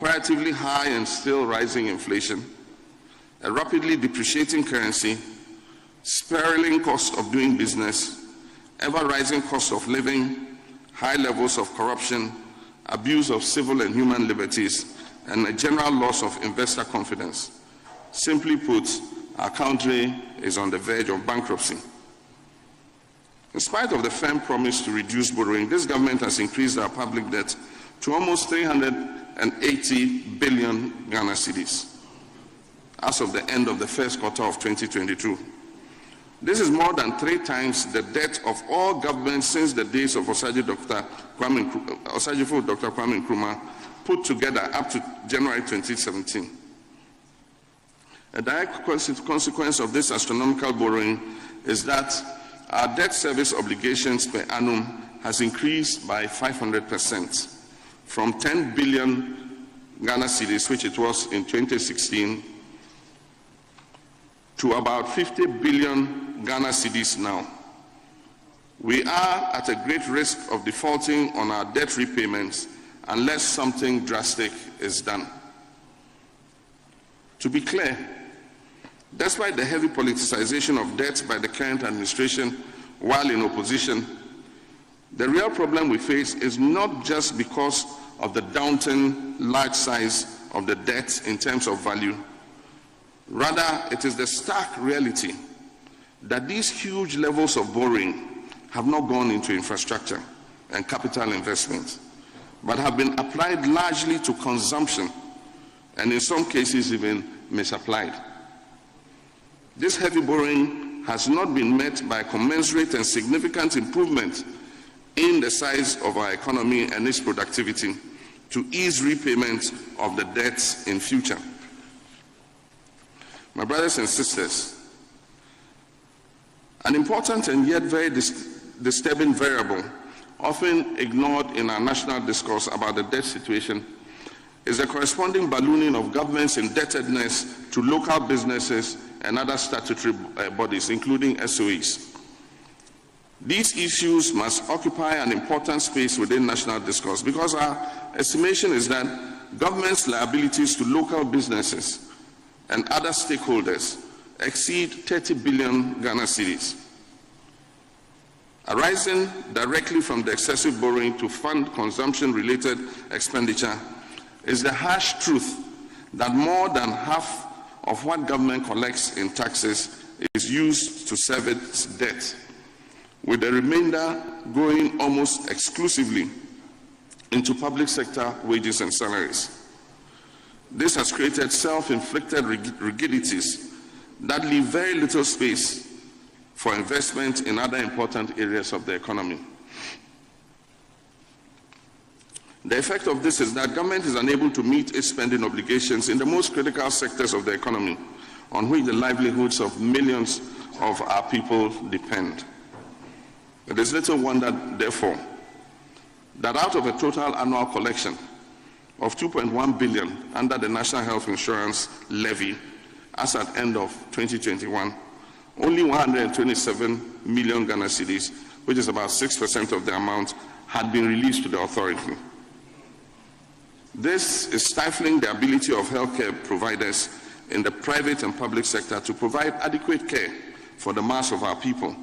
comparatively high and still rising inflation, a rapidly depreciating currency, spiraling cost of doing business, ever-rising cost of living, high levels of corruption, abuse of civil and human liberties, and a general loss of investor confidence. Simply put, our country is on the verge of bankruptcy. In spite of the firm promise to reduce borrowing, this government has increased our public debt to almost 380 billion Ghana cedis as of the end of the first quarter of 2022. This is more than 3 times the debt of all governments since the days of Osagyefo Dr. Kwame Nkrumah put together up to January 2017. A direct consequence of this astronomical borrowing is that our debt service obligations per annum has increased by 500%, from 10 billion Ghana cedis, which it was in 2016, to about 50 billion Ghana cedis now. We are at a great risk of defaulting on our debt repayments unless something drastic is done. To be clear, despite the heavy politicization of debt by the current administration while in opposition, the real problem we face is not just because of the daunting large size of the debt in terms of value. Rather, it is the stark reality that these huge levels of borrowing have not gone into infrastructure and capital investments, but have been applied largely to consumption and in some cases even misapplied. This heavy borrowing has not been met by commensurate and significant improvement in the size of our economy and its productivity to ease repayment of the debts in future. My brothers and sisters, an important and yet very disturbing variable, often ignored in our national discourse about the debt situation, is the corresponding ballooning of government's indebtedness to local businesses and other statutory bodies, including SOEs. These issues must occupy an important space within national discourse because our estimation is that government's liabilities to local businesses and other stakeholders exceed 30 billion Ghana cedis. Arising directly from the excessive borrowing to fund consumption-related expenditure is the harsh truth that more than half of what government collects in taxes is used to serve its debt, with the remainder going almost exclusively into public sector wages and salaries. This has created self-inflicted rigidities that leave very little space for investment in other important areas of the economy. The effect of this is that government is unable to meet its spending obligations in the most critical sectors of the economy, on which the livelihoods of millions of our people depend. It is little wonder, therefore, that out of a total annual collection of 2.1 billion under the National Health Insurance Levy as at end of 2021, only 127 million Ghana cedis, which is about 6% of the amount, had been released to the authority. This is stifling the ability of healthcare providers in the private and public sector to provide adequate care for the mass of our people.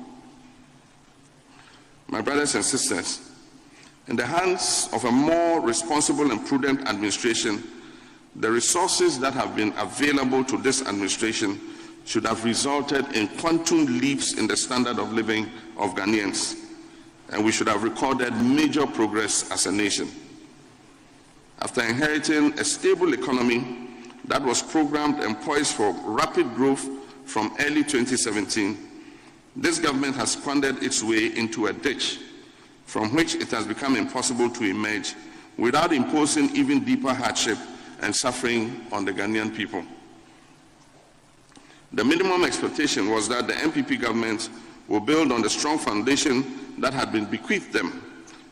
My brothers and sisters, in the hands of a more responsible and prudent administration, the resources that have been available to this administration should have resulted in quantum leaps in the standard of living of Ghanaians, and we should have recorded major progress as a nation. After inheriting a stable economy that was programmed and poised for rapid growth from early 2017, this government has squandered its way into a ditch from which it has become impossible to emerge without imposing even deeper hardship and suffering on the Ghanaian people. The minimum expectation was that the NPP government will build on the strong foundation that had been bequeathed them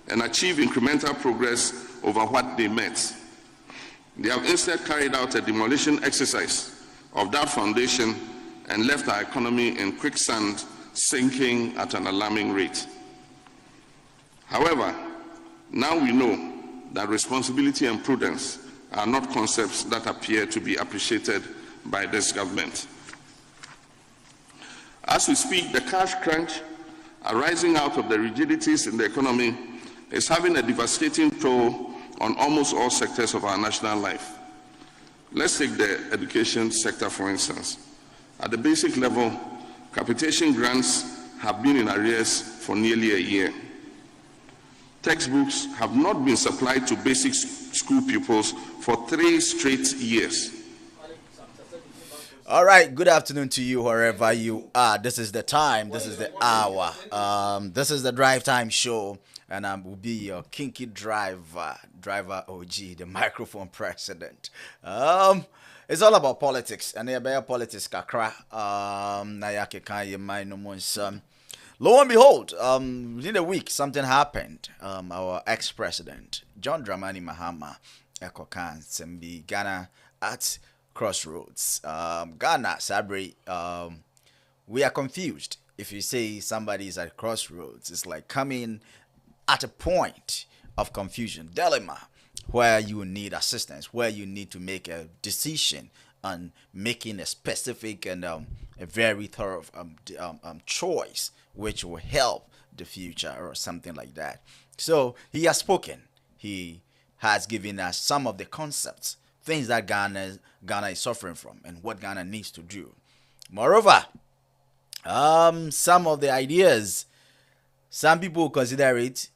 and achieve incremental progress over what they met. They have instead carried out a demolition exercise of that foundation and left our economy in quicksand, sinking at an alarming rate. However, now we know that responsibility and prudence are not concepts that appear to be appreciated by this government. As we speak, the cash crunch arising out of the rigidities in the economy is having a devastating toll on almost all sectors of our national life. Let's take the education sector, for instance. At the basic level, capitation grants have been in arrears for nearly a year. Textbooks have not been supplied to basic school pupils for 3 straight years. All right, good afternoon to you wherever you are. This is the time, this is the hour. This is the Drive Time Show, and I will be your kinky driver OG, the microphone president. It's all about politics, and about politics kakra. Lo and behold, within a week, something happened. Our ex-president, John Dramani Mahama, Ekokan Sembi, Ghana at crossroads. Ghana, Sabri, we are confused. If you say somebody is at crossroads, it's like coming at a point of confusion, dilemma, where you need assistance, where you need to make a decision on making a specific and a very thorough choice, which will help the future or something like that. So he has spoken. He has given us some of the concepts, things that Ghana is suffering from, and what Ghana needs to do. Moreover, some of the ideas, some people consider it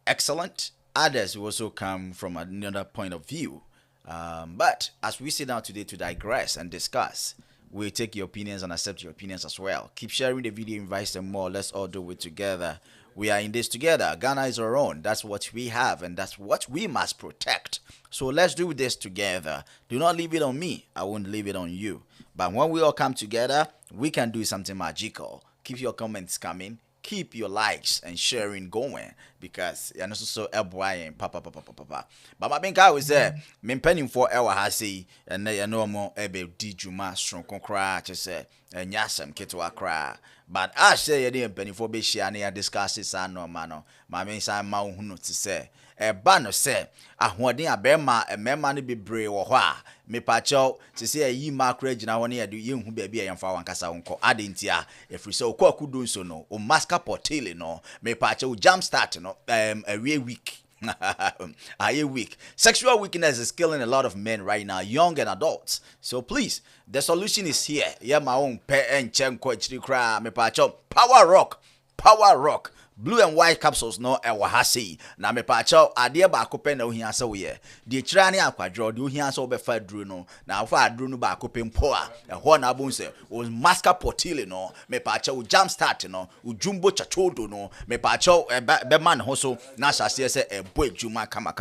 excellent. Others will also come from another point of view. But as we sit down today to digress and discuss, we take your opinions and accept your opinions as well. Keep sharing the video, invite them more. Let's all do it together. We are in this together. Ghana is our own. That's what we have, and that's what we must protect. So let's do this together. Do not leave it on me. I won't leave it on you. But when we all come together, we can do something magical. Keep your comments coming. Keep your likes and sharing going, because you're not so elbowing papa. But my bank was there. Me penning for our hasi, and they no more ebe Vgma strong cry to say and yasam kitwa cry. But I say you didn't penny for be shani discuss this and no mano. My main sign mount to say. A banner say, ahoɔden abɛma ɛmɛma no bebree wɔ hɔ a mepakyɛw te sɛ ayi makra gyina hɔ ne yɛde yɛnhu baabi a yɛmfa wankasa wonkɔ adentia ɛfiri sɛ wokɔ akudu nso no o maska portale no mepakyɛw jump start no awie week a week. Sexual weakness is killing a lot of men right now, young and adults. So please, the solution is here. Yeah, my own pɛ ɛnkyɛ nkɔ akyiri koraa mepakyɛw power rock blue and white capsules no ewahasi na mepacho ade ba akopɛ na ohia sɛ woyɛ de kyira ne akwadwo de ohia sɛ obefa duru no na afa aduru no ba akopɛ mpo a ɛhɔ na abon sɛ o maska portile no mepacho o jump start no o jumbo chachodo no mepacho be man ho so na asase sɛ ebo adwuma kama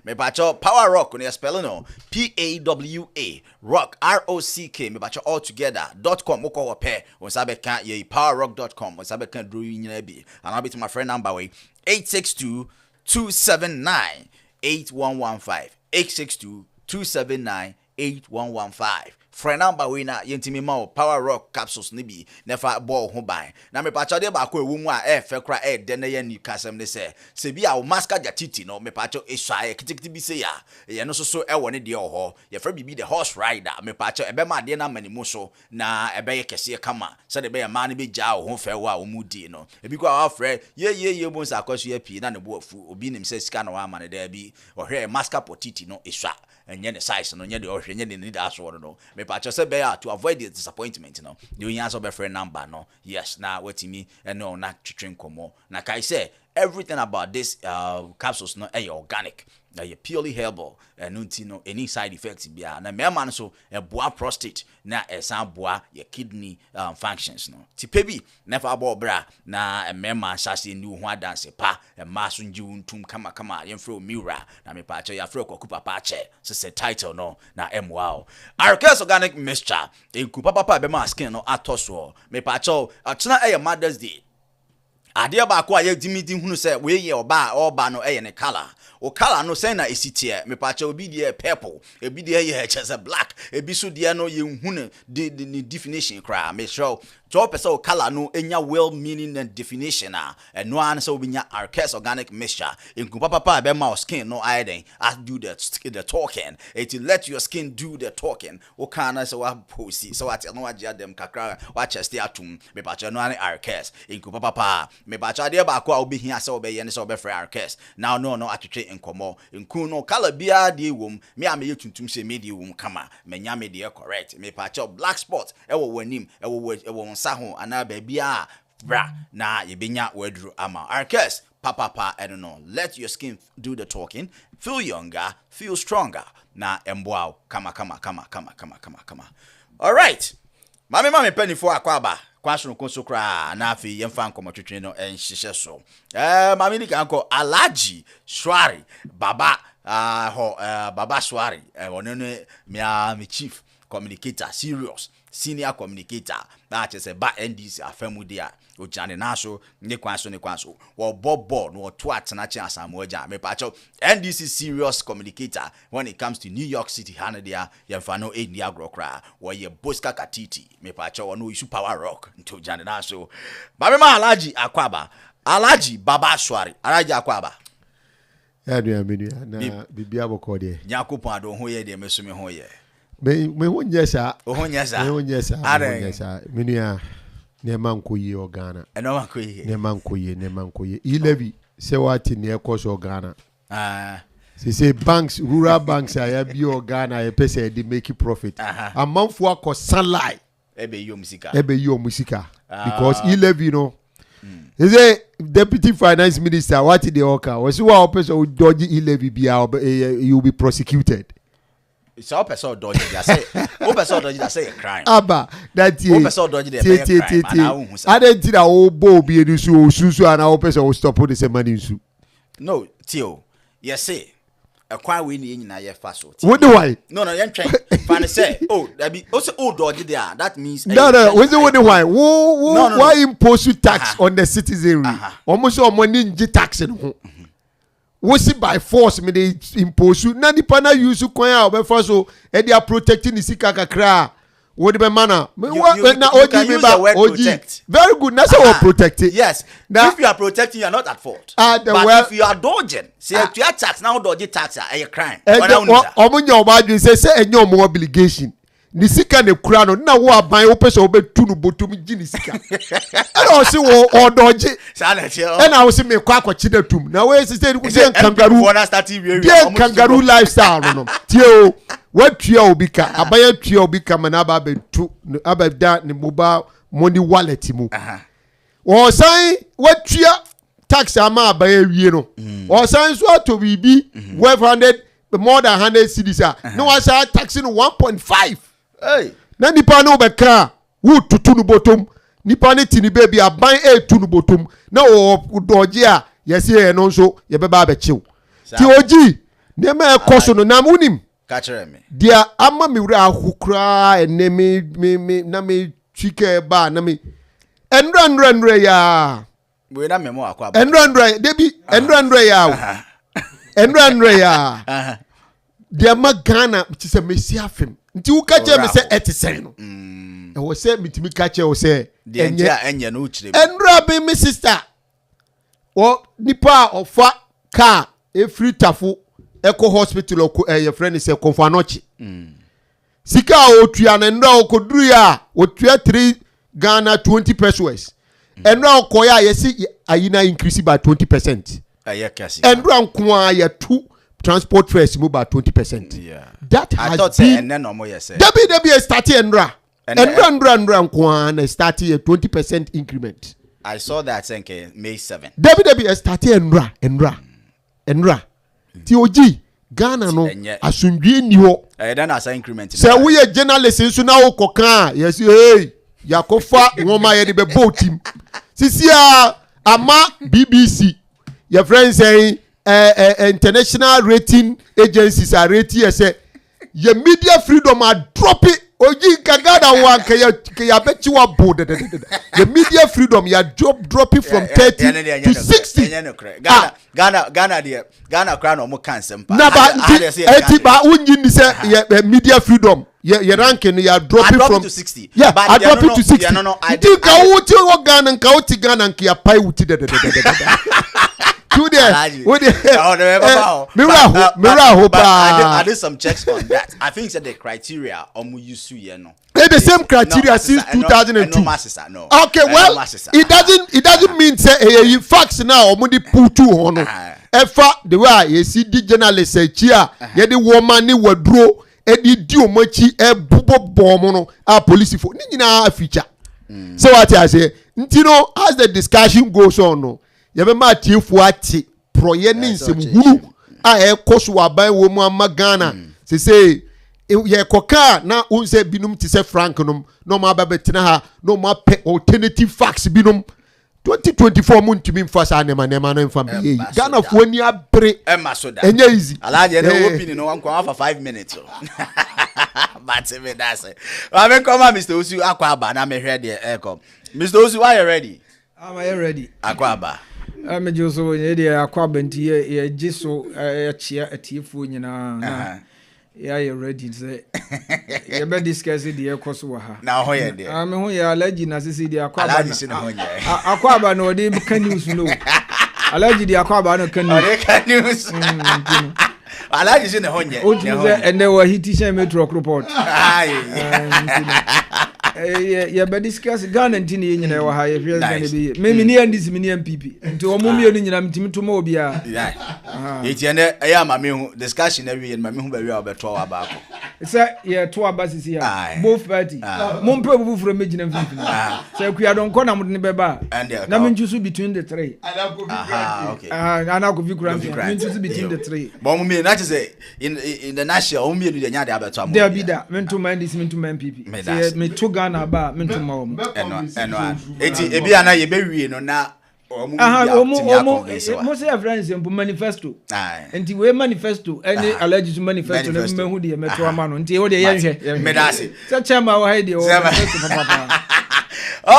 mepacho power rock no spell no PAWA rock ROCK mepacho all together.com ukɔ pɛ o sabe kan ye powerrock.com o sabe kan duru nyina bi and I'll be to my friend number way 862-279-8115 862-279-8115 friend number we na yentimi ma power rock capsules ni bi never ball ho ban na me pacho de ba ko ewu mu a fe kra de na ya ni kasem ne se bi a o maska jatiti no me pacho esua kitikiti bi se ya ye no so e woni de ho ye fra bibi the horse rider me pacho ebe ma de na manimu so na ebe ye kese kama se de be ya ma ne be ja ho fe wo a o mu di no ebi ko a frɛ ye bo nsa kwaso ya pi na ne bo afu obi nim se sika no wa ma ne da bi ohwe maska potiti no esua enye ne size no nye de ohwe nye de need aso no me pacho se be ya to avoid the disappointment no the only answer be friend number no yes na wetimi no na twetwen komo na kai say everything about this capsules no organic purely herbal and no any side effects bia na me man so boa prostate na esan boa your kidney functions no tipebi never abo bra na me man sase ni ho adanse pa ma so nji untum kama yemfro mira na me pa che ya fro kwaku papa che se title no na wow Arcas organic mixture enku papa be ma skin no atoso me pa che atena Mother's Day ade ba ko aye dimidi hunu se we ye oba no ne color o color no say na esitie me pa che obi de purple ebi de ye chese black ebi so de no ye hunu the definition kra me show so person color no enya well meaning and definition and no an so binya Arcus organic mixture in papa be my skin no iodine I do the talking it let your skin do the talking o kana so wa posi so what no agya dem kakra wa chest atum me ba no an Arcus in papa me ba cha de ba ko obi hia so be ye ne so be free Arcus now no atwetwe enkomo nku no color bia de wom me am ye tuntum se me de wom kama me nya me de correct me pa cha black spot e wo wanim e wo nsa ho ana ba bia bra na ye benya wadru ama Arcus papa I don't know let your skin do the talking feel younger feel stronger na emboa kama all right mame penny for akwaba kwasunu konso kra na afi yemfa nkomotwetwe no enhihye so mame ni kanko Alhaji Swari baba baba Swari onene me chief communicator serious senior communicator na chese ba NDC afemu dia ojane na so ne kwanso wo bobo no to atena che asamo aja me pa cho NDC serious communicator when it comes to New York City Hanadia yemfa no eni agrokra wo ye Boska Katiti me pa cho no issue power rock nto ojane na so ba me ma Alhaji Baba Swari Alhaji Akwaba ya na bibia boko de nyakopon ado ho ye de mesumi ho ye me ho nyesa are menua ne mankoyi ogana eno mankoyi ne mankoyi ilevi se wati ne ekoso ogana se banks rural banks aya bi ogana e pese dey make profit amanfo akosanlai ebe yo musika because ilevi no is a deputy finance minister what the oka was wa person dodge ilevi bia you will be prosecuted. It's all person dodge they say all person dodge they say a crime aba that all person dodge they say a crime I don't think that all bo be any so and all person will stop the same money so no tio yes say a kwai we ni nyina ye fa so what do I no yen twen fan say oh that be also old dodge there that means no what do why why impose tax on the citizenry almost money tax no we by force me they impose na nipa na use kwan a obefa so e dey protecting the sika kakra what be manner na OG very good na say we protect it yes now, if you are protecting you are not at fault but if you are dodging say to your tax now dodge tax a crime omunya obadwe say enye omo obligation ni sika ne kura no na wo aban wo pese wo betu no botom gi ni sika e o se wo odoje e na wo se me kwa kwachi da tum na we se kangaroo lifestyle no tio watua obika abaya tua obika mana ba betu abada ne mobile money wallet mu wo san watua tax ama abaya wie no wo san so to bibi 100 more than 100 cedis no was taxing 1.5 hey na nipa no be kra wo tutu no botom nipa ne tini baby aban tu no botom na wo doje a yesi e no nso ye be ba be chiw ti oji ne ma ekoso no na unim ka kire me dia ama mi wura ahukra ene me na me twike ba na me enra ya we na memo akwa enra debi enra ya enra ya dia magana ti se mesi afem nti wo ka che me se etisen no e wo se mitimi ka che wo se enye no chire enra be me sister wo nipa ofa car e free tafu eko hospital ko your friend say konfa nochi sika o tua na enra o koduru ya o tua 3 Ghana 20 pesos enra o koya yesi ayina increase by 20% ayakasi enra nko ya 2 transport fares move by 20%. Yeah. That I has thought been and then no more yes. Debbie started Enra. Enra Kwan started a 20% increment. I saw that think May 7. Debbie started Enra. TOG Ghana no asundwe ni ho. Then as increment. Say we a journalist so now kokan. Yes hey. Yakofa ngoma ye de be boatim. Sisia ama BBC. Your friend saying international rating agencies are rating say your media freedom are dropping Oji Kagada one kaya bet you are bold. The media freedom you are dropping from 30 to 60. Ghana crown or more cancer. Etiba unyin say media freedom. Your ranking you are dropping from to 60. Yeah, I drop it to 60. I think Kauti Ghana and Kauti Ghana and Kia Pai Uti. I did some checks on that. I think that the criteria used to the same criteria since 2002. No. Okay, well, it doesn't mean say facts now or put two on. Efa the way you see the journalist say chia, ye the woman ni wadro edi dio machi bubo bomono police for ni na feature. So what I say, you know, as the discussion goes on, no, you be ma tifu ati proye ni nsemu koso aban wo mu amagana say ye koka na unse binum ti se frank nom no ma ba betina ha no ma pe alternative facts binum 2024 muntimi mfasa anema no mfa be Ghana fo ani abre enya easy alaje na opinion no wan for 5 minutes but me that's it I mean come on Mr. Osu akwaba na me hwe de come Mr. Osu are you ready? Am I ready? Akwaba I'm just so ready akwaba nti ye giso ya chia atiefo nyina na yeah, you ready say you be discuss the ekoso wa ha na ho ye de am ho ya allergy na sisi di akwaba allergy si na ho ye akwaba no de kan news no allergy di akwaba no kan news kan news allergy si na ho ye o ti say and there were hitisha metro report yeah, but discuss Ghana ntini nyina wa ha ye hwe Ghana bi me ni andisi me ni MPP nti o mumie no nyina mtimi to ma obi a eti ene eya ma me hu discussion na wi ma me hu ba wi a obeto wa ba ko say ye to abasisi ya both party mum pe bubu fro megina mfimfini say kuya don ko na mudne beba na me nchusu between the three okay ana ko vikura me nchusu between the three but mumie na say in the national mumie no de nya de abeto am there be that me to mind this me to MPP me to Ghana ba me to ma eno eti ebi ana ye bewie no na mo say friends empo manifesto enti we manifesto any allergies manifesto na me hu de metro ama no enti we de ye hwe me da se chama wa ha de o papa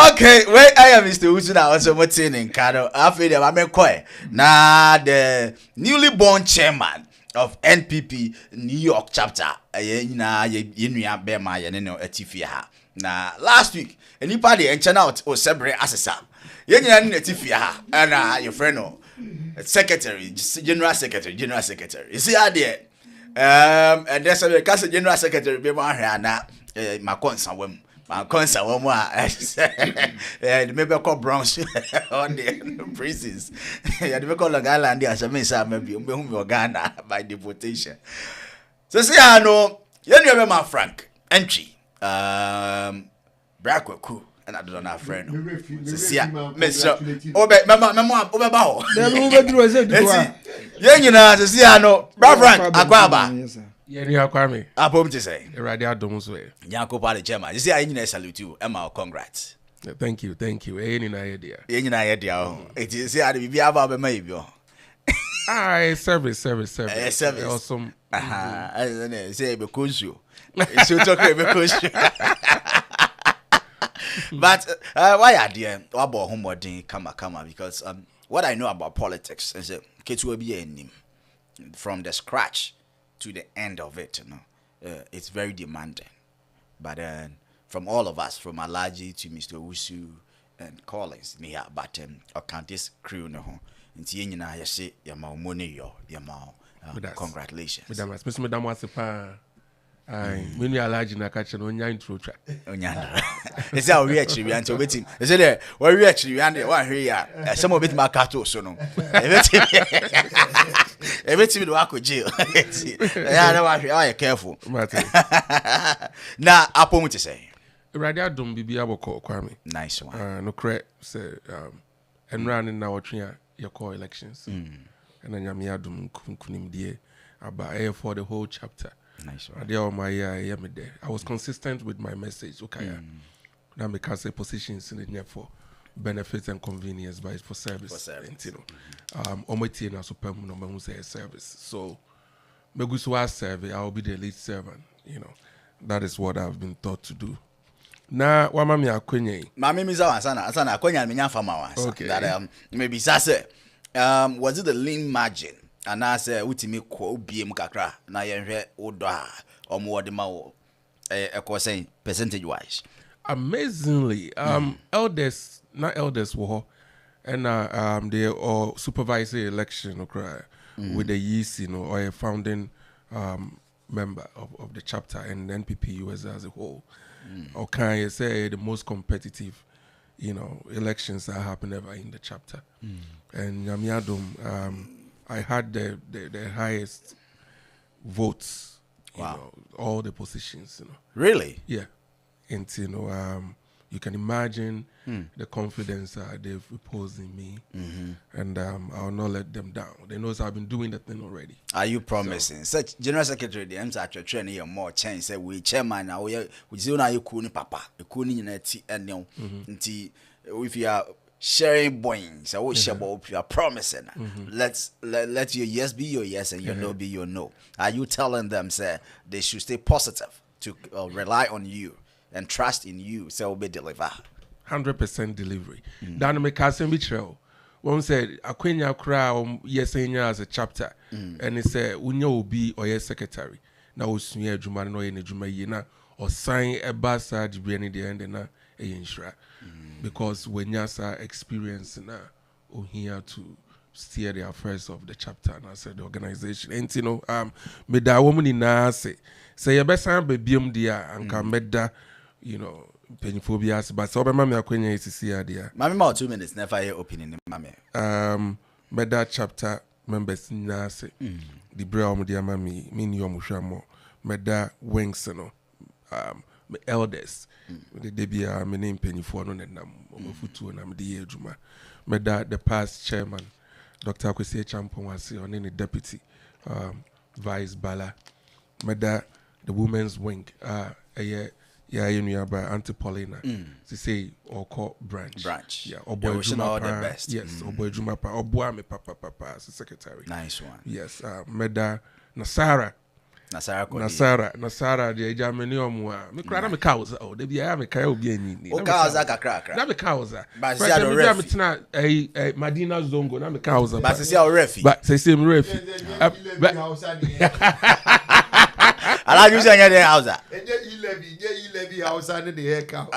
okay wait I am Mr. Usu na also motin in Kano after the amekoi na the newly born chairman of NPP New York chapter na ye nua be ma ye ne no atifia ha na last week enipa de enchana out o sebre asesa ye nyina ne atifia ha na your friend no secretary general secretary you see how there and there's a case general secretary be ma hwe ana makonsa wam the maybe call Bronx on the prisons. Yeah, the call Long Island as a mesa maybe Ghana by deportation. So see I know you remember my Frank entry Brackwaku and I don't have friend. So see Mr. Mama you know to see I know Frank Akwaba. Yeah, you are me. I hope to say. Radio Dom's way. Yanko Party Chairman. You see, I salute you. Emma, congrats. Thank you. Any idea? Any idea? It is here to be about maybe. Service. Awesome. Say because you. So talking because you. But why are there about homework kama because what I know about politics is that kids will be in from the scratch to the end of it, you know, it's very demanding. But from all of us, from Alaji to Mr. Usu and Collins, but this crew, no, and seeing you say, Yama money, Yama, congratulations. Madam was when you are large in a catch on your intro track. It's how we actually want to wait him. Is it there? Where we actually want here? Some of it, my carto, so no. Everything will work with jail. Yeah, I am careful. Now, I want to say, Radio don't be able to call me. Nice one. No correct, say, and running now, your core elections. And then Yamiadum Kunim dear about for the whole chapter. Nice one. I was consistent with my message. Okay, now because the positions in the for benefits and convenience, but it's for service. You know, Ometi na super no say service. So, Meguswa serve, I will be the lead servant. You know, that is what I've been taught to do. Now, what mami akwenye? Mami miza asana akwenya minya fama wansa. Okay. That maybe sase was it the lean margin? And I say utimi ko biem kakra na yenhwe odo a omo de ma wo saying percentage wise. Amazingly, elders, not elders were, and they or supervisory election with the yeast, or a founding member of the chapter and NPP US as a whole. Or can you say the most competitive, elections that happen ever in the chapter? And Yamiadum, I had the highest votes. Wow. All the positions. Really? Yeah. And you can imagine the confidence they've reposed in me, and I'll not let them down. They know I've been doing the thing already. Are you promising? Such General Secretary, the MSA training you more chance. Say we chairman now. We see now you kuni papa, you kuni unity and if you are sharing boings, so we share what you are promising. Let your yes be your yes and your no be your no. Are you telling them say they should stay positive to rely on you and trust in you, so will be deliver 100% delivery. Then me kasen be trail. One said akwenya kra yes as a chapter, and it said unyo obi or yes secretary. Na osuye adwuma no ye na adwuma yi na or sign a basa degree any the end na e inshra. Because when you are experiencing here to steer the affairs of the chapter and I said the organization. And me da woman in say your best time be dia and can make that, peniphobias, but so mama akwenye is here there. Mami ma 2 minutes never hear opinion mami. Me that chapter members na say the bra mo dia mami me yom hwamo me da wings me elders they be me name penifo no nam ofutu na me de adwuma me da the past chairman Dr. Kwesi Champon was on the deputy vice bala me da the women's wing by Auntie Paulina to say or call branch yeah all the best yes obo adwuma pa obo me papa as secretary nice one yes me da Nasara the Germany me kra na me cause they be me kai obi anyi o cause kakra na me cause but see the ref me tena Madina Zongo na me cause but see our ref but say same ref ala you say the house Levy house and the hair cow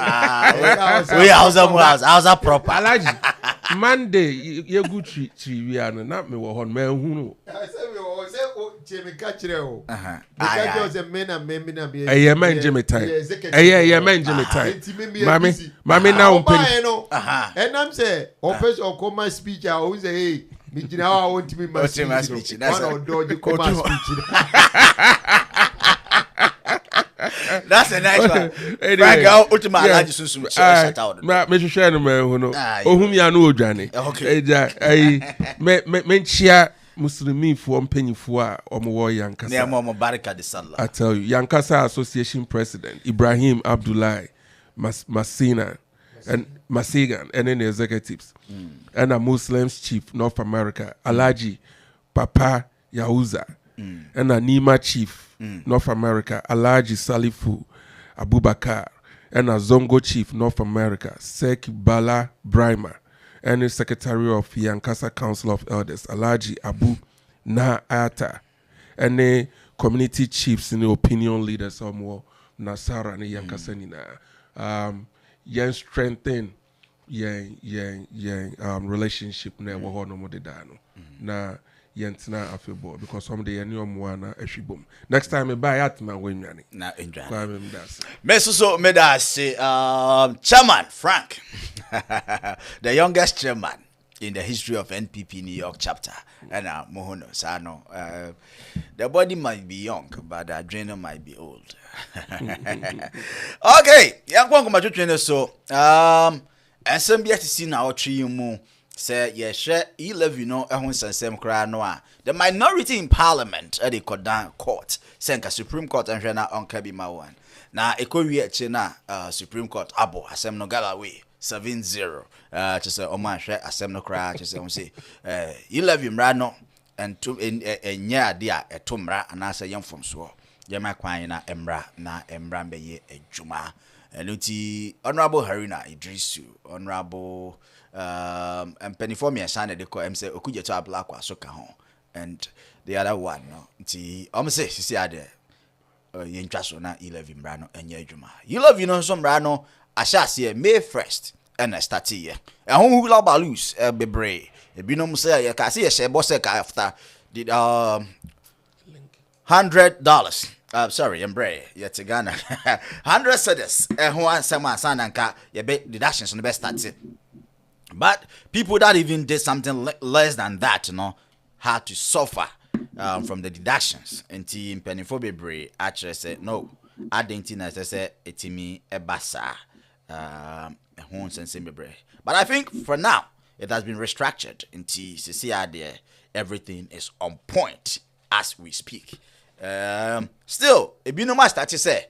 we house proper alaji Monday you go tree we are not me wo hon me hunu I say we all say Jimmy Kachre o because the men and men na be man Jimmy time man Jimmy time mami now and I'm say office or come speech I always say hey me gina I want me my speech that's one dodge come speech that's a nice one. Frank, ultima alaji susu shut out. Me share no man hu no. Ohum ya no odwane. Me chia Muslimi fo mpanyifo a omo Yankasa. Ne mo baraka de sallah. I tell you, Yankasa Association President Ibrahim Abdullahi Masina and Masigan and then the executives. And a Muslims chief North America Alaji Papa Yauza. And a Nima chief North America Alaji Salifu Abubakar and a Zongo chief North America Sek Bala Brima and the secretary of Yankasa Council of Elders Alaji Abu Naata and the community chiefs and the opinion leaders of Nasara and Yankasa Nina yen strengthen yen relationship na wo no mo de na yentina afebo because some day any omwana ehwibom next time me buy atma wenwane na enjoy me me da say chairman Frank the youngest chairman in the history of NPP New York chapter and mohono sano the body might be young but the adrenaline might be old okay yankwanko matwetwe so ensem bi atisi na otwe mu say yehwe 11 no ehun sensem kra no a the minority in parliament at the court senka Supreme Court enhwe na onka bi ma wan na ekowie eche na Supreme Court abo asem no Galloway 7-0 just say omo ahwe asem no kra just say on say 11 mra no and to enya de a etomra ana say yemfom so yɛma kwan na embra mbɛyɛ adwuma ɛno nti honorable Haruna Idrisu honorable mpanifo miɛnsa na de kɔ sɛ okugyeto ablakwa so ka ho and the other one no nti sɛ sisi ade yɛntwa so na 11 mbra no ɛnyɛ adwuma 11 no nso mbra no ahyɛ aseɛ May 1st ɛna start yɛ ɛho hula balloons bebree ebinom sɛ yɛ ka sɛ yɛ hyɛ bɔ sɛ ka after the $100 sorry embrace yet Ghana 100 cedis who answer and nka ye be deductions on the best start but people that even did something less than that had to suffer from the deductions and team penifo bebre actually said no ADINKRA say etimi ebasa who sense bebre but I think for now it has been restructured into CCR everything is on point as we speak. Still, if you know my start to say,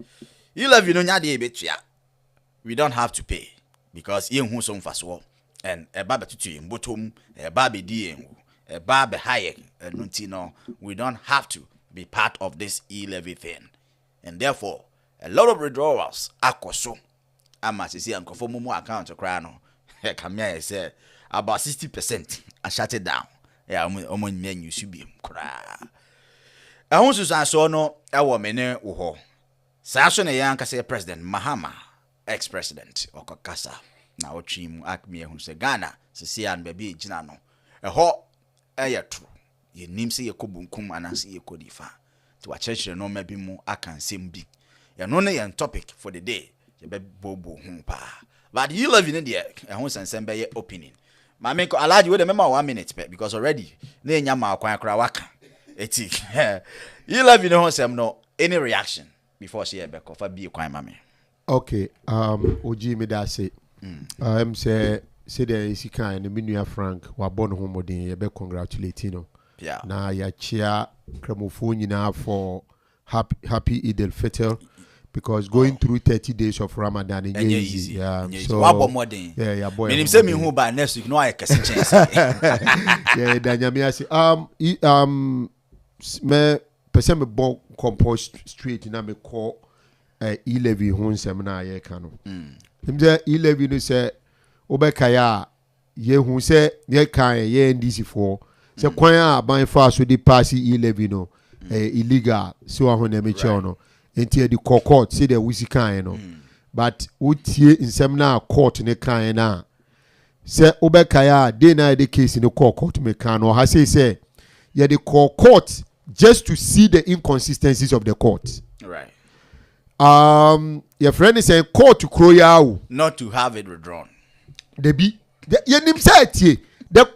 you love you know we don't have to pay because you who some fast war and a baba to you bottom a baby diem a baby higher and we don't have to be part of this levy thing and therefore a lot of withdrawals are so I must see and conform more account to crown come here say about 60% and shut it down. Yeah, I'm men you should be cry. I want to say no, our mene wo. Sasho na yan kase President Mahama, ex-president Okakasa. Na ochi mu akmi ehun se Ghana se sia baby gina no. Eho true. Ye nim se yekobunkum anase yekodifa. To a church no maybe mu akansem bi. Ye no na yan topic for the day. Ye be bobo hu pa. But you live in there, ehun sensem be ye opinion. Ma me ko alaji we the member 1 minute because already na enya ma akwan kra waka. Eti. You love you know some no any reaction before she back off be kwan mame. Okay, oji me da say. Say there is kind the minua Frank wa born home odin ye be congratulate no. Yeah. Na ya chia kramofo nyina for happy Eid al-Fitr. Because going through 30 days of Ramadan is easy. Yeah. So yeah, boy. Meaning say me who by next week no I can chance. Yeah, danyamia say me person me bon compost street na me call E-levy ho nsem na ye ka no. Him say E-levy no say obekaya ye hu say ye kan ye NDC for say kwan a ban fa so di pass E-levy no illegal so ho na me che no. Enti the court say the wisi kan no but utie nsem na court ne kan na say obekaya dey na the case in the court me kan no ha say yeah the court just to see the inconsistencies of the court. Right. Your friend is saying court to Kroya not to have it withdrawn. The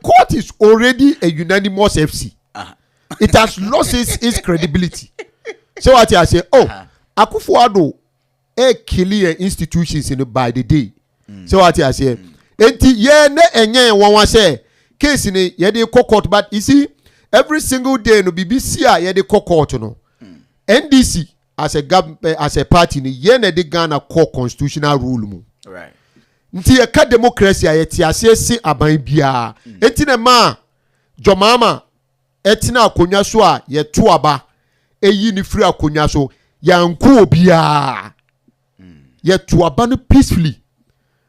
court is already a unanimous FC. It has lost its credibility. So what I say, Akufo-Addo killing institutions by the day. So what I say, enti ye ne enye one say case ni ye de court, but you see every single day no BBC ye de court no. NDC as a party ni ye ne de Ghana core constitutional rule mu. Right. Nti ye ka democracy ye ti asese aban bia. Enti ne ma Jomama etina akonya so a ye to aba eyi ni free akonya so yanku obia. Ye to aba no peacefully.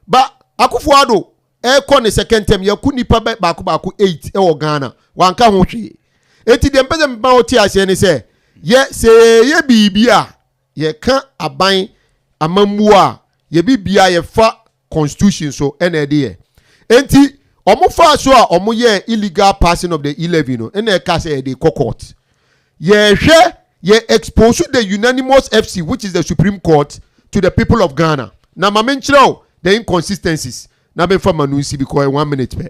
But Akufo-Addo kon the second term ye ku nipa baako 8 e wo Ghana wanka ho hwe. Enti de mpeze mba oti ase ni se ye bibia ye ka aban amammu a ye bibia ye fa constitution so ene de ye. Enti omo fa so a omo ye illegal passing of the E-levy no ene ka say the court. Ye hwe ye expose the unanimous FC which is the Supreme Court to the people of Ghana. Na ma menchiro the inconsistencies na be for manusi because 1 minute pe.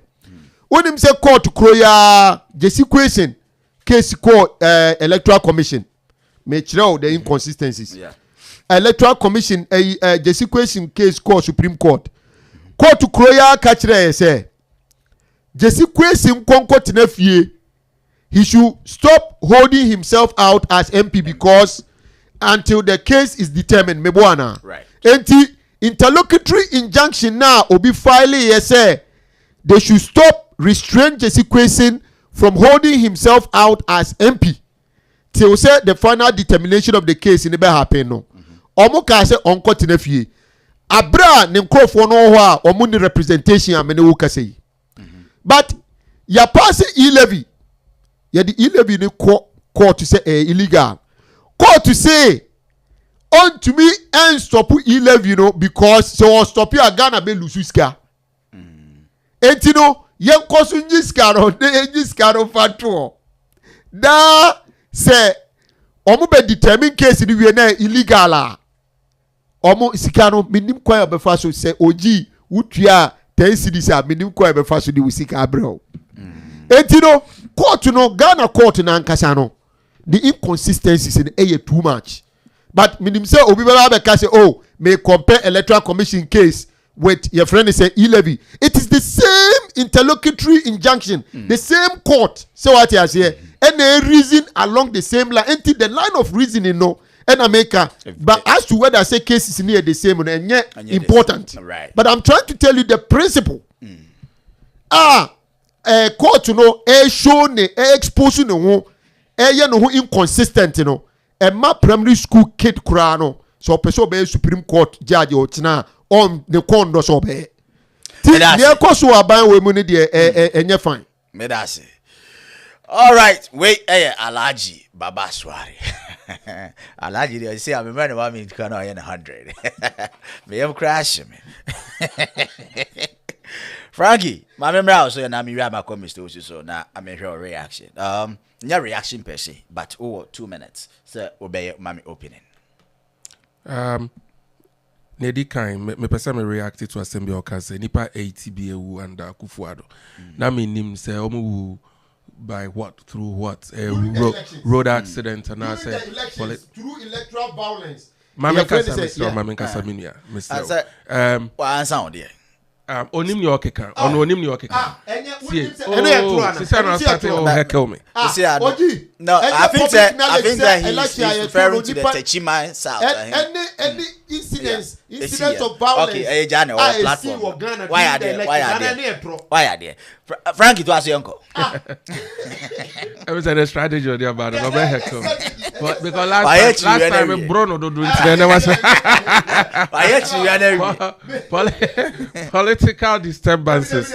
When him say court kroya jesi question case court electoral commission me chiro the inconsistencies. Yeah. Electoral commission jesi question case court Supreme Court. Court kroya ka kire say jesi question konko tenafie he should stop holding himself out as MP because until the case is determined meboana. Right. Enti interlocutory injunction now obi filing say they should stop restrain Jesse Kwesi from holding himself out as MP till say the final determination of the case in the happen no omo ka say onko tena fie abra ne nkrofo no ho a omo ni representation amene wo ka say but ya pass e-levy ya the e-levy ni court to say illegal court to say on to me and stop e-levy you know because so stop you Ghana be lose sika enti no yen koso nyi sika no de nyi sika no fato da say omo be determine case ni we na illegal a omo sika no minim kwa be fa so say oji wutua 10 cedis a minim kwa be fa so di sika abrel enti no court no Ghana court na nkasa no the inconsistencies in too much but minim say obi be ka say oh may compare electoral commission case with your friend say e-levy it is the same interlocutory injunction the same court so what you say and a reason along the same line until the line of reasoning no and America but as to whether say cases near the same and yet important right. But I'm trying to tell you the principle court no show ne expose no ho inconsistent no ma primary school kid kura no so person be Supreme Court judge o tina on the condo so be ti ne ko so aban we mu ne de enye fine me da say all right wait Alhaji Baba Sware Alhaji they say I'm remember about me can I 100 me am crash me Frankie my memory also na me read my comments to so na I mean your reaction your reaction per se but 2 minutes so obey mommy opening Nedi kind me person me react to assembly or can say nipa 80 be ewu and Kufuado na me nim say omu by what through what road accident and I say through electoral violence mama kasa minia Mr. What answer on there onim ni okeka onim ni okeka see no start to heckle me no I think that he's referring to the Techima South any incidents of violence okay Jane or platform why are there Frankie to ask your uncle I was a strategy or about it but heckle but because last time Bruno do political disturbances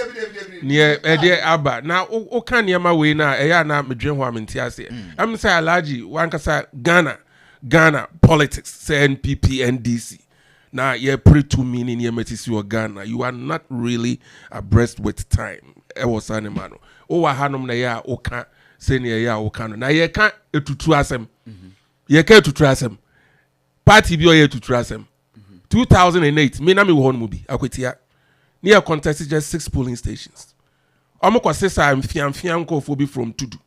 near Abba. Now, o can yama way na na medwen ho amentiase. I'm say Alhaji wan kasa Ghana politics say NPP NDC. Now ye pre to meaning ye metisi your Ghana. You are not really abreast with time. E was animano. O wa hanom na ya o kan say ne ya o kan. Na ye kan etutu asem. Ye kan etutu asem. Party bi o ye etutu asem. 2008 me na me wo hono bi akwetia. Near contested just 6 polling stations. Omoko says I'm fian kofobi from Tudu.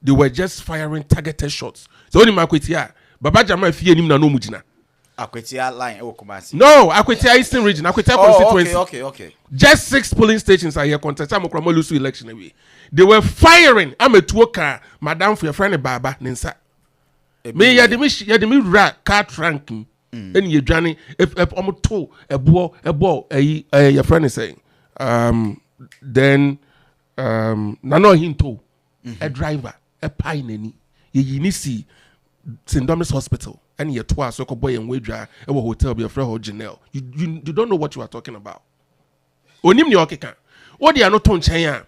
They were just firing targeted shots. So only Makwetia, Baba Jama fie nim na no mujina. Akwetia line e Kumasi. No, Akwetia Eastern Region, Akwetia constituency. Okay. Just 6 polling stations are here contested. Amokra Molusu election away. They were firing. I'm a tuoka, madam for your friend Baba Ninsa. Me yadimi ra car trunk. And you Johnny if almost two a ball your friend is saying then nano hinto a driver a pine any you need see St. Thomas Hospital and you're twice so boy and wager a hotel be a friend or Janelle you don't know what you are talking about onim ni okeka what they are not on China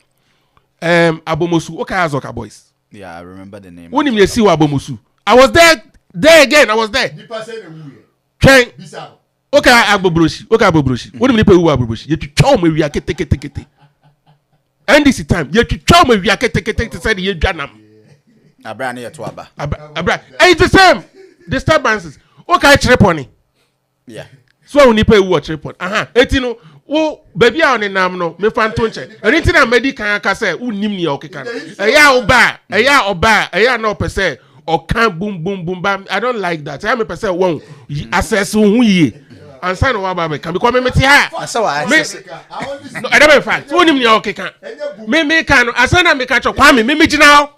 Abomosu okazoka boys yeah I remember the name onim you see Abomosu I was there again I was there Train. Okay, Abobroshi. What do you pay Abobroshi? You tell me we are kete. And this time, you tell me we are kete to say the Janam. Abrani at Waba. Abra. It's the same. Disturbances. Okay, treponi. Yeah. So when you pay what trepon. Etino. Oh, baby, I don't know. Me fan tonche. Anything I medical can say. Who nimni okekan. Aya no per se. Or can't boom bam. I don't like that. I am a person won't assess who ye and sign of Abba can become a metia. So I don't know fact. Who name okay can me can asana me catch up kwame me now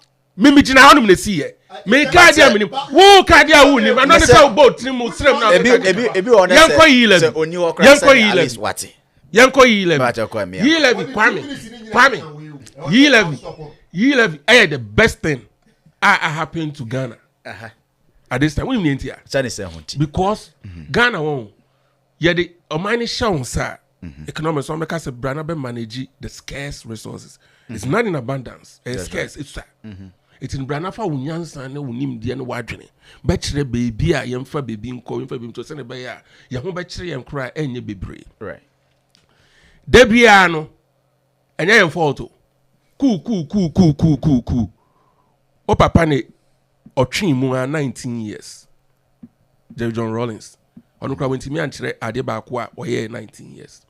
on the sea. Me cardia minimum. Who cardia who name another so boat trim now. Ebi on Yanko 11 Kwame ye 11 the best thing happened to Ghana at this time. We need here because Ghana won. Yeah, the Omani shown sir. Economics on because Brana be manage the scarce resources. It's not in abundance. It's scarce. It's it's in Brana for unyansa ne unim dia ne wadwene. Bechre baby a yemfa baby nko yemfa baby to send be ya. Ye ho bechre yem kra enye bebre. Right. Debia no enye yem fault. Ku. O papa ne otwe mu 19 years. Jerry John Rawlings. Onu kra wentimi ankyere ade ba ko a oye 19 years.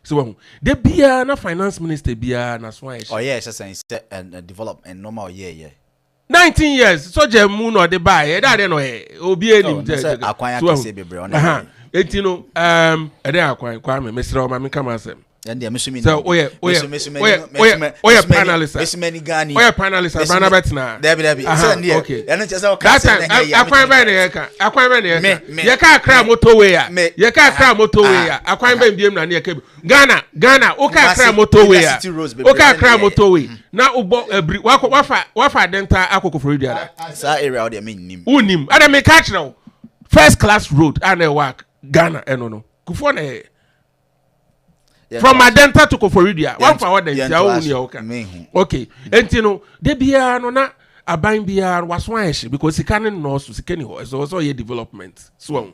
So the bia na finance minister bia na so aye. Oh yeah, just and develop and normal yeah. 19 years so je mu no de ba ye da no he obi enim je. So akwan akese bebre on. Enti no ede akwan kwa me mesre o ma me kama asem. And the Mississippi. So, oye, panelist. Oye, panelist. Brana betina. Debbie. Okay. That time, Yaka cram motorway. Yaka cram motorway. Aquan ben na near cable. Ghana. Oka cram motorway. Oka cram motorway. Now, wafa denta akoko for idia. Sa area or the mean. Unim. Ada me catch now. First class road. Ane work. Ghana. No. Kufone. From Adenta to Koforidia, one for the okay. And you know, the Biano na Abain Biar was why because he can't know so he it's also a development. So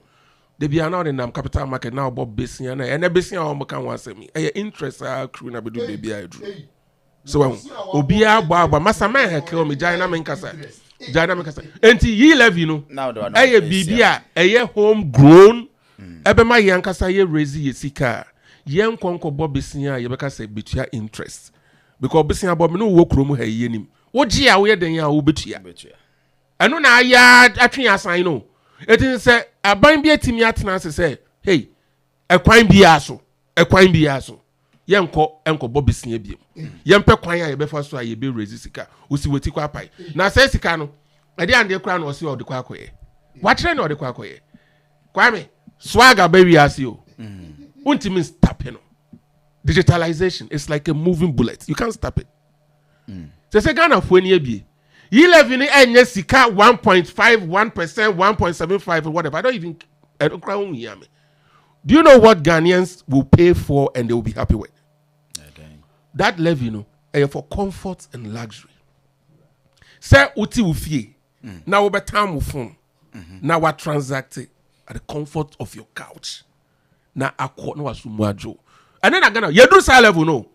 the Biano in capital market now Bob Bessian and a Bessian or can want me. A interest crew na bedu baby I drew. So Obia Baba Masama had killed me Jana Menkasa. And ye love you know now a Bibia a homegrown Ebema Yankasa ye raise ye sika. Yen konko Bobisia, you because say betia interest. Because Bessia Bob no work room hey yenim. What ya we den ya ubetia. And no na ya atwi asan no. It is say aban bia timi atena say, hey, a kwan bia so. Yen ko enko Bobisia biem. Yen pe kwan ya be fa so aye be raise sika. Usi weti kwa pai. Na say sika no. E dey ande kra no se o de kwa koye. Wa kire no de kwa koye. Kwame, swagger baby asio. Ultimately stop it. Digitalization is like a moving bullet. You can't stop it. So say Ghana for any be. You live in any sika 1.5, 1%, 1.75 or whatever. I don't cry on me. Do you know what Ghanaians will pay for and they will be happy with? Okay. That level, you know, for comfort and luxury. Say uti ufie. Now we time with phone. Now we transact at the comfort of your couch. Na akọ no wasumuajo and then Ghana you do say level no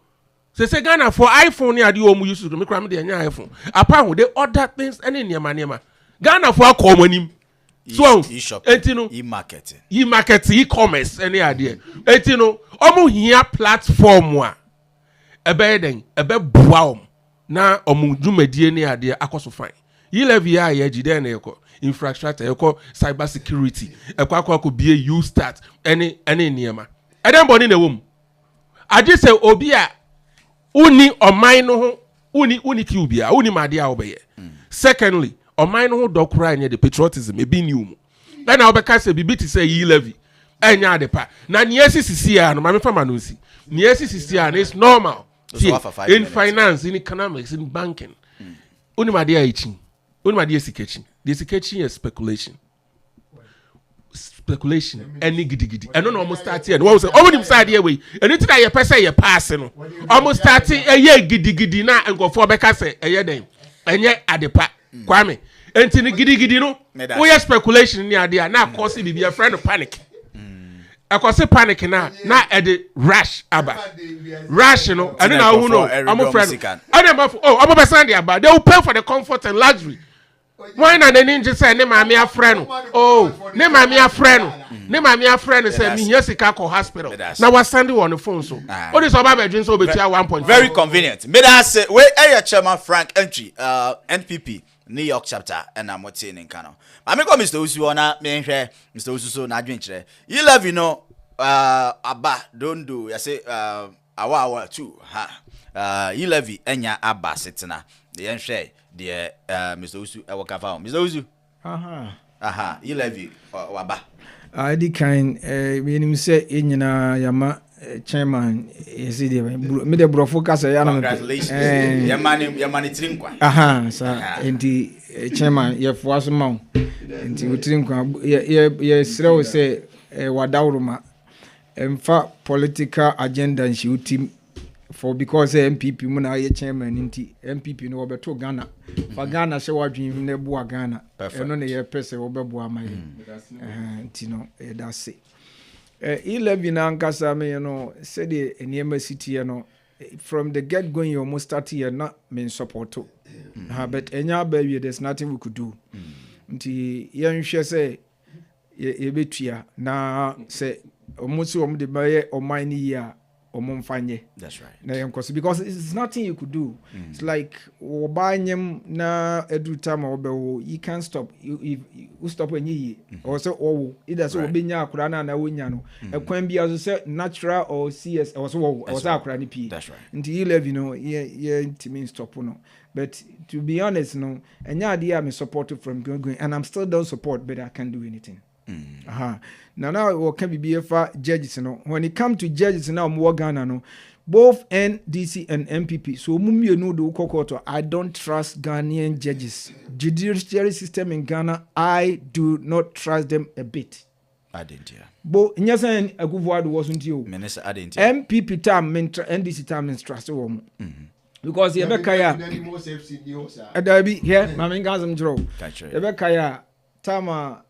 say Ghana for iPhone ya di omu use to me kram de nya iPhone apart they order things any niema Ghana for akọ manim so etino e-market e-commerce any idea etino omu hia platform a ebe den ebe bua na omu dwumadie ni ade akoso fine yi level ya ye gide na ekọ infrastructure eko cyber security ekwa be you start any niema body na wom ade say obi a uni oman no ho uni ki obi a uni made a obeye secondly oman no ho dokura anya the patriotism e bi ni um na obeka say bibi ti say yi levy anya de pa na niesisi a no ma me fama no si niesisi a is normal in finance in economics in banking uni made a ichi uni made a sikechi. The sketching is speculation. Any giddy. And no almost start here. What was it? Almost inside here way. And it's that your person you're passing. Almost starting a year giddy now and go for back say a year then. And yet at the part. Kwame. And in the giddy no. We have speculation in the idea. Now cause it be a friend of panic. I cause panic now. Now at the rash abba. Rational. And then I who know. I'm a friend. I'm a person about. They will pay for the comfort and luxury. Why not the ninja say ne mami a friend? Oh, ne mami a friend. Ne mami a friend say me here sika ko hospital. Now was sending on the phone so. What is about bedroom so betia 1.5. Very convenient. Me that say we area chairman Frank Entry NPP New York chapter and I'm watching in Kano. I me come Mr. Usu ona me hwe Mr. Usu so na adwen kire. You love you know aba don't do. I say awa too. Ha. You love enya aba setena. The hwe the Mr. Usu Wakafa. Mr. Usu. You love you waba. I di kind meaning say nyina yama chairman is it me the bro focus ya na Congratulations. Your money trinkwa. aha sa enti chairman ye fuaso ma enti trinkwa ye srew say wadawruma emfa political agenda nshi utim for because MPP mu na ye chairman nti MPP no obeto Ghana fa Ghana she wadwin na bu Ghana eno ne ye pese obebo amaye nti no that's it 11 ankasa me said the enema city from the get going you almost start here not mean support but enya baby there's nothing we could do nti yanhwe say ye betua na say almost de baye o mine here omomfanye. That's right. Na yankoso because it's nothing you could do. It's like obanyem na edu time obewo you can't stop you stop when you or so oh either so obenya akura na wonya no ekwan bia so say natural or CS or so akura ni p. That's right. Until you live yeah intimi stop no. But to be honest no enya ade am supported from going and I'm still don't support but I can't do anything. Now we can be for judges no. When it come to judges now more Ghana no, both NDC and MPP. So mummy no do kokoto. I don't trust Ghanaian judges. Judiciary system in Ghana, I do not trust them a bit. I didn't hear. But nyasa aguvwadu wasn't you. Minister, I didn't hear. MPP time NDC time trust them. Because Yebekaya Adabi here, Mamin Gazam Jro. Yebekaya Tama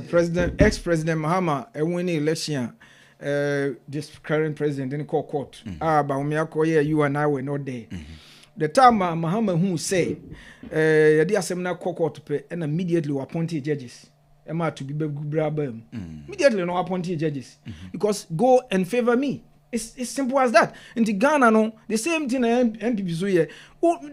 President, ex-president Mahama, winning election, this current president in court. But you and I were not there. The time Mahama who say, the seminar court pay and immediately appointed judges. Emma to be brabem. Immediately no appointed judges because go and favor me. It's simple as that. In the Ghana, no, the same thing MPP so here.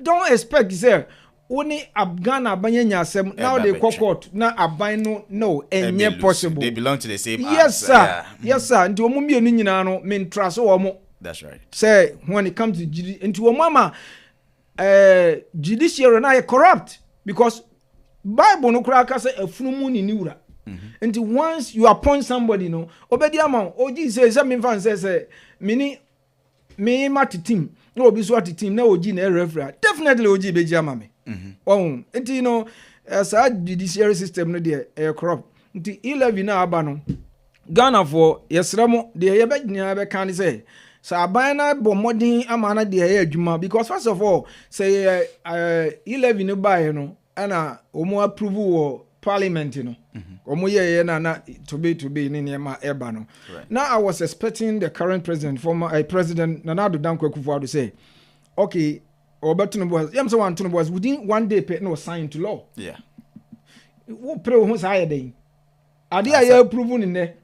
Don't expect say. Only Ghana abanyanya asem now they court na abino no enye possible. They belong to the same yes sir yeah. Yes sir nti omo mienu nyina no men trust omo. That's right. Say when it comes to nti omo judiciary na corrupt because Bible no kura ka say afunumu ni niwura. Nti once you appoint somebody no obedi ama oji say me fan say me matitim no obi so atitim na oji na referee definitely oji beji ama me. Oh, and you know, as I judiciary system no there corrupt. Nti 11 na aba no Ghana for yesramo de yebe nyina be kan say so abana bo modern amana de adwuma because first of all say 11 no buy no ana omo approve wo parliament no omo ye na to be ni nema eba no. Now I was expecting the current president former president Nana Addo Dankwa Akufo-Addo say okay or better was within 1 day pay no sign to law. Yeah. Who pray who say day? Are you proven in there?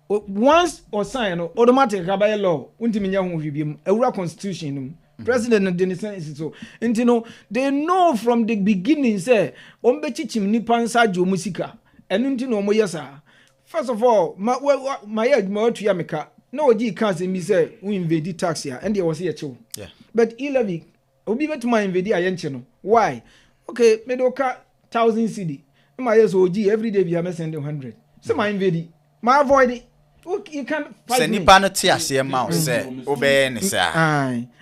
Once or sign automatic by law, untimi nya ho hwibiem. Awura constitution president dey say so. Nti no they know from the beginning say ombechichim nipa nsa jo musika. Enu nti no mo yesa. First of all, my head ma otua meka. Na oji kan say mi say we invade tax here and there was here chill. Yeah. But 11 obi betuma invade ayenche no. Why? Okay, medoka 1000 cedi. My yes oji every day we am sending 100. So my invade. My avoid it. You can't fight me. Se nipa no te ase ma say obey ne say.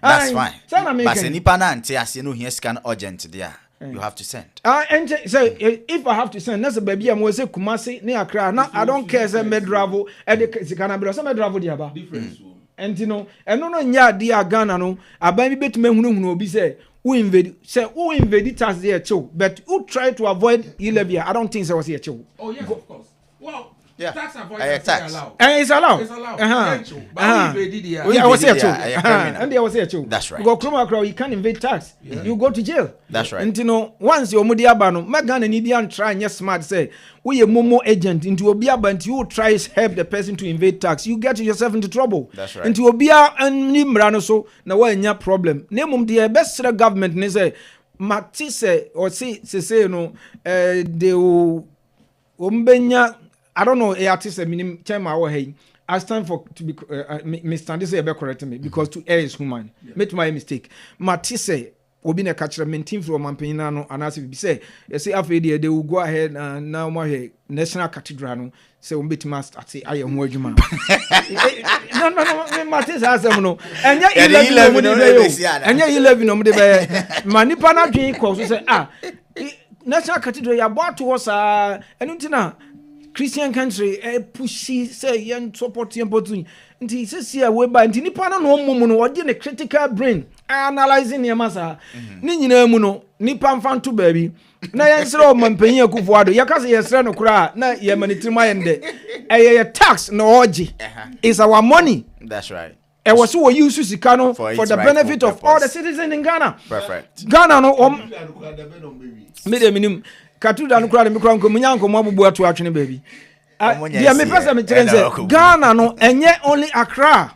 That's fine. But se nipa na ante ase no here scan urgent there. You have to send. And say if I have to send, that's a baby. I'm say Kumasi ni Accra. Now I don't care. Say medravo. Edikana bro. Say medravo diaba. Difference. And you know, and no nya dia Ghana no. Abai bi betume hunu obi say who invade. Say who invade tax there too. But who try to avoid ilevia. I don't think so was here too. Oh yes, of course. Well. Yeah. Tax avoidance is allowed. And it's allowed. It's allowed. But I was here too. And I was here too. That's right. You go Kroma, you can't invade tax. Yeah. You go to jail. That's right. And you know, once you're Mudiabano, Magan and Ibian try and yes smart say, we a Momo agent into Obiaba and you try to help the person to invade tax. You get yourself into trouble. That's right. Into Obia and Nimbrano so now why any problem. Name the best government and say Matisse or say no they umbenya. I don't know. Artist minimum time our hey. I stand for to be Mr. This correct me because to err is human. Make my mistake. Matisse obi na catch maintain for mampanyina no anase bi say you say afei they will go ahead now my national cathedral no say we betima start aye ho adwuma no matters asem no enya 11 no enya 11 no de be manipa na dwen ko so say national cathedral ya bo to was enu ntina Christian country pushy say yen support yen potun nti sisi we ba nti nipa na no mum no wo ne critical brain analyzing ne masa ni nyina mu no nipa mfanto baabi na yen sere o mampanyin akufuado yakase yesere no kura na ye manitrima yende ye tax no oji is our money. That's right. E was so use sika no for the benefit of all the citizens in Ghana. Perfect. Ghana no me de minim katuda no kura me kura nko munyanko mo abubu atu atwene baabi. Dia me pesa me kyerɛ Ghana no enye only Accra.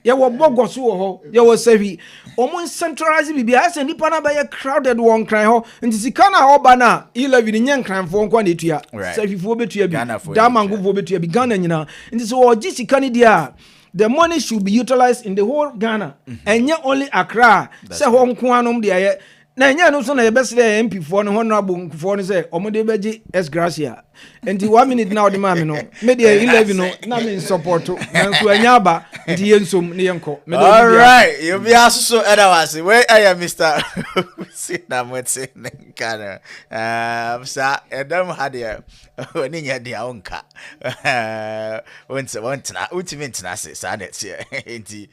Ye wo bogo so ho, ye wo sahi. Omo centralize bibia ase nipa na ba ye crowded one cry ho. Nti sika na oba na 11 nye nkranfo nko na etua. Safifo betua bi. Da mangufo betua bi Ghana nyina. Nti so oji sika ni dia. The money should be utilized in the whole Ghana. Enye only Accra. Se ho nko anom dia ye. Na enye no so na ye besle MP fo no honorable nkufo no se omode beji S Gracia. Enti 1 minute now the mami no. Me de 11 no na me support to. Nanso anya ba nti yensom ne yenko. All right, you be also otherwise. Where I am Mr. Sina Motse Nkana. Sa edam hade oni nya dia onka. Wontina ultimate na se sa net here. Enti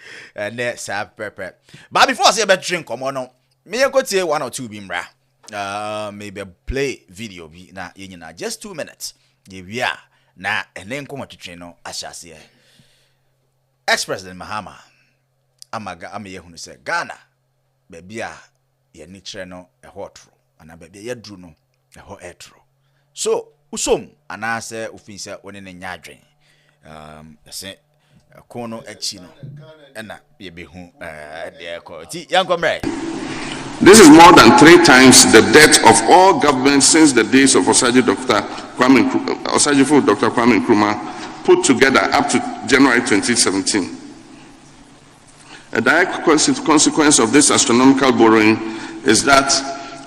ne sa prepare. But before say be drink komo no. Me yekotie 1 or 2 bi mra. Maybe play video bi na yenyina just 2 minutes. Ye wia na ene nkomo twetwe no ahyase. Ex-President Mahama amaga ameyehunu se Ghana baby a ye ni kire no ehotro ana baby ye dru no eho etro. So usom anase ofinse one ne nyadwen. Ese kono echi no ena ye behu de ko ti yankomre. This is more than 3 times the debt of all governments since the days of Osagyefo Dr. Kwame Nkrumah put together up to January 2017. A direct consequence of this astronomical borrowing is that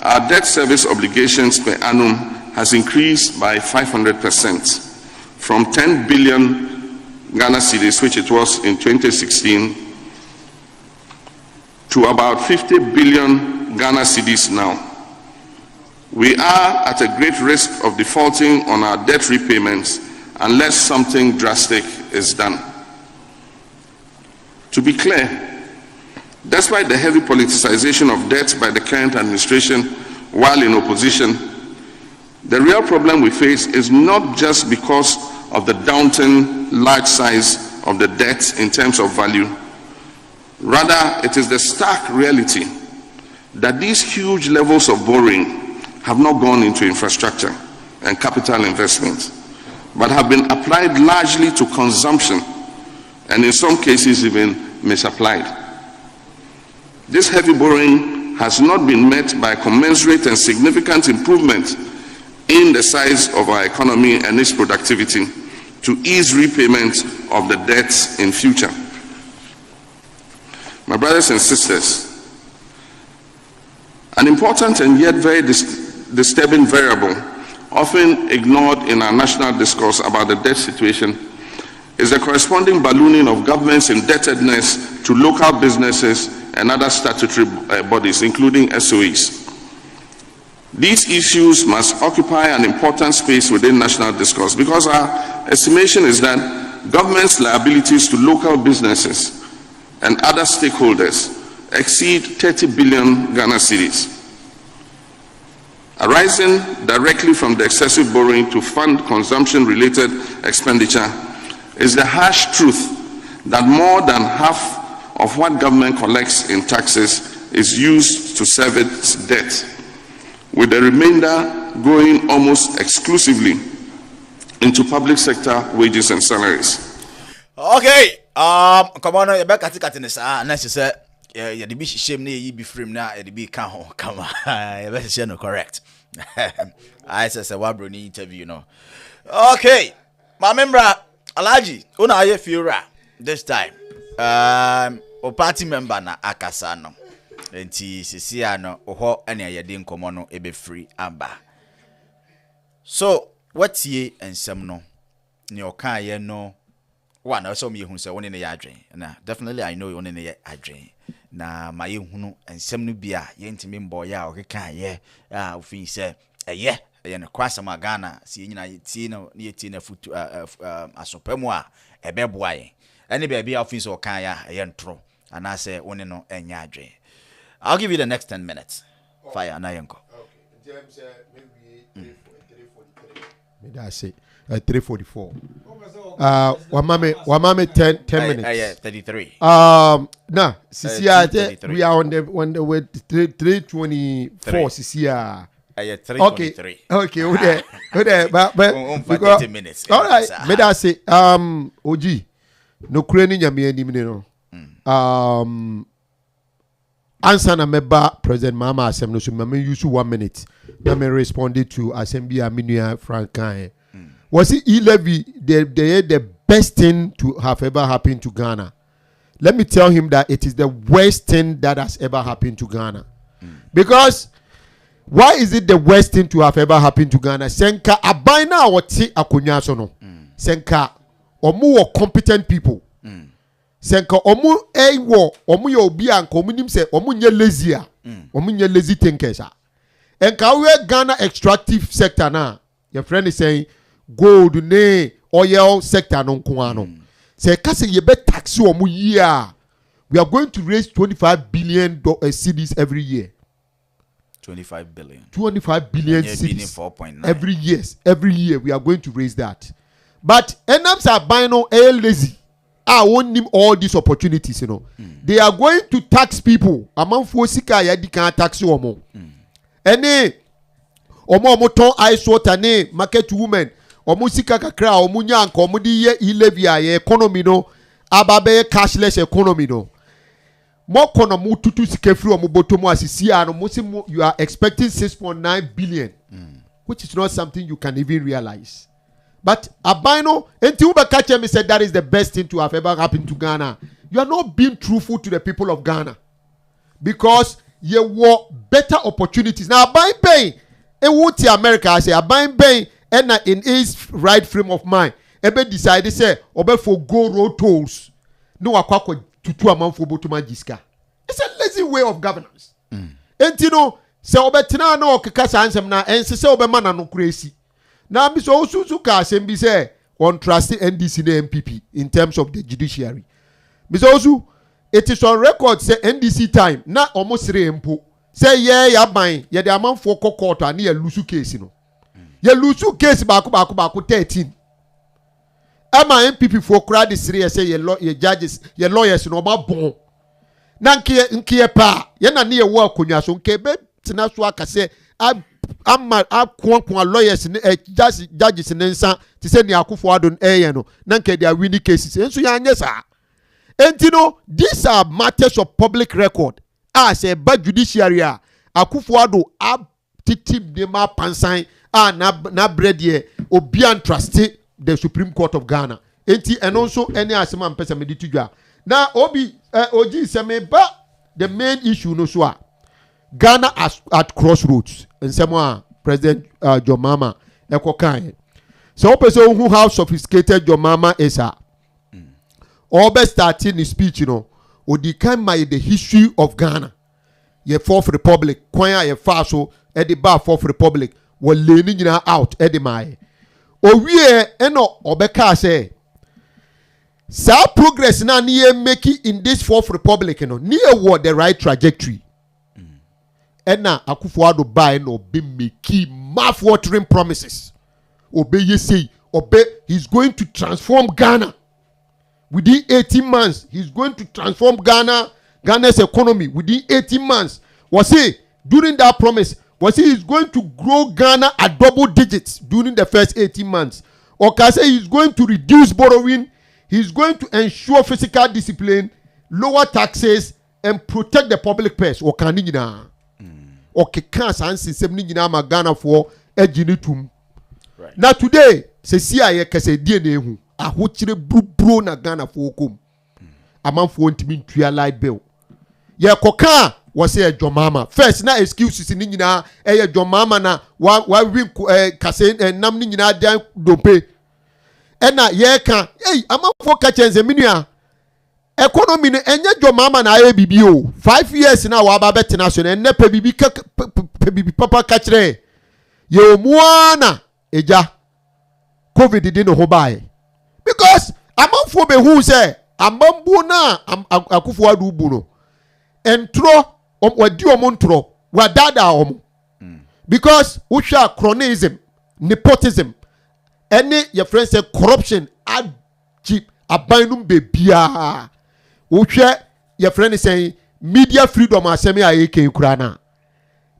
our debt service obligations per annum has increased by 500% from 10 billion Ghana cedis, which it was in 2016, to about 50 billion Ghana cedis now. We are at a great risk of defaulting on our debt repayments unless something drastic is done. To be clear, despite the heavy politicization of debt by the current administration while in opposition, the real problem we face is not just because of the daunting large size of the debt in terms of value. Rather, it is the stark reality that these huge levels of borrowing have not gone into infrastructure and capital investments, but have been applied largely to consumption and in some cases even misapplied. This heavy borrowing has not been met by commensurate and significant improvement in the size of our economy and its productivity to ease repayment of the debts in future. My brothers and sisters, an important and yet very disturbing variable, often ignored in our national discourse about the debt situation, is the corresponding ballooning of government's indebtedness to local businesses and other statutory bodies, including SOEs. These issues must occupy an important space within national discourse because our estimation is that government's liabilities to local businesses and other stakeholders exceed 30 billion Ghana cedis. Arising directly from the excessive borrowing to fund consumption-related expenditure is the harsh truth that more than half of what government collects in taxes is used to serve its debt, with the remainder going almost exclusively into public sector wages and salaries. Okay, come on, you back at this. Necessary. Yeah, the be shame ne be frame na the be can ho come. You better say no correct. I said a wabroni interview no. Okay, my member Alaji, una aye fiora this time. O party member na akasa no. enti sisia no oho ene ayede nkomo no ebe free aba. So what ye ensem no ne okaye no one also me hu say woni ne yadwen na definitely I know you woni ne yadwen na ma ye hunu ensem no bia ye ntimi mbo ya okeka ye ofin say eye no kwasa magana si nyina yeti no ne yeti na futu asopemu a ebeboa ye ene bia ofin say okan ya ye ntro ana say woni no enya adwen. I'll give you the next 10 minutes. Fire na yenko. Okay. James maybe 343. 344. Wamame 10 minutes. Yeah, 33. Nah, Sisia, we are on the way 324. Sisia. Yeah, 323. Okay, okay, but 30 minutes. All right, me that say Oji, no kreni nyame anim no. Answer na meba President Mama asem no so me use 1 minute. Na me responded to Assembly Aminua Frankan. Was it E-Levy the best thing to have ever happened to Ghana? Let me tell him that it is the worst thing that has ever happened to Ghana. Because why is it the worst thing to have ever happened to Ghana? Senka abaina wati akonya so no. Senka omu competent people. Senka omu omu ye obi anka omu nim se omu nye lazy a. Omu nye lazy thinkers a. Enka we Ghana extractive sector na. Your friend is saying gold ne oil sector no nko say kase ye be tax omu year. We are going to raise 25 billion cedis every year. 25 billion. 25 billion cedis. Every year we are going to raise that. But enams are buying no lazy. I won't name all these opportunities, you know. They are going to tax people. Among Fosika yadi can tax you omo. Ene omo ton ice water ne market women. Omo sika kakra omo nyanka omo di ye E-Levy ye economy no ababe cashless economy no. Mo kono mo tutu sika free omo botomo asisi ano mo say you are expecting 6.9 billion, which is not something you can even realize. But Abino, until Uber catch me said that is the best thing to have ever happened to Ghana. You are not being truthful to the people of Ghana, because you want better opportunities. Now, buying pay, and what America I say, buying pay, and in his right frame of mind, ebe decide say, obe for go road tolls. No, akwako tutu amount for botuma jiska. It's a lazy way of governance. And you know, say obe tina no kekasa ansem na, and say obe mana no crazy. Now, Mr. Osusuka Assembly say on trust NDC and MPP in terms of the judiciary. Mr. Osu, it is on record say NDC time na almost 3 empo. Say ya buying ya the amount for court and ya lusu case no. Ya lusu case baku 13. Ama MPP for crowd is 3 say ya judges ya lawyers no ma bon. Na nkie pa ya na ne wo akonwa so nkebe tina so aka say I'm lawyers judges in Nensa to send the Akufo-Addo no nanke they are winning cases. And so and you know these are matters of public record. As a bad judiciary, Akufo-Addo titip de ma pansan na bread ye obian trusted the Supreme Court of Ghana. And also any asema mpesa meditujwa. Now obi oji seme ba the main issue no so Ghana at crossroads. And someone President John Mahama ekokan. So person who how sophisticated John Mahama is or best starting his speech, you know, or the kind by the history of Ghana. Ye Fourth Republic, kwanya ye faso at the bar Fourth Republic, were leaning out at the my. O we eno obeka say. Sa progress na near making in this Fourth Republic, you know, near what the right trajectory. Ena Akufo-Addo buy no be make mouth-watering promises. Obey ye say, obey, he's going to transform Ghana. Within 18 months, he's going to transform Ghana's economy. Within 18 months, was he during that promise? Was he is going to grow Ghana at double digits during the first 18 months? Or can say he's going to reduce borrowing? He's going to ensure physical discipline, lower taxes, and protect the public purse. Or can he now? Okay, can't answer 70 Ghana for ejinitum. Now today, se CIA kase DNA hu a hochire bro na Ghana for okum. A man for ntimi ntua light bill. Ye koka was a Jomama. First, na excuses in Nina, a Jomama na wa win Casse and Nam Nina Dan Dope. And na ye can, hey, I'm up for catching the minia. Economy and yet Jomama na ABBO. 5 years now, Wababet Nation and Nepe Bibi Papa Catchre. Yo Muana, Eja. COVID didn't hobai. Because I'm up for me who say, I'm Bambuna, I'm Akufu Adubuno. And throw what do montro what dada because usha chronism nepotism any your friends say corruption ad cheap abanum bebia usha your friend is saying media freedom asemi ayeke kurana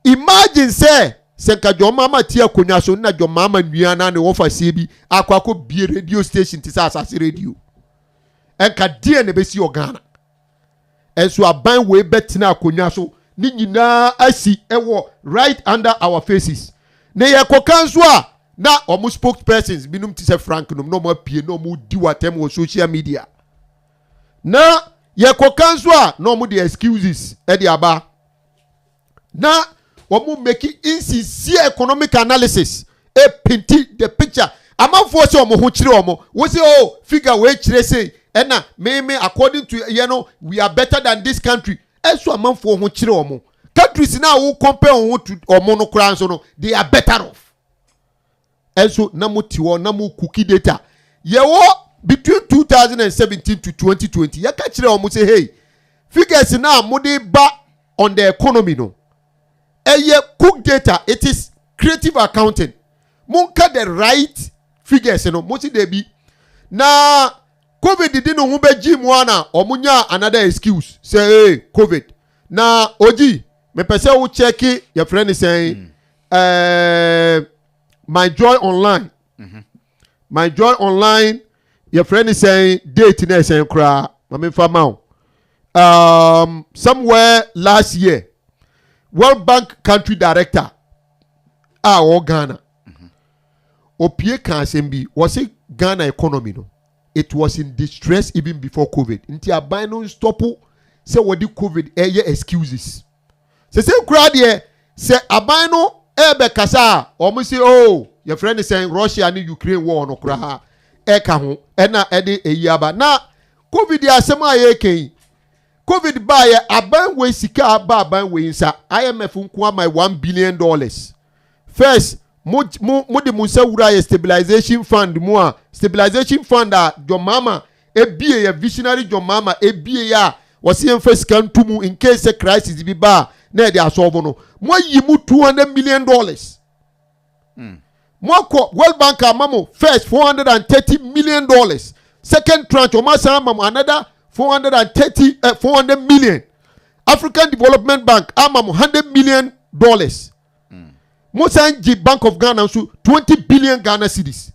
imagine say senka jo mama tia konwa so na jo mama nuana ne wofa sebi akwako bie radio station tisa asase radio enka die ne besi ogana enso aban we betina akonwa so ni nyina asi ewo right under our faces ne yekoka nso a na omo spokespersons binum ti se Frank no mo apie no mo di watem on social media na yekoka nso a no mo the excuses e di aba na omo make insincere economic analysis e paint the picture amafo se omo ho kire omo wo say oh figure we kire say ena me according to you know we are better than this country eso amanfo ho kire omo countries na wo compare ho to omo no kura nso no they are better off eso na mo tiwo na mo cookie data ye wo between 2017 to 2020 ya ka kire omo say hey figures na mo dey ba on the economy no eye cook data it is creative accounting monka the right figures no mo see dey bi na COVID didn't know who be Gma omunya another excuse. Say hey, COVID. Na Oji, me pese wo check your friend is saying my joy online. My joy online, your friend is saying date na saying kra. Mame fama. Somewhere last year, World Bank country director Ghana. Opie kan sembi was it Ghana economy no. It was in distress even before COVID. Inti aban no stop say what the COVID excuses. Say crowd here say aban no ebe kasa omo say oh your friend is saying Russia and Ukraine war no kra e ka ho e na e de eyiaba na COVID ya asema ye ken COVID ba ye aban we sika ba aban we nsa IMF nko am $1 billion. First mo de mo se wura ye stabilization fund mo a stabilization fund a Jomama ebie ye visionary Jomama ebie ya wasi enfes kan tumu in case a crisis bi ba na de asolve no mo yi mu $200 million. Mo ko World Bank amamo first $430 million. Second tranche o ma sa amamo another 400 million. African Development Bank amamo $100 million. Mosanji Bank of Ghana so 20 billion Ghana cedis.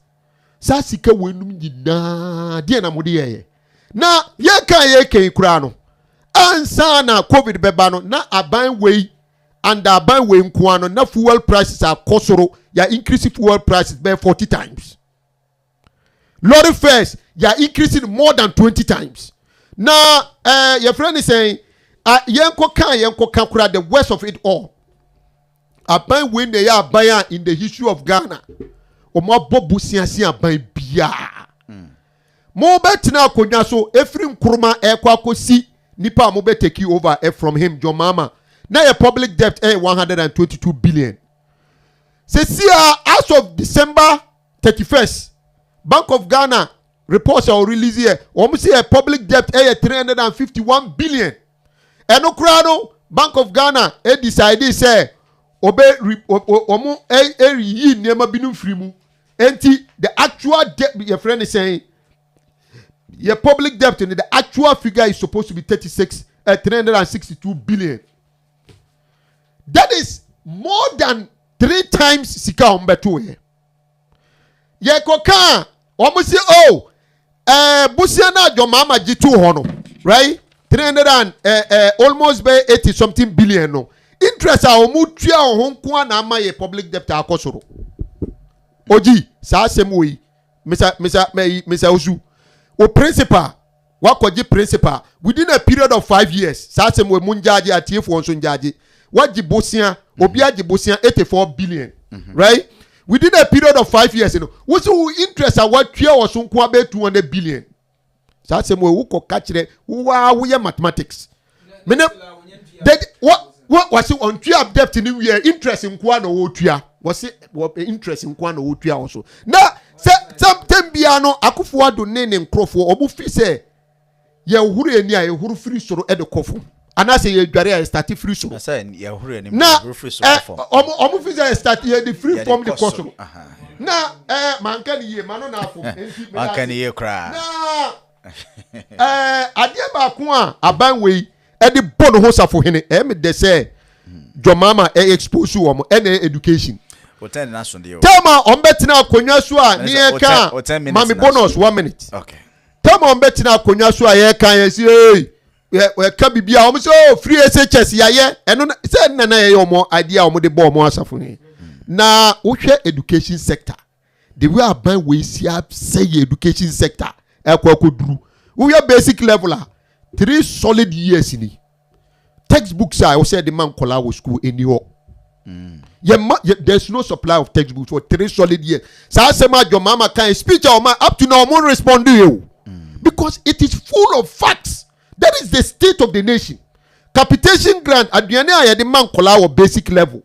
Sa sika wenum nyina de na mode ye. Na ye kan ye ken kura no. Ansa na COVID beba no na aban wei and aban wei nko no na fuel prices are kosoro ya increase fuel prices by 40 times. Lorry fares ya increasing more than 20 times. Na your friend is saying yenko kan kura the worst of it all. Aban when they are buyer in the history of Ghana. Omo bobu siansi aban bia. Mo betina akonya so efri nkruma ekwa kosi nipa mo be take over from him Jomama. Now your public debt 122 billion. Say as of December 31st, Bank of Ghana reports are released here. Almost say a public debt 351 billion. And no Bank of Ghana decided say obe omo yi niema binum frimu enti the actual debt your friend is saying your public debt and the actual figure is supposed to be 362 billion. That is more than 3 times sika ombeto here. Ye koka omo say oh busia na Jomama G2 hono right 300 almost by 80 something billion no. Interest a omutua ohonko na ama ye public debt akosoro. Oji sa asem we Mr. Osu o principal wakɔgye principal within a period of 5 years saa sɛm wɔ mu ngyaagye atiefoɔ nso ngyaagye wagye bosia obi agye bosia 84 billion right within a period of 5 years no wo so wo interest a watua wɔ so nko abɛ 200 billion saa sɛm wɔ wokɔ ka kyerɛ wo woyɛ mathematics mene wasi ontua debt ni wie interest nko na wo tua wasi interest nko na wo tua wo so na sɛ bia no akofo ado ne nkrofo obu fi sɛ ye huru eni a ye huru free soro e de kofo anase ye dware a start free soro na say ye huru eni huru free soro form omu fi sɛ start ye the free form de kofo na manka ni ye mano na afo manka ni ye kra na ade ba ko a aban wei e de bono ho safo hene me de sɛ jomama expose wo mo education hotel na so de tema on betina akonwa so a ne ye ka mami bonus 1 minute okay tema on betina akonwa so a ye kan ye si we ka bibia o so free SHS ya ye eno se na ye omo idea o mo de bo omo asafo ni na wo hwe education sector the way aban we si say education sector ekwakoduru wo hwe basic level a 3 solid years ni textbooks I said the man kola wo school any ho there's no supply of textbooks for 3 solid years sa sema your mama can speech or man up to now won't respond to you because it is full of facts. That is the state of the nation. Capitation grant aduane a the man kola wo basic level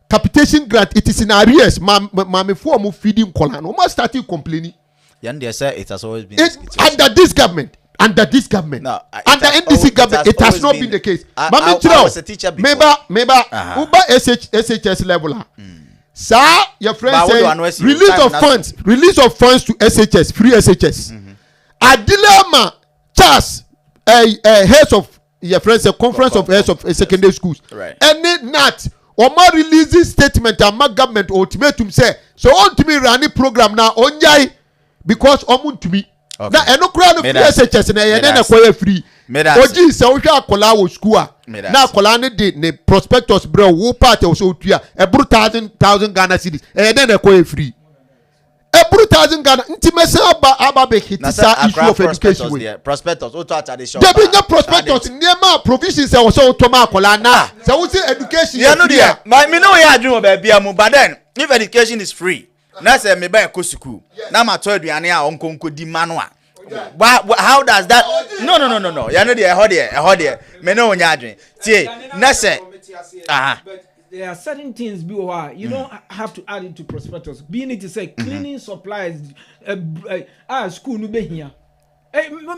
capitation grant it is in arrears mame for mo feeding kola no must start complaining yan they say it has always been under this government no, under NDC government it has not been the case. I was a teacher before. Maybe uba SHS level sir your friend say release of funds to SHS free SHS adilema Charles heads of your friends a conference of heads of secondary schools right any not or my releasing statement and my government ultimatum say so on to me running program now onjai because omun to me na eno kura no free SHS na ye na kwaya free oji se wo hwa akola wo school a na akola ne de ne prospectus bro wo part o so tua e bru 1000 Ghana cedis e na kwaya free e bru 1000 Ghana nti mesa aba be hitisa issue of education we prospectus o to tradition de be prospectus niema provisions e wo so to ma akola na se wo say education ya no dia me no ya adwun ba bia mu but then if education is free na say me ba ko school na ma to aduane a onkonko di manual how does that no ya no dia ho dia me no nya adwun tie na say but there are certain things you don't have to add it to prospectus being it to say cleaning supplies school no be here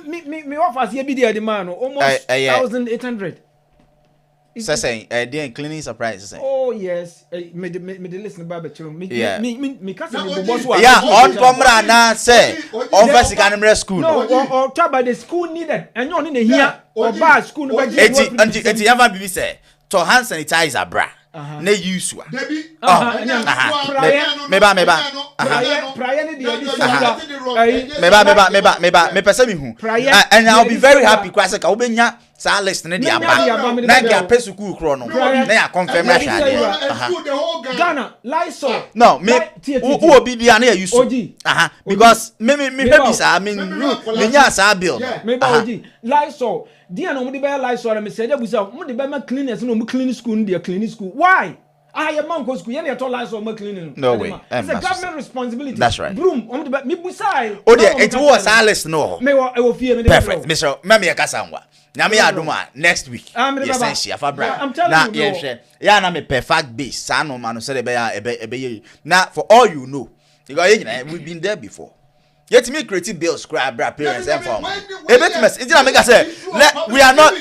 me offers here be there the man almost 1800 saying cleaning surprise oh yes me listen about the me cousin me boss on tomra na say on first can school no or talk about the school needed and you only here or bar school no be eti ever be say to hand sanitizer bra na use wa me pese me hu and I'll be very happy kwase ka obenya sa list na dia ba na dia pesu ku kro no na ya confirm na hade Ghana Lysol no me who obi dia na use because me baby sa me nya sa bill me ba oji Lysol dia no mo de be Lysol me say dey busa mo de be ma cleaners no mo clean school no dey clean school why your man go school, you need to Lysol more cleaning. No way. It's a government responsibility. That's right. Broom, me busai. Oh dear, it was Alice no. Me will fear me. Perfect. Mr. Mami Akasangwa. Nyame aduma next week. Yes, I'm telling you. Yeah, na me perfect base. Sano manu say ebe. Now for all you know, we've been there before. Yet me creative bills scribe parents and form. We are not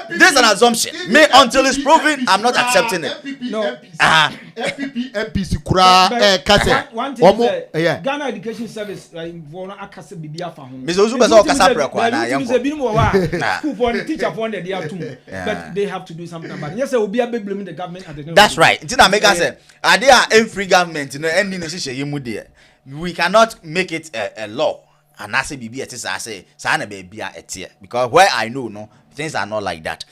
this is an assumption. Me until it's proven I'm not accepting it. No. MPC kura one thing Ghana Education Service for akase bibia fa ho. Mr. Ozuba so kasa pra kwa na yanko. School for the teacher for the dia too. But they have to do something about it. Yes, obi blame the government at the That's right. Until I make us say are there free government no ending no hye yemu there. We cannot make it a law and I say bibi it is I say sana baby etie because where I know no things are not like that.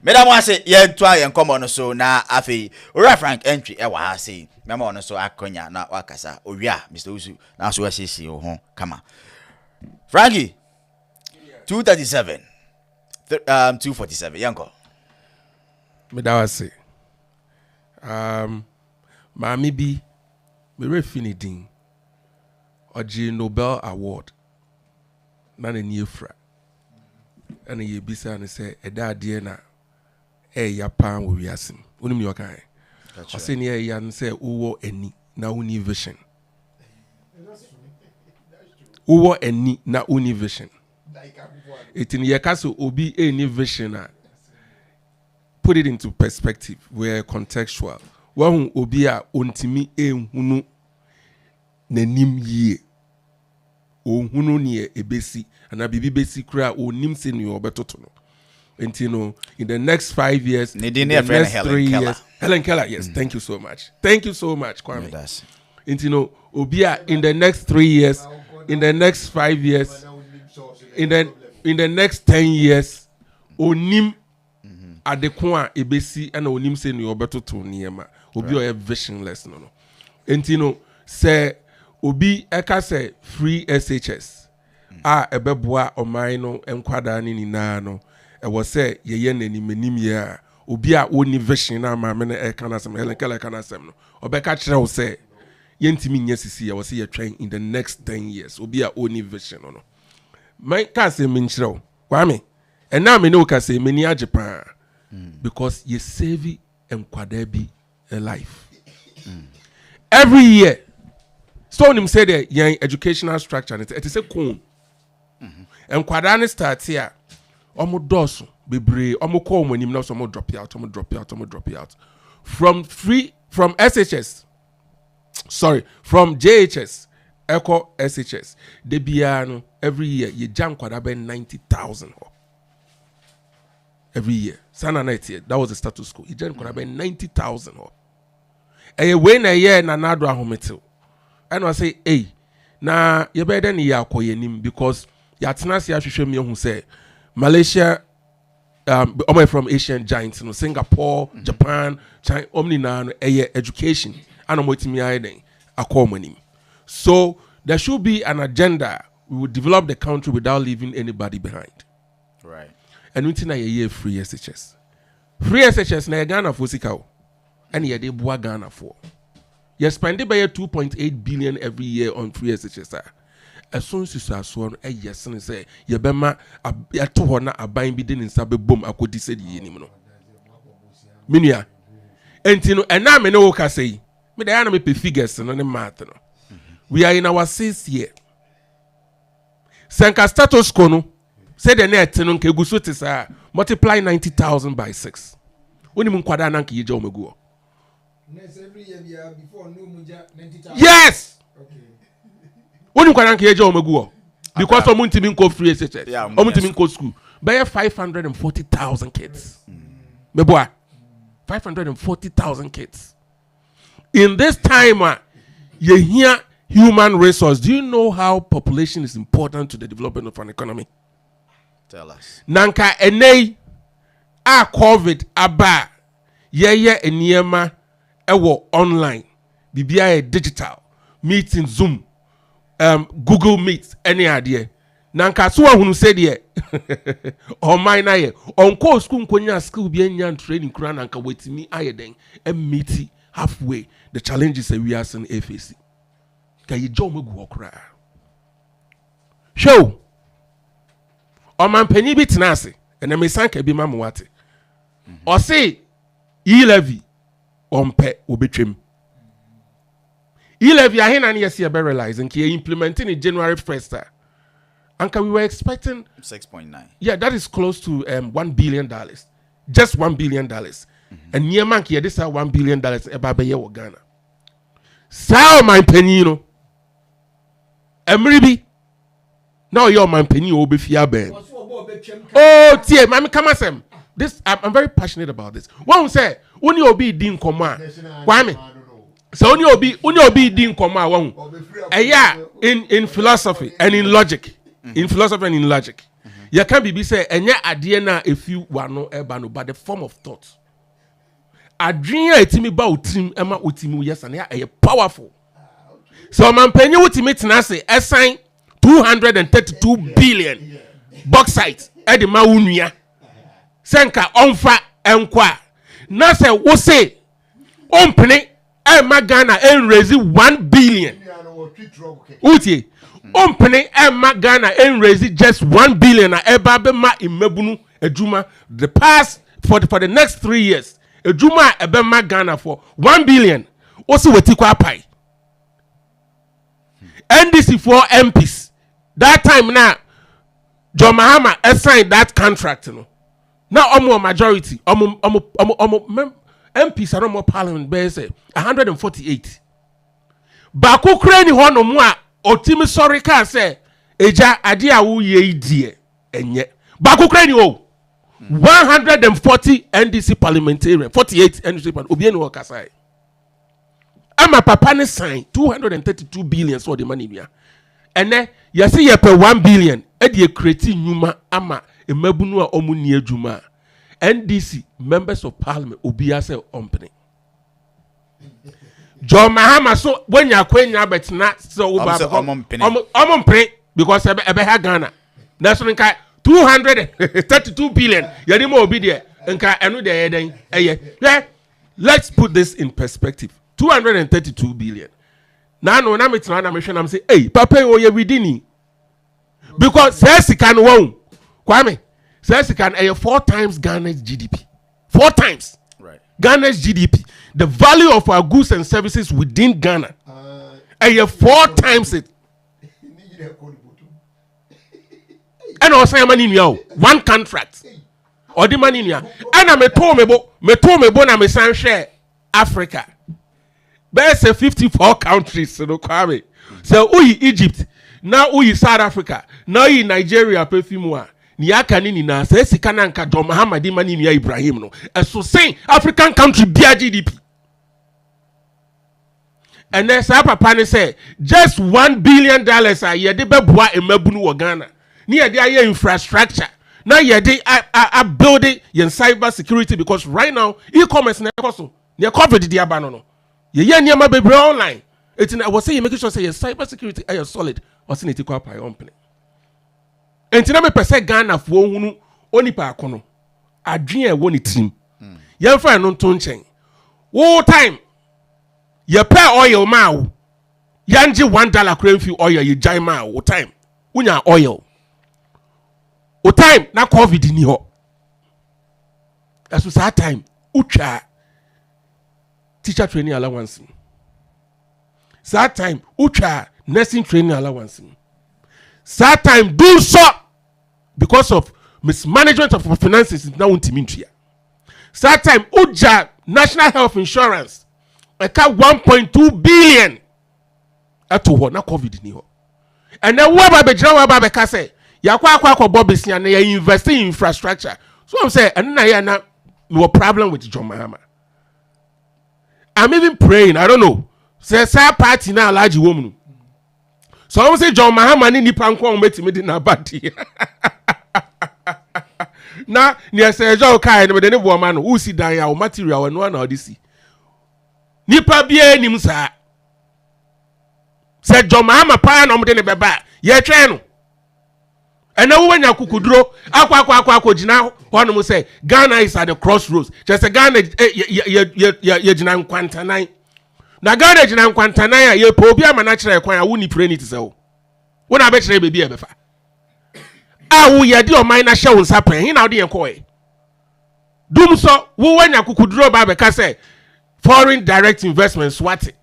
Madam I say ye twa ye come on so na afi ora Frank entry e wa say mema on so akonya na wakasa owia Mr. Usu na so asisi ho kama Frankie 237. 247. Yanko. Me da wase. Maami bi me refinidin. Oji Nobel Award. Na ne niefra. Ana ye bisa ne se eda ade na ya pan wo wiasim. Onim yo kan. Ose ne ya ne se uwo eni na uni vision. Uwo eni na uni vision. Etin ye kaso obi eni vision a put it into perspective where contextual. Wahun obi a ontimi ehunu nanim yie. Ohunu ne ebesi ana bibi besi kra onim se ne obetoto no. Enti no in the next 5 years, in the next 3 years, Helen Keller, yes, thank you so much. Thank you so much, Kwame. Enti no obi a in the next 3 years, in the next 5 years, in the next 10 years, onim adekwa ebesi ana onim se ne obetoto niema. Obi o visionless no. Enti no say obi eka say free SHS ebeboa oman no enkwada ni nyina no e wo say yeye nanim ye obi a oni vision na ma me na eka na sem Helen Keller eka na sem no obeka kire wo say yentimi nya sisi ye wo say ye twen in the next 10 years obi a oni vision no man ka say me nkire wo Kwame ena me no ka say me ni ajepa because ye save enkwada bi a life every year. So him say that young educational structure it is a coon. And kwadane start here. Omo dosu bebre omo call when him now some drop out. From SHS. Sorry, from JHS Echo SHS. De biano every year ye jam kwadabe 90,000 every year. Sana night year. That was the status quo. Ye jam kwadabe 90,000 Eye we na year na nado ahometel. And I say, hey, na you better than ya koyenim because yatenasi ahwehwe me hu say Malaysia from Asian giants, Singapore, Japan, China, omnina no education and omotimi ayden akomanim. So there should be an agenda. We will develop the country without leaving anybody behind. Right. And we think ye free SHS. Free SHS na Ghana for sikao. And ye de boa Ghana for. You spend about 2.8 billion every year on free SHS. As soon as you saw yes, and say, Yabema, I told her a buying bidding in Sabe boom, I could decide ye anymore. Minia. And now I know what I say. Me the enemy pay figures and on the matter. We are in our 6th year. Sanka status quo say the net tenun ke gusuti sa multiply 90,000 by 6. Oni mun kwada nan ke ye jaw meguo. Every year before no muja 90,000. Yes. Okay. Oni kwada nan ke ye jaw meguo. Because omun timi nko free SHS. Omun timi nko school. By 540,000 kids. Meboa. 540,000 kids. In this time, you hear human resource. Do you know how population is important to the development of an economy? Tell us. Nanka enei a COVID aba yeye eniema ewo online. Bibia digital meeting Zoom, Google Meet any idea. Nanka so hunu say de on my na ye on course school nkonya school bi enya training kura nanka wetimi ayeden meet halfway the challenges we are seeing FAC. Can you join me go okra? Show. O man penny bit nase, and me sanka bi mamwate. O say e-levy on pe obetwem. E-levy ahen na yes you be realizing ki implementing in January 1st. And we were expecting 6.9. Yeah, that is close to $1 billion. Just $1 billion. And near man here this $1 billion eba be ye Ghana. Sao my penny no. Emribi. Now your man penny will be fear ben. Oh, dear, mami come asem. This I'm very passionate about this. One say, only obi din koma. Why me? So only obi din koma one. Yeah, in philosophy and in logic. In philosophy and in logic. You can't be say enya adie na if you wano eba no, but the form of thought. Adrian etimi ba utim ema utimi yes and ya powerful. So man penny ultimate na say assign 232 billion bauxite edi ma unua senka onfa enkwa na se wo se ompene e ma Ghana en raise 1 billion utie ompene e ma Ghana en raise just 1 billion na eba be ma imebunu adwuma the past for the next 3 years adwuma ebe ma Ghana for 1 billion o se weti kwa pai NDC for MPs that time na John Mahama signed that contract no now omo majority omo MPs are no more parliament be say 148 baako kra ni ho no mo a otimi sorry ka say eja ade a wo ye die enye baako kra ni o 140 NDC parliamentarian 48 NDC obi ni wo kasa ama papa ne sign 232 billion so the money bia ene yesi ye pe 1 billion e de create nyuma ama emabunu a omu ni adwuma NDC members of parliament obi ase ompene John Mahama so when ya kwenya betina so wo ba omompene because ebe ha Ghana na so nka 232 billion yadi mo obi de nka enu de yeden eye let's put this in perspective 232 billion na no na metina na mehwe na say hey papa o ye widini because say can won kwame says can 4 times Ghana's GDP 4 times right Ghana's GDP the value of our goods and services within Ghana 4 times it and also money now one contract or the money now and I me to na me san share Africa there's 54 countries so kwame so we Egypt now we South Africa now we Nigeria perfume ni aka ni na say sika na nka John Mahama di mani ya Ibrahim no so say African country bia GDP and then say papa ne say just $1 billion a ye de beboa emabunu wo Ghana ni ye de aye infrastructure na ye de a build your cyber security because right now e-commerce na ekoso ne COVID di aba no ye niam bebre online etina I was say you make sure say your cyber security are solid or say it kwa pa company entina me pese Ghana fo hunu onipa akono adwen e woni tim yemfa no nto nchen wo time ye pay oil ma wo yanje $1 kra fi oil ye jai ma wo time unya oil wo time na COVID ni ho aso sa time utwa teacher training allowance that time utwa nursing training allowance that time do so because of mismanagement of finances now untimintia that time uja national health insurance eka 1.2 billion ato ho na COVID ni ho and then wa ba be ka say yakwa bobisia na ya invest in infrastructure so I'm say and na ya na no problem with John Mahama. I'm even praying I don't know say sa party na alaji woman so I'm say John Mahama ni nipa nko metimi di na badi na ni say jo kai no de ne bo ma no usi dan ya o material no na odisi nipa bia nim sa say John Mahama pa na omde ne beba ye twen no ena wo nya kukuduro akwa gina hono mo say Ghana is at the crossroads just say Ghana ye gina nkwantanan na Ghana gina nkwantanan ye po obi ama na kire kwan a wo ni pray it say wo na be kire bebi e befa a wo ye de o man na hye wo nsa pen hin na wo de ye koe dum so wo nya kukuduro ba be ka say foreign direct investments what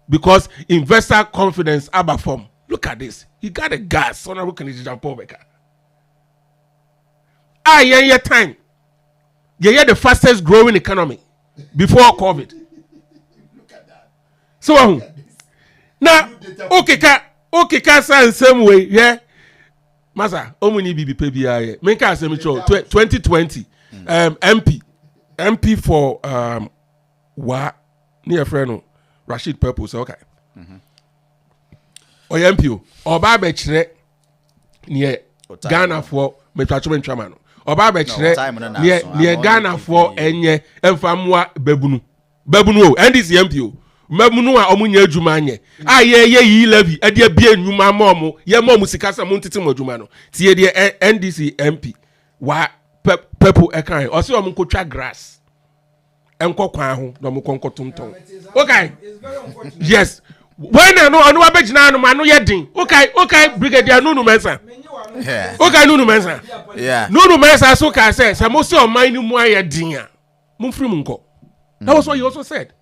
because investor confidence aba form look at this he got a gas honorable Kennedy Jampol Beka yeah time yeah the fastest growing economy before COVID look at that so now okay ka same way yeah masa omuni bibi pe bia me ka asem cho 2020 MP for wa near friend Rashid Purpose okay MP oba be kire near Ghana for metwacho ntwama no oba be kire near Ghana for enye emfamwa babunu o NDC MP mamunu a omunya adwuma anye aye yi levy e de bia nnwuma ma omo ye ma omo sika sa mo ntete mo adwuma no tie de NDC MP wa people e kan o se omo nkotwa grass enko kwan ho na omo konkotonton okay yes when no anu abegina anu ma no ye din okay brigadier Nunu Mensa okay Nunu Mensa Nunu Mensa so ka say mo se oman ni mu aye din a mo firi mu nko. That was what you also said.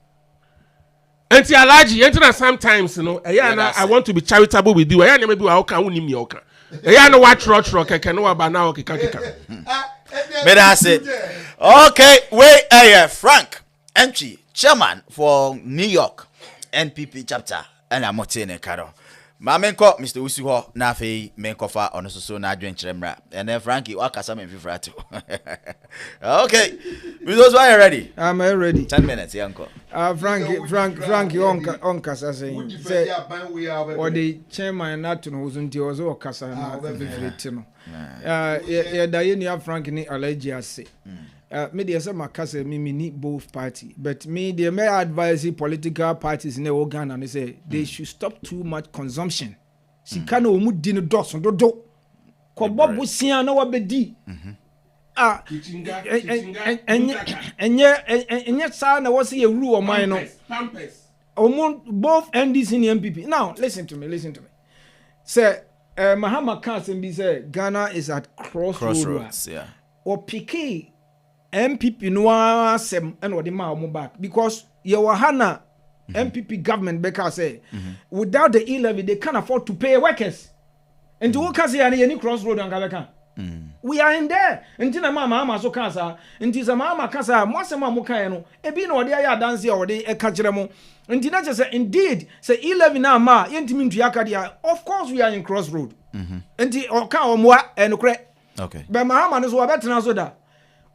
And Alaji, and sometimes, you know, I want to be charitable with you. I maybe I can win me. I know what rock I can know about now. Okay, but that's it. Okay, wait, Frank Entry, chairman for New York NPP chapter, and I'm not saying a caro. Mamenko, Mr. Usuho, Nafi, Menkofa, on so na drink Chemra, and then Frankie, Wakasam and Vifrato. Okay, with those why ready? I'm ready. 10 minutes, Yanko. Frankie, on Casa saying, or the chairman not to know who's was all Casa, Diana Frankie, Allergia say. Media some makase me need both party, but me they may advise the political parties in the organ and they say they should stop too much consumption. Si kano omu di no doso do ko bobo sia na wabedi enye sa na wose ye ru o man no omu both NDC and MPP. Now listen to me say Mahama Kansen be say Ghana is at crossroads, yeah, or PK MPP no asem and what the ma back because your hana MPP government because say without the e-levy they can't afford to pay workers and to workers here any crossroad and Gabaka. We are in there until mama so cancer until some mama cancer mwasema muka no ebi no de ya dance or de e kachire mo until not just indeed say e-levy na ma yentimi ntuaka dia of course we are in crossroad until oka omwa enukre okay but mama no so abetena so da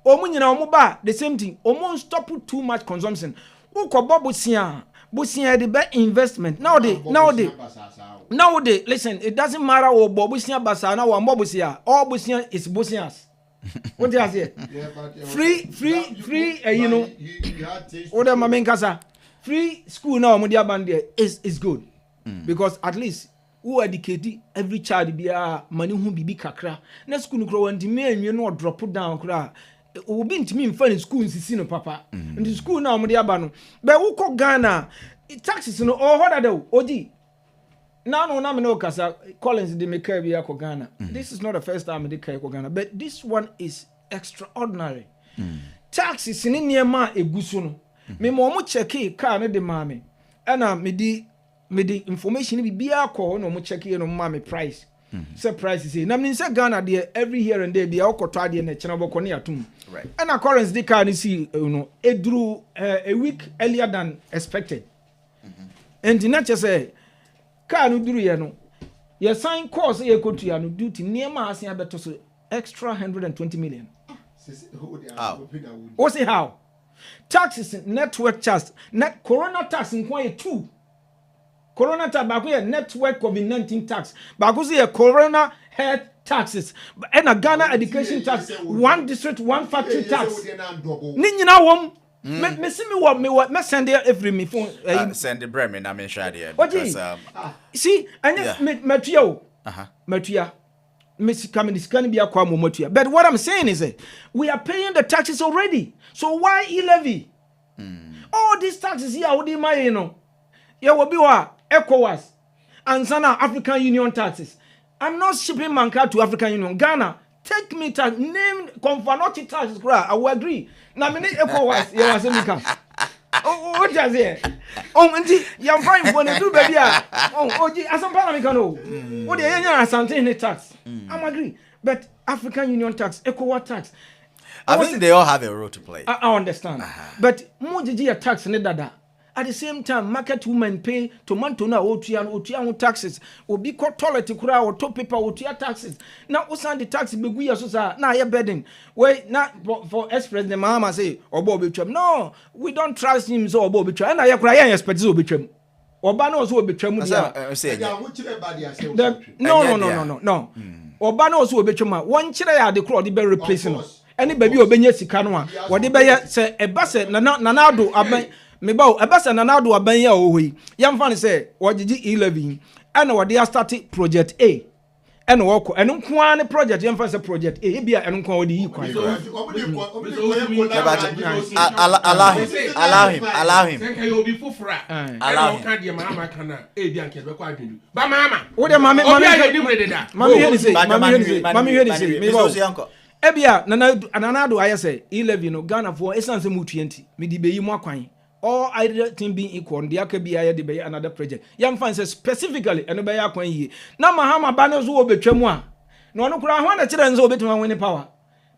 omu nyina omu ba the same thing omu stop too much consumption ukobo busia the best investment now they listen it doesn't matter o busia basa na wa busia all busia is busias what do you say free you know what am I kasa free school now omu dia band there is good because at least who educate every child be money hu bibi kakra na school no kro wanti me anwie no drop down kra obi ntimi mfa in school nsisi no papa in school na omde aba no be wo ko Ghana taxes no o hoda de oji na me no kasa Collins de make bi akọ Ghana. This is not the first time they kai akọ Ghana, but this one is extraordinary. Taxes ni niema egusu no me mo check car no de mame ana me di information bi bia akọ no mo check no mame price. Surprise say na mean say Ghana there every here and there be okoto ade na chena boko na atum right and occurrence the car ni see edru a week earlier than expected and the nature say car no duru ye no ye sign course ye kotu ya no duty niema asen abeto so extra 120 million what's it how taxes network charge net corona tax in kwa 2 corona tax back here network COVID-19 tax back here corona health taxes and a Ghana education tax one district one factory tax ni nyina wom me see me send there every me phone send the bread me na me share there because see and matua me coming this can be a kwa matua but what I'm saying is that we are paying the taxes already so why e-levy all these taxes here what do you know ya will be wa ECOWAS and Sana African Union taxes. I'm not shipping manka to African Union. Ghana, take me tax, name confanoti taxes. I will agree. Now, me ECOWAS, you was me come. Oh, what does it? Oh, auntie, you're fine for the do baby. Oh, as a Panamicano. What the area something in tax? I'm agree. But African Union tax, ECOWAS tax. I think they all have a role to play. I understand. But more tax in the at the same time, market women pay tomato na otua taxes. Obi ko toilet kura or top paper otua taxes. Now osan the tax be guya so sa na ye burden. Wait, not for ex-president Mahama say obo betwem. No, we don't trust him so obo betwem. And na ye kura ye expect so betwem. Oba no so betwem No. Oba no so betwem. One chire ya de kura de be replace no. Any baby obenya sika no a. Wo de be ye say e ba say na do aban me ba ebasa na do aban ya o hoi yamfa ne say wogigi 11 ana wode start project A ena woko eno nko an project yamfa say project A e bia eno nko wode yi kwan allow him say you be fufura allow him kan mama kana e bia nke be kwa adwenu ba mama wo de mama hear ni say me ba ebia nana do aye say 11 no Ghana for essence mu 20 me di be yi mu akwan all either thing being equal the aka be aye de be another project yam fan say specifically eno be akwan yi na Mahama ba no so obetwa mu a no no kura ho na kire nzo obetuma win power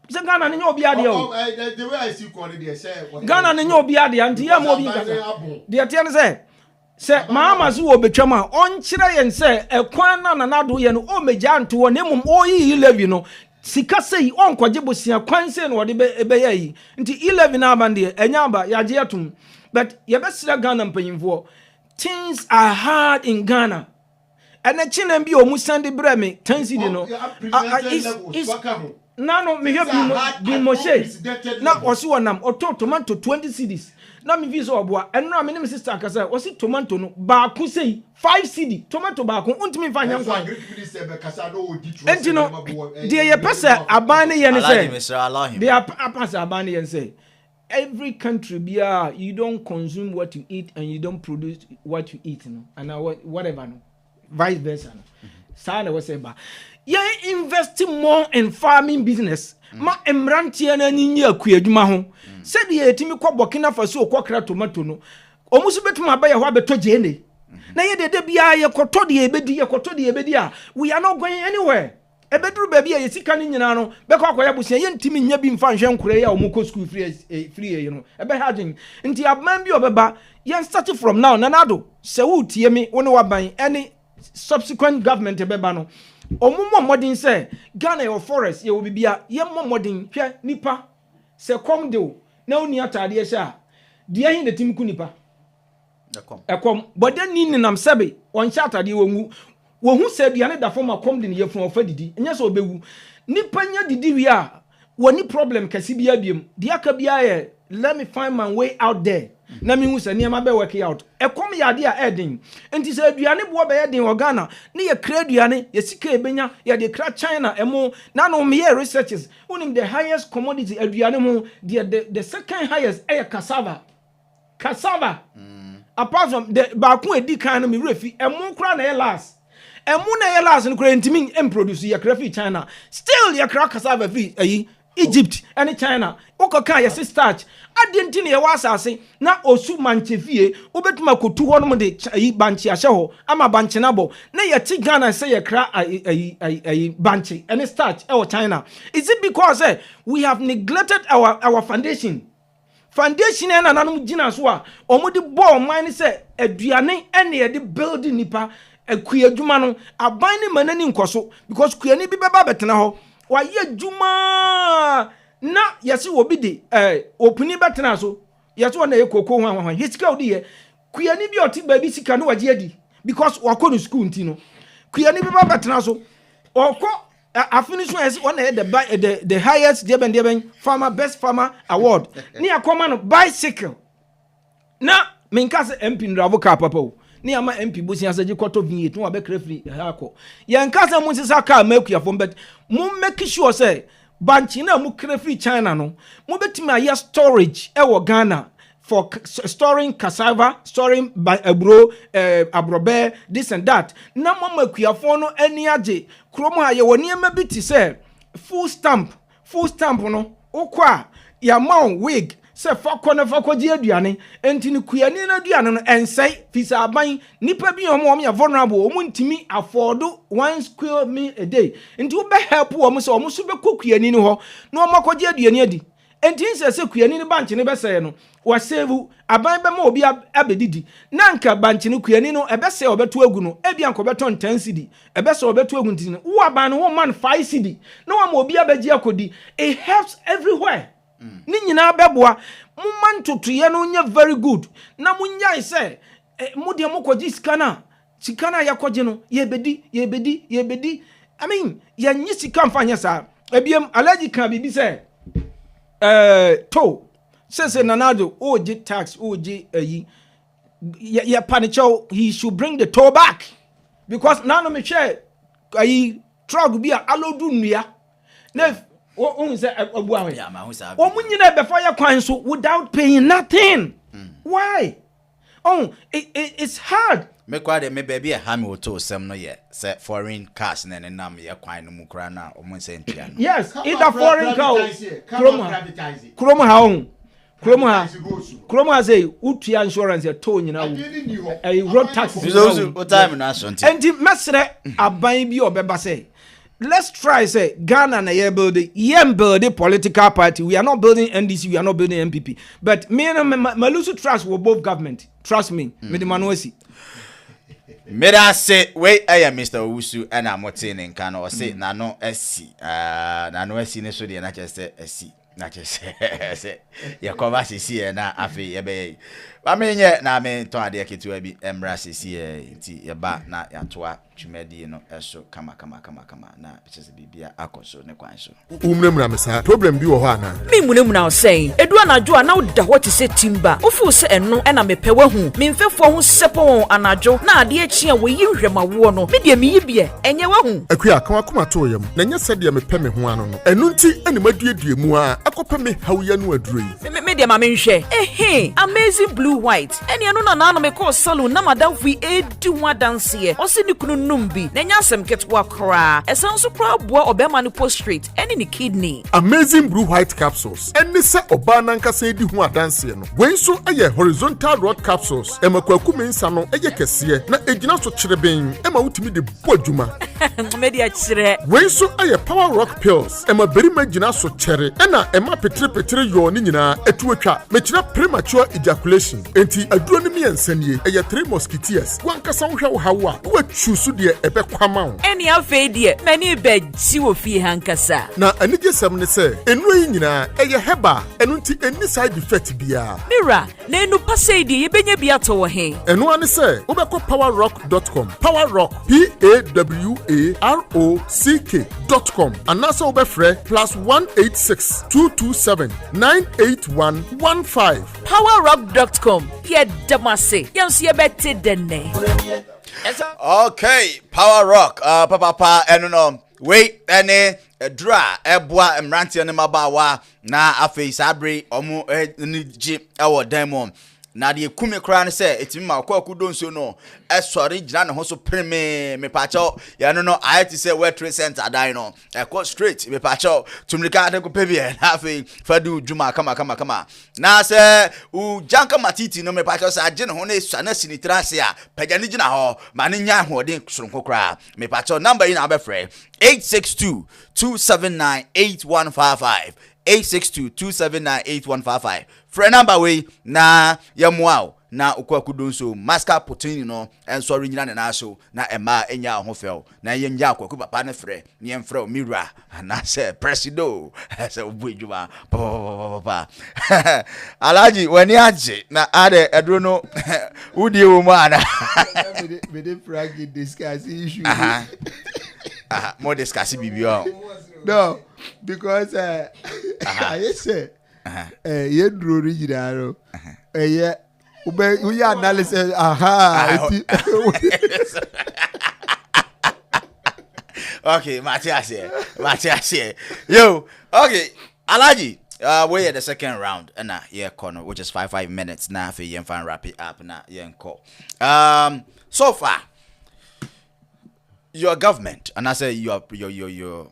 se Ghana ne nya obi ade o the way I see quality dey say Ghana ne nya obi ade anti ya mo obi kasa de tie ne say Mahama so obetwa mu a on kire yen say ekwan na do ye no o meja nto wo ne mum o yi 11 no sika sei on kwaje bosia kwan sei no wode be yi nti 11 na abande enya aba yaje atum but yebesira Ghana mpanyimfo things are hard in Ghana and a chin and be o musande breme tansi di no is no me hear bi moshe na osi wonam oto tomato 20 cedis na me visa oboa enno me ne sister akasa osi tomato no ba ku sei 5 cedi tomato ba ku untimi fa nya nkwa enti no de ye pesa aban ne ye ne say de apasa aban ne ye say every country bia you don't consume what you eat and you don't produce what you eat no and whatever no vice versa no sana we say ba you invest more in farming business ma emrantie na nyinyi akuadwuma ho se de etimi kɔ Burkina Faso okɔkra tomato no omusu betuma abaye ho abeto jene na ye de bia ye kɔtɔ de ebedi a we are not going anywhere ebeduru baby ye sika ni nyina no bɛkɔ akɔya busia ye ntimi nya bi mfa nhwe nkure ya omukɔ school free ye no ebe hadin nti abman bi obeba ye start from now nanado se wo tie mi wo ne waban any subsequent government ebeba no omumo modern say Ghana your forest ye wo bibia ye modern hwɛ nipa se kom de o na oni atade ye sha de hin de tim ku nipa ekom boden ni nam sebe on sha atade wo hu se bia ne da form akom de ne ye fun ofa didi nya so obewu nipa nya didi wi a woni problem kasi bia biem de aka bia ye let me find my way out there na mi hu se niam be work out ekom ya de a edin enti se aduane bo be ye den Ghana ne ye kra aduane ye sika ebenya ye de kra China emo na no me ye researches unim the highest commodity aduane mo the second highest cassava apart from the ba ku edi kan no me refi emo kra na last emu na ye last no kra ntimi produce ye kra fi China still ye kra cassava fi Egypt and China okoka ye starch adenti ne ye wasase na osu manchefie obetuma kotu ho no de banchi ahye ho ama banchi na bo na ye ti Ghana say ye kra banchi and starch China. Is it because we have neglected our foundation na nanum gina so a omudi bo man say aduane ene ye de build nipa akuadwuma no aban ne manani nkoso because kuani bi beba betena ho wa ye juma na yesi obi de opuni betena so yesi wona ye koko ho hisika odi ye kuani bi oti ba bi sika no waje adi because wako no school ntino kuani bi beba betena so oko afinish yesi wona ye the highest deben farmer best farmer award ni akoma no bicycle na menkase MP ndravo ka papa o ni ama MP bosi asaje kwato V8 no abekra free hako ye nkasa mu sisa ka makua fom but mu make sure say banchi na mu kra free China no mu betimi aye storage wo Ghana for storing cassava storing abrobe this and that na mama kuafo no ani age kromo aye woni ema biti say full stamp no okwa ya maun wig se fakɔji aduane enti ne kuani na aduane no ensai fisa aban nipa bi omo ya vulnerable omo ntimi afford 1 square meal a day enti wo be help omo se omo so be kokuani ni ho na omo akɔji aduane adi enti se kuani ni banche ne be se no wa save aban be ma obi abedidi na nka banche ne kuani no ebe se obeto agu no ebi anko beto 10 cedi ebe se obeto agu ntini wo aban no wo man 5 cedi na wa ma obi abeji akodi it helps everywhere. Ni nyina beboa mumma ntotoye no nya very good na munya ise mudi amokoji sikana yakoje no yebedi I mean ya nyi sika mfanya sa ebiem allergic kan bibi se Say Nanado, OG tax, OG yeah, panicho, he should bring the toll back. Because now no me share truck be a alodunia. Nef say Yeah, man, who's that? before your coin so without paying nothing. Why? Oh, it's hard. Me kwade me baby a hami woto sem no ye say foreign cars na nam ye kwan no mu kra na o mo say ntia no. Yes, either foreign car. Kroma ha say utua insurance to nyina wo. Road taxes. So time na so ntia. Enti mesre aban bi obeba say let's try say Ghana na ye building political party. We are not building NDC, we are not building MPP. But me and Malusu trust will both government. Trust me. Me the manuesi. Meda say wait Mr. Owusu and I'm in Kano or say nano SC nano SC ne so de na just say SC na just say ya cover CC na afi ye be ba me nye na me ton ade ketewa bi emra CC nti ye ba na ya toa twumadi no eso kama na just bibia akoso ne kwan so umremra mesa problem bi wo ho ana me munemu na say edu anajo ana woda ho te se timba ofu se eno na mepewa hu me mfefo ho sepo anajo na ade achi a woyi hwemawo no me de meyi bie enye wa hu akua kan akoma to yam na nya se de mepe me ho ano no enu nti ani maduedue mu a akopa me hawya no aduro yi me de ma me nhwe amazing blue white eni anu na me call salon na madam fi edu ho dance ye o se ni kunu numbi na nya asem ketwa kra esan so kra boa obema no prostrate eni ni kidney amazing blue white capsules eni se oba nanka se di ho adanse no wen so aye horizontal rod capsules emakwaku mensa no aye kese na egina so kyereben ema wutimi de boadwuma media kyere wen so aye power rock pills ema berima gina so kyere ena ema petre yo ni nyina etuatwa mekira premature ejaculation enti aduro ni miensanie aye 3 mosquitoes wankasa wo hwa wo hawo a watchu so de ebe kwama wo eni afa die mani be ji wo fi hankasa na anije sam ne se enu yi nyina aye heba enu nti eni side effect bia mira na enu pase die yebenya bia to wo he enu ani se wo be ko powerrock.com powerrock PAWAROCK.com anasa wo be frɛ +186 227 98115 powerrock.com ye damase yanso ye bete denne. Okay, Power Rock papa eno no wait ene dra eboa mrantie ne mabawa na afei sabre omo ni ji ewo demo na de kume kra ne se etimi ma kwaku donso no esori gina ne ho so preme me pacho ya no I to say where trade center dan no go straight me pacho tumrika de ko pebie na afei fadu juma kama na se u janka matiti no me pacho sa gine ho na esua na sinitra se a pagya ne gina ho ma ne nya ho de soronko kra me pacho number in abefre 862-279-8155 862-279-8155 friend number we na yamwao na ukwakudonso maska potini no enso nyina na so na ema enya ho fel na yenya akwaku papa ne frɛ ne yemfrɛ mira na se presido se obuejuma papa alaji wani aje na ade edro no udi wo mu ana me dey frag discuss issue more discuss bibio no because I say ye dro original yeah we analysis okay Matthias yo okay alaji we at the second round and corner which is 5 minutes now for you and wrap it up na call so far your government and I say your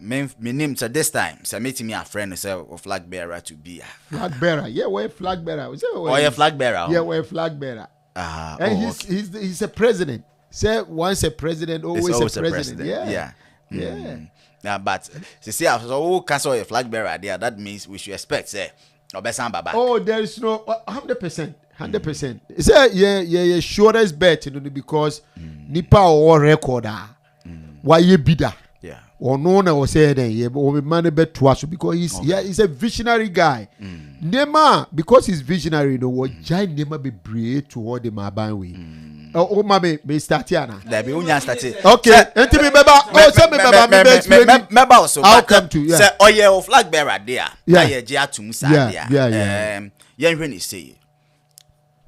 main name to this time so meeting me a friend say flag bearer to be flag bearer yeah we're flag bearer you're flag bearer yeah we're flag bearer and he's a president say once a president always a president yeah but see so cancel a flag bearer there that means we should expect say baba oh there is no 100% say yeah surest bet because nipa or record why ye bida or no na was said or man bet to us because he's a visionary guy nema because he's visionary what giant nema be brave toward the maban way oh mama me start here na there be unya start okay enti me beba say me beba me explain meba also I'll come to say oye flag bearer there na ye je atum sa there yen hwe ni say.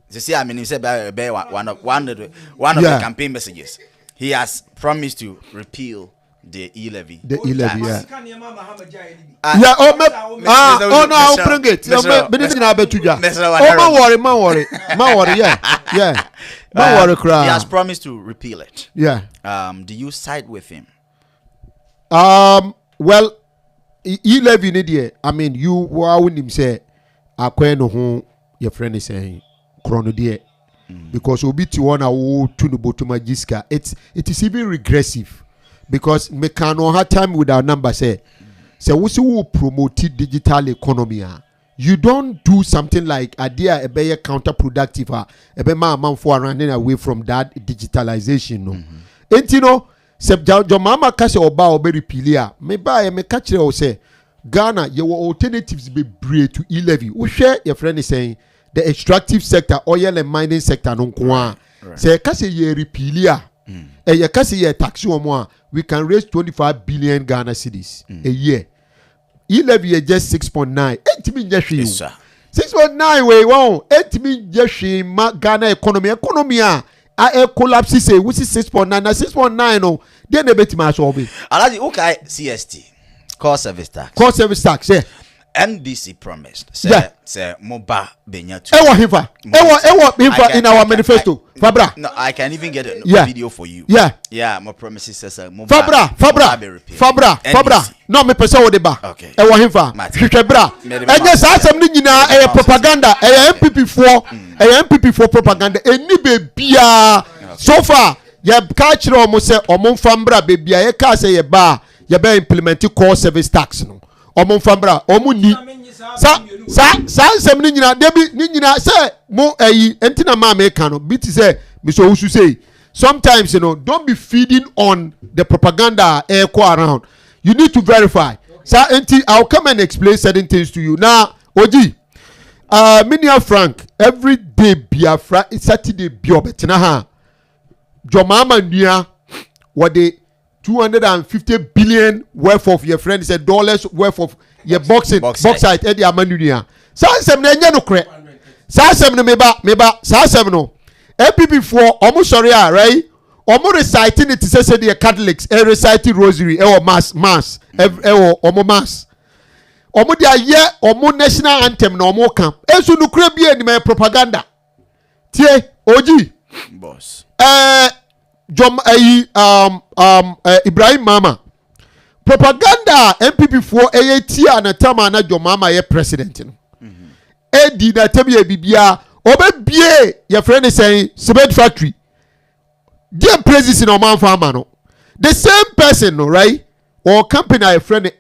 They say I mean he said one of the campaign messages. He has promised to repeal the e-levy. The e-levy, yeah. No, I'll bring it. Man worry, yeah. He has promised to repeal it. Yeah. Do you side with him? Well, e-levy ni die. I mean, you wouldn't him say, "Akwe no ho your friend is saying chrono die." Because obi ti one awo to no botuma jiska. It is even regressive. Because me can no have time with our number say we will promote digital economy. You don't do something like idea a be counterproductive. A be man for running away from that digitalization. No, and you know, se your mama kase oba obe repealia. Me buy me catch o say Ghana your alternatives be brave to e-levy. We share your friend is saying the extractive sector, oil and mining sector no kwa. Say kase ye repealia. You can see a tax we can raise 25 billion Ghana cedis a year. E-levy is just 6.9. 8 million just 6.9 we won't 8 million just Ghana economy a collapse say which is 6.9 na 6.9 no then a bit much of it. Alaji okay CST core service tax yeah. NDC promised say moba benya to Ewa in our manifesto Fabra. No, I can even get a video for you. Yeah, my promises says Fabra. No, me pesa wo de ba. Okay. Ewa himfa. Hwehwebra. Enye sa asem ni nyina propaganda. MPP for propaganda. Eni be bia. So far, ye ka kire omo se omo mfambra be bia ye ka se ye ba ye be implement core service tax no. Omo mfambra, omo ni sa nsem ni nyina debi ni nyina say mo entina ma me kan no bit say me so usu say sometimes don't be feeding on the propaganda echo around. You need to verify. So I'll come and explain certain things to you. Now Oji Minia Frank every day Biafra Saturday Biobetina ha Jomama Nia what the 250 billion worth of your friend said dollars worth of your bauxite Eddie Amanunia. Sansem na enye no kre. Sansem no meba sansem no. MPP for almost sorry right? Omo reciting it say the Catholics reciting rosary mass omo mass. Omo dia ye omo national anthem na omo kan. Esu no kre bia ni me propaganda. Tie Oji boss. Ibrahim Mama propaganda MPP for tia na tama na Mama ye president no edi na tabi bibia obebie your friend is saying cement factory dem praises in Oman farmer no the same person no right or company a friend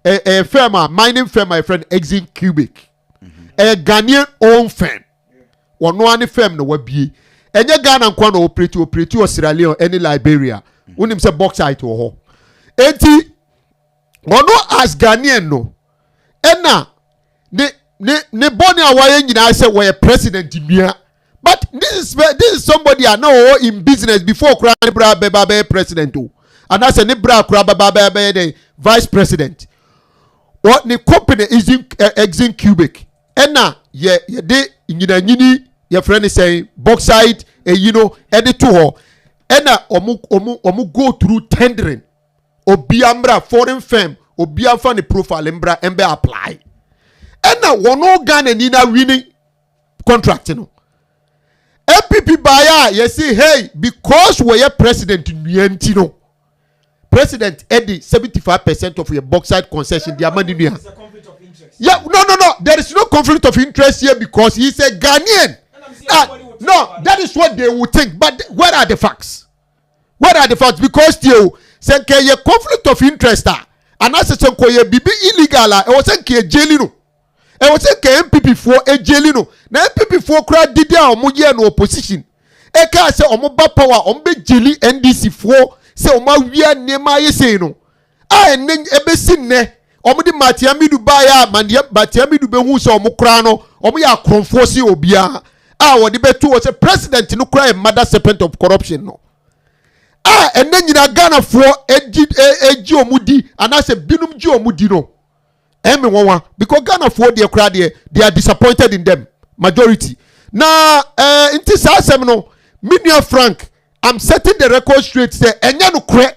a firm mining firm my friend Exim Cubic a Ghanaian own firm one one firm no wabie enye Ghana nkwa na operate o Sierra Leone any Liberia unim say bauxite wo ho enti ono as Ghanaian no ena ne boni awaye nyina say we president mia but this is somebody I know in business before kra ne bra be president o and I say ne bra kra be the vice president what the company is in Exim Cubic ena ye de nyina your friend is saying bauxite edit to her omu go through tendering obiambra foreign firm obiamfa ni profile embra embe apply ena wono Ghana ni na winning contract no MPP buyer you say hey because we are president nuanti no president Eddie 75% of your bauxite concession the amount in yeah no there is no conflict of interest here because he is a Ghanaian. No, that is what they would think. But where are the facts? Because you say a conflict of interest, and as I say, bibi illegal. I was saying jailino. I was saying MPP for a jailino. Now MPP for crowd did ya omoye no opposition. Eka say omoba power ombe jeli NDC for say oma wia nema ye say no. Enen ebe sinne. Omudi matiamidu baya mandia matiamidu be hu say omokra no omo ya kronfo si obia. What the betu was a president no cry mother serpent of corruption no. And then you Ghana for eji omudi and I say binum ji omudi no. Because Ghana for their crowd they are disappointed in them. majority. Na inti saa asem no Minia Frank, I'm setting the record straight. Say enya no kre.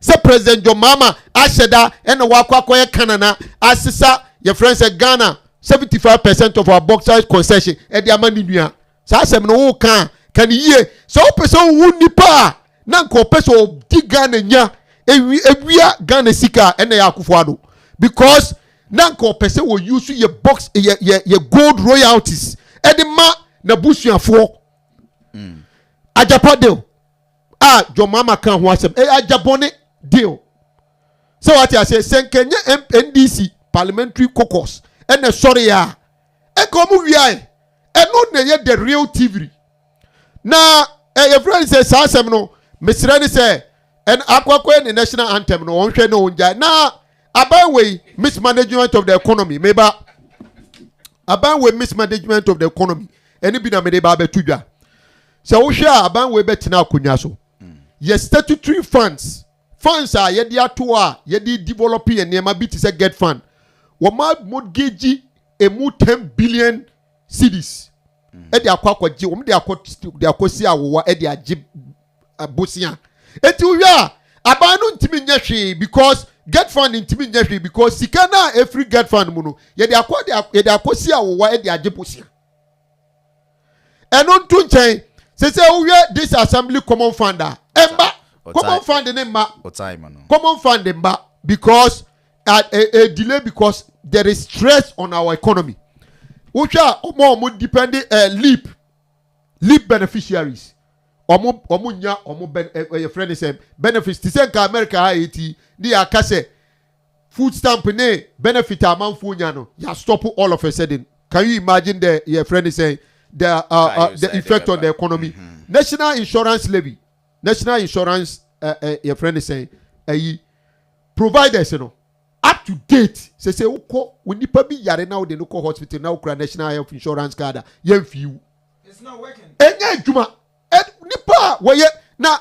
Say President John Mahama asheda ena wakwakoye kanana asisa your friends say Ghana 75% of our bauxite concession e di amani nua. Saa asem no wo kan ye. So person wu nipa na nko person di Ghana nya ewia Ghana sika ena ya Akufo-Addo because na nko person wo use your box your gold royalties e di ma na busuafo Ajapo deal. John Mahama kan ho asem. Ajabone deal. So what I say, Senkenye NDC parliamentary caucus. And sorry ya. E komu wiai. E no ne the real TV. Na your friend say sa asem no. Misrani say and akwakwe the national anthem no onhwe no onja. Na aban mismanagement of the economy. Meba aban mismanagement of the economy. Eni bi na me de ba betudwa. So we share aban we betina akonya so. Yes, statutory funds are yedi ato a yedi develop e nneema bi te say get fund. Wo ma mortgage emu 10 billion cedis. E de akwakwagye, wo de akosi awowa e de agye abosia. Eti we a aban no ntimi nya hwe because get fund ntimi nya hwe because sika na every get fund mu no yedi akosi awowa e de agye bosia. Eno ntu nchen say we this assembly common fund emba common fund common fund emba because a delay because there is stress on our economy. Which are omo depending leap beneficiaries. Omo nya your friend is benefits. The same America Haiti they are kase food stamp ne benefit amanfo nya no ya stop all of a sudden. Can you imagine your friend is saying the effect on the economy? National insurance levy, national insurance, your friend is saying, providers, you know, up to date. Say, when you be yare now, the local hospital now, national health insurance card, few. It's not working. Juma, nipa, where na,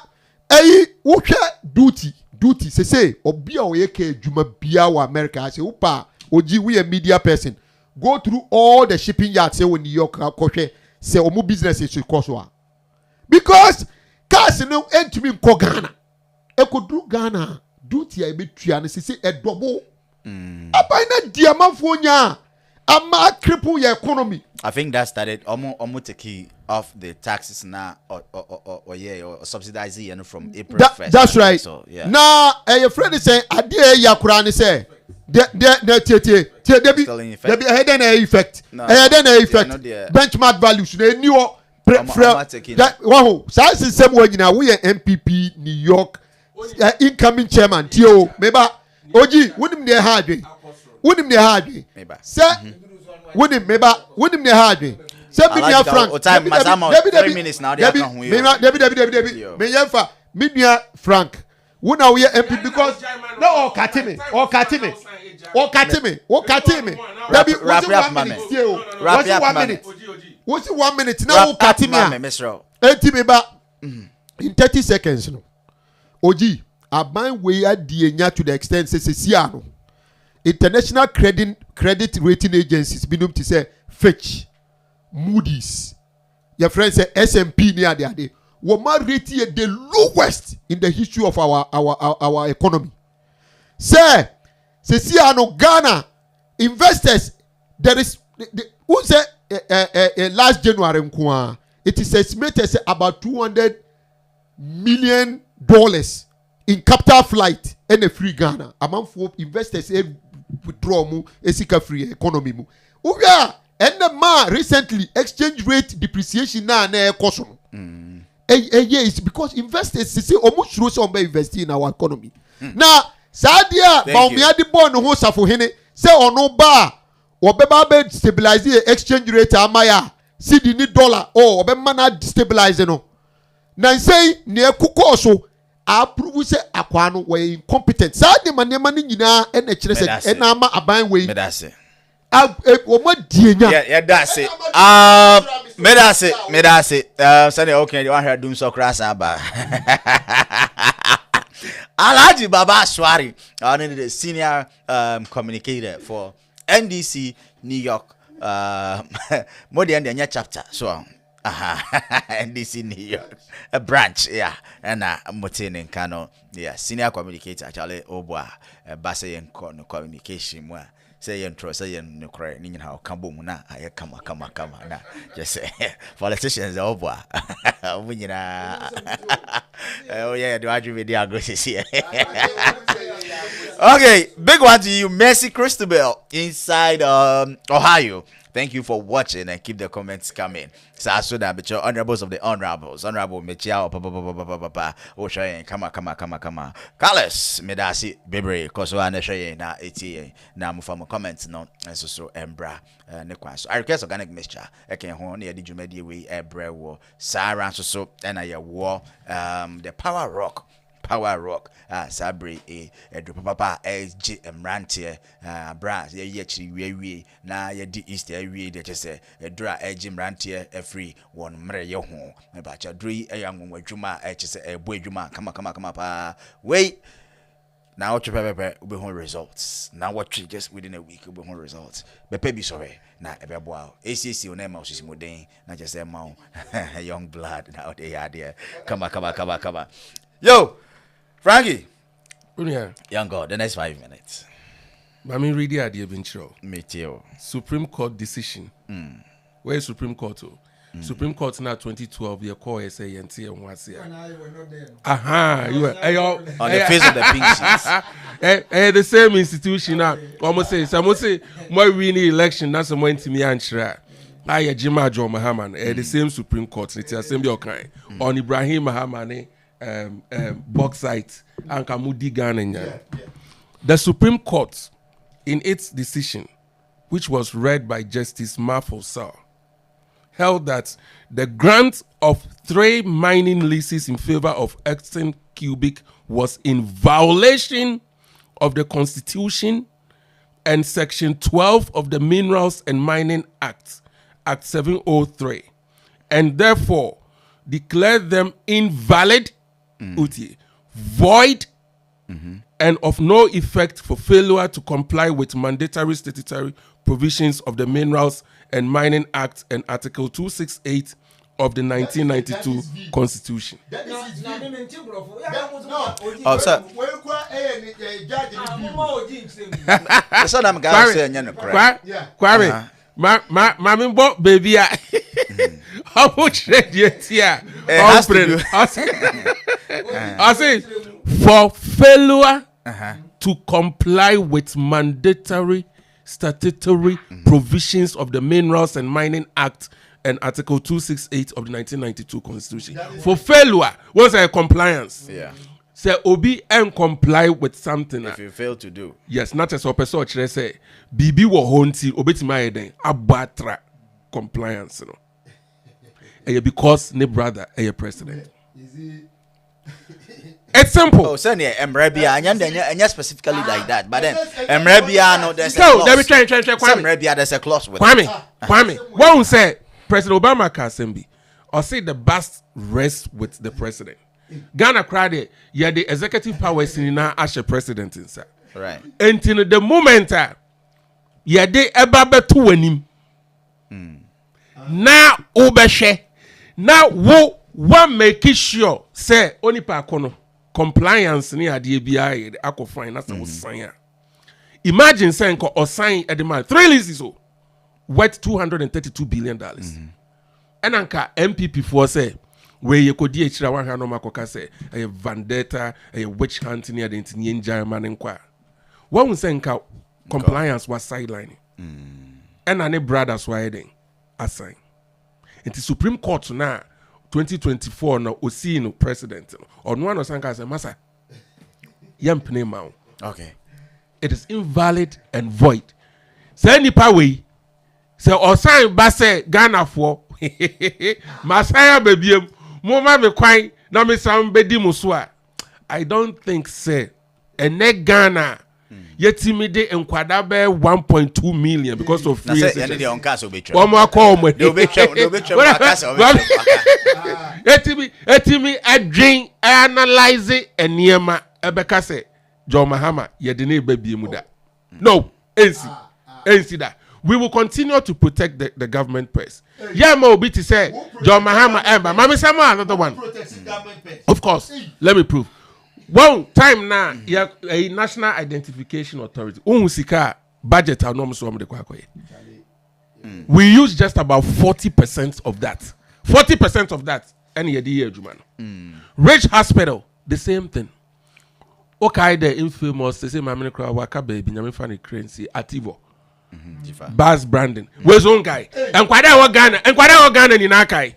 duty, say, obi oyeke Juma biya wa America, say, upa, oji, we a media person. Go through all the shipping yards, say, when New York, say, omu business is cost. Because cars no entimi nko Ghana. Ekodu Ghana duty a betua no say a double. Abaina diamafo nya ama cripple your economy. I think that started almost take off the taxes now or subsidizing from April 1st. That's right. So yeah. Now your friend is saying adie yakura ni say debi effect. Benchmark values they new wow, size is same way now. We are MPP New York incoming chairman. Tio, meba Oji, wouldn't be hard way. Wouldn't be hard way. Sir, wouldn't be hard way. Sir, be near Frank. Debbie, 3 minutes now. Debbie, Minia Frank. When are we MP because no Katime. Debbie, what's 1 minute? What's 1 minute now? Katimia, in 30 seconds. No, Oji, a bind way at the to the extent says Siano. International credit rating agencies begin to say Fitch, Moody's. Your friend say S&P near the day. Woma rated the lowest in the history of our economy. Say Siano Ghana investors there is who say last January it is estimated about $200 million in capital flight and a free Ghana among for investors withdraw mu esika free economy mu. Uya and the man recently exchange rate depreciation na cost. Yes, because investors say almost sure some investing in our economy. Now Sadia Baumia the bond who suffer hene say or no bar or be stabilize the exchange rate amaya see the dollar or be mana destabilize no. Now say near kukoso approve say akwano were incompetent. Sadi money nyina and a and ama aban way. Medase. Yeah, that's it. Medase. Sunday okay, you want her doom so crass aba. Alhaji Baba Swari, the senior communicator for NDC New York more than the chapter. So, and this in New York, a branch, yeah, and Motin and Kano, yeah, senior communicator, Charlie Oboa, Bassay and communication. Say and trust, say and no cry, Ning how Kamboom na, I come, na, just say politicians over. When you oh, yeah, do I dream with the aggressive here? Okay, big one to you, Mercy Christabel inside Ohio. Thank you for watching and keep the comments coming. So I saw that but your honorables of the honorables, honorable Michiao, papa, Oshayen, come. Carlos, Medasi, Bebre, Kosoana Shayen, na 80, now move from comments, no, and so Embra, Nequas. I request organic mixture. I can hone near the Jumedi way, Ebra war, Sarah, so, and I war, the power rock, Sabri, a papa, SG, and Rantier, brass, ye actually, we, na ye di east, we, that is a dry edge, Rantier, a free one, Mario home, about your dree, a young one, Juma, a boy, Juma, come, wait. Now, what you prepare will be home results. Now, what you just within a week will be home results. But baby, sorry, not ever wow. ACC on them, she's more than not just a mouth, young blood. Now they are there. Come on. Yo! Frankie, young God, the next 5 minutes. I mean, read the idea, Vincho. Me too. Supreme Court decision. Where is Supreme Court? Supreme Court now 2012. Your call SA and T and what's here. You were on the face of the pink sheets. The same institution now. Almost say, more winning election. That's a more intimate answer. I Jima John Mahaman. The same Supreme Court. It's the same kind on Ibrahim Mahamane. Bauxite and Kamudi Ghana. The Supreme Court, in its decision, which was read by Justice Mafosar, held that the grant of 3 mining leases in favor of Exxon Cubic was in violation of the Constitution and Section 12 of the Minerals and Mining Act, Act 703, and therefore declared them invalid, void, and of no effect for failure to comply with mandatory statutory provisions of the Minerals and Mining Act and Article 268 of the 1992 Constitution. Oh, sir. So I'm going to say, Kwame, my baby, how much here? I say, for failure to comply with mandatory statutory provisions of the Minerals and Mining Act and Article 268 of the 1992 Constitution. For failure, what's a compliance? Yeah. Say obi and comply with something. If you fail to do. Yes, not as a person say bibi wo honti obetima eden abatra compliance no. Because ne brother a president. It's simple. Oh, so near Emrebia, and specifically like that. But then Emrebia, no, there's a clause. Let me try. Emrebia, there's a clause with Kwame. One say President Obama can or say the best rest with the president. Ghana cried yeah, the executive powers in now as a president inside. Right. Until the moment yeah, they ever to win him. Now obeshe. Now one make sure say only pa kono compliance ni ade bia akọ fine na say sign. Imagine saying or sign at the man 3 leases worth $232 billion. And anka MPP for say where you could DH one hand on Makoka say a vendetta, a witch hunting near the Indian German inquire. One was saying compliance was sidelining. And any brothers were heading assign. And the Supreme Court now 2024 no Osi no president on one of Sanka say Massa Yampne Mount. Okay. It is invalid and void. Say any way. Say or sign Basse Ghana for Masaya baby. Moma me kwai na me sam bedi muswa. I don't think say ene Ghana yetimi de enkwada be 1.2 million because of free education. Omo call me. Etimi adwin analyze eniema ebeka say John Mahama ye de na baby mu da. No, ensi da. we will continue to protect the government purse. Yeah, Mobi to say John Mahama Emba. Mami Sama another one. Of course. Let me prove. One time now, yeah, a national identification authority. Umusika budget we use just about 40% of that. 40% of that. Any year, Juman. Rich Hospital, the same thing. Okay, the infamous, the same ADINKRA waka baby, nyame fa ne currency ativo. Bas branding. Where's one guy? And kwada wa Ghana ni na kai.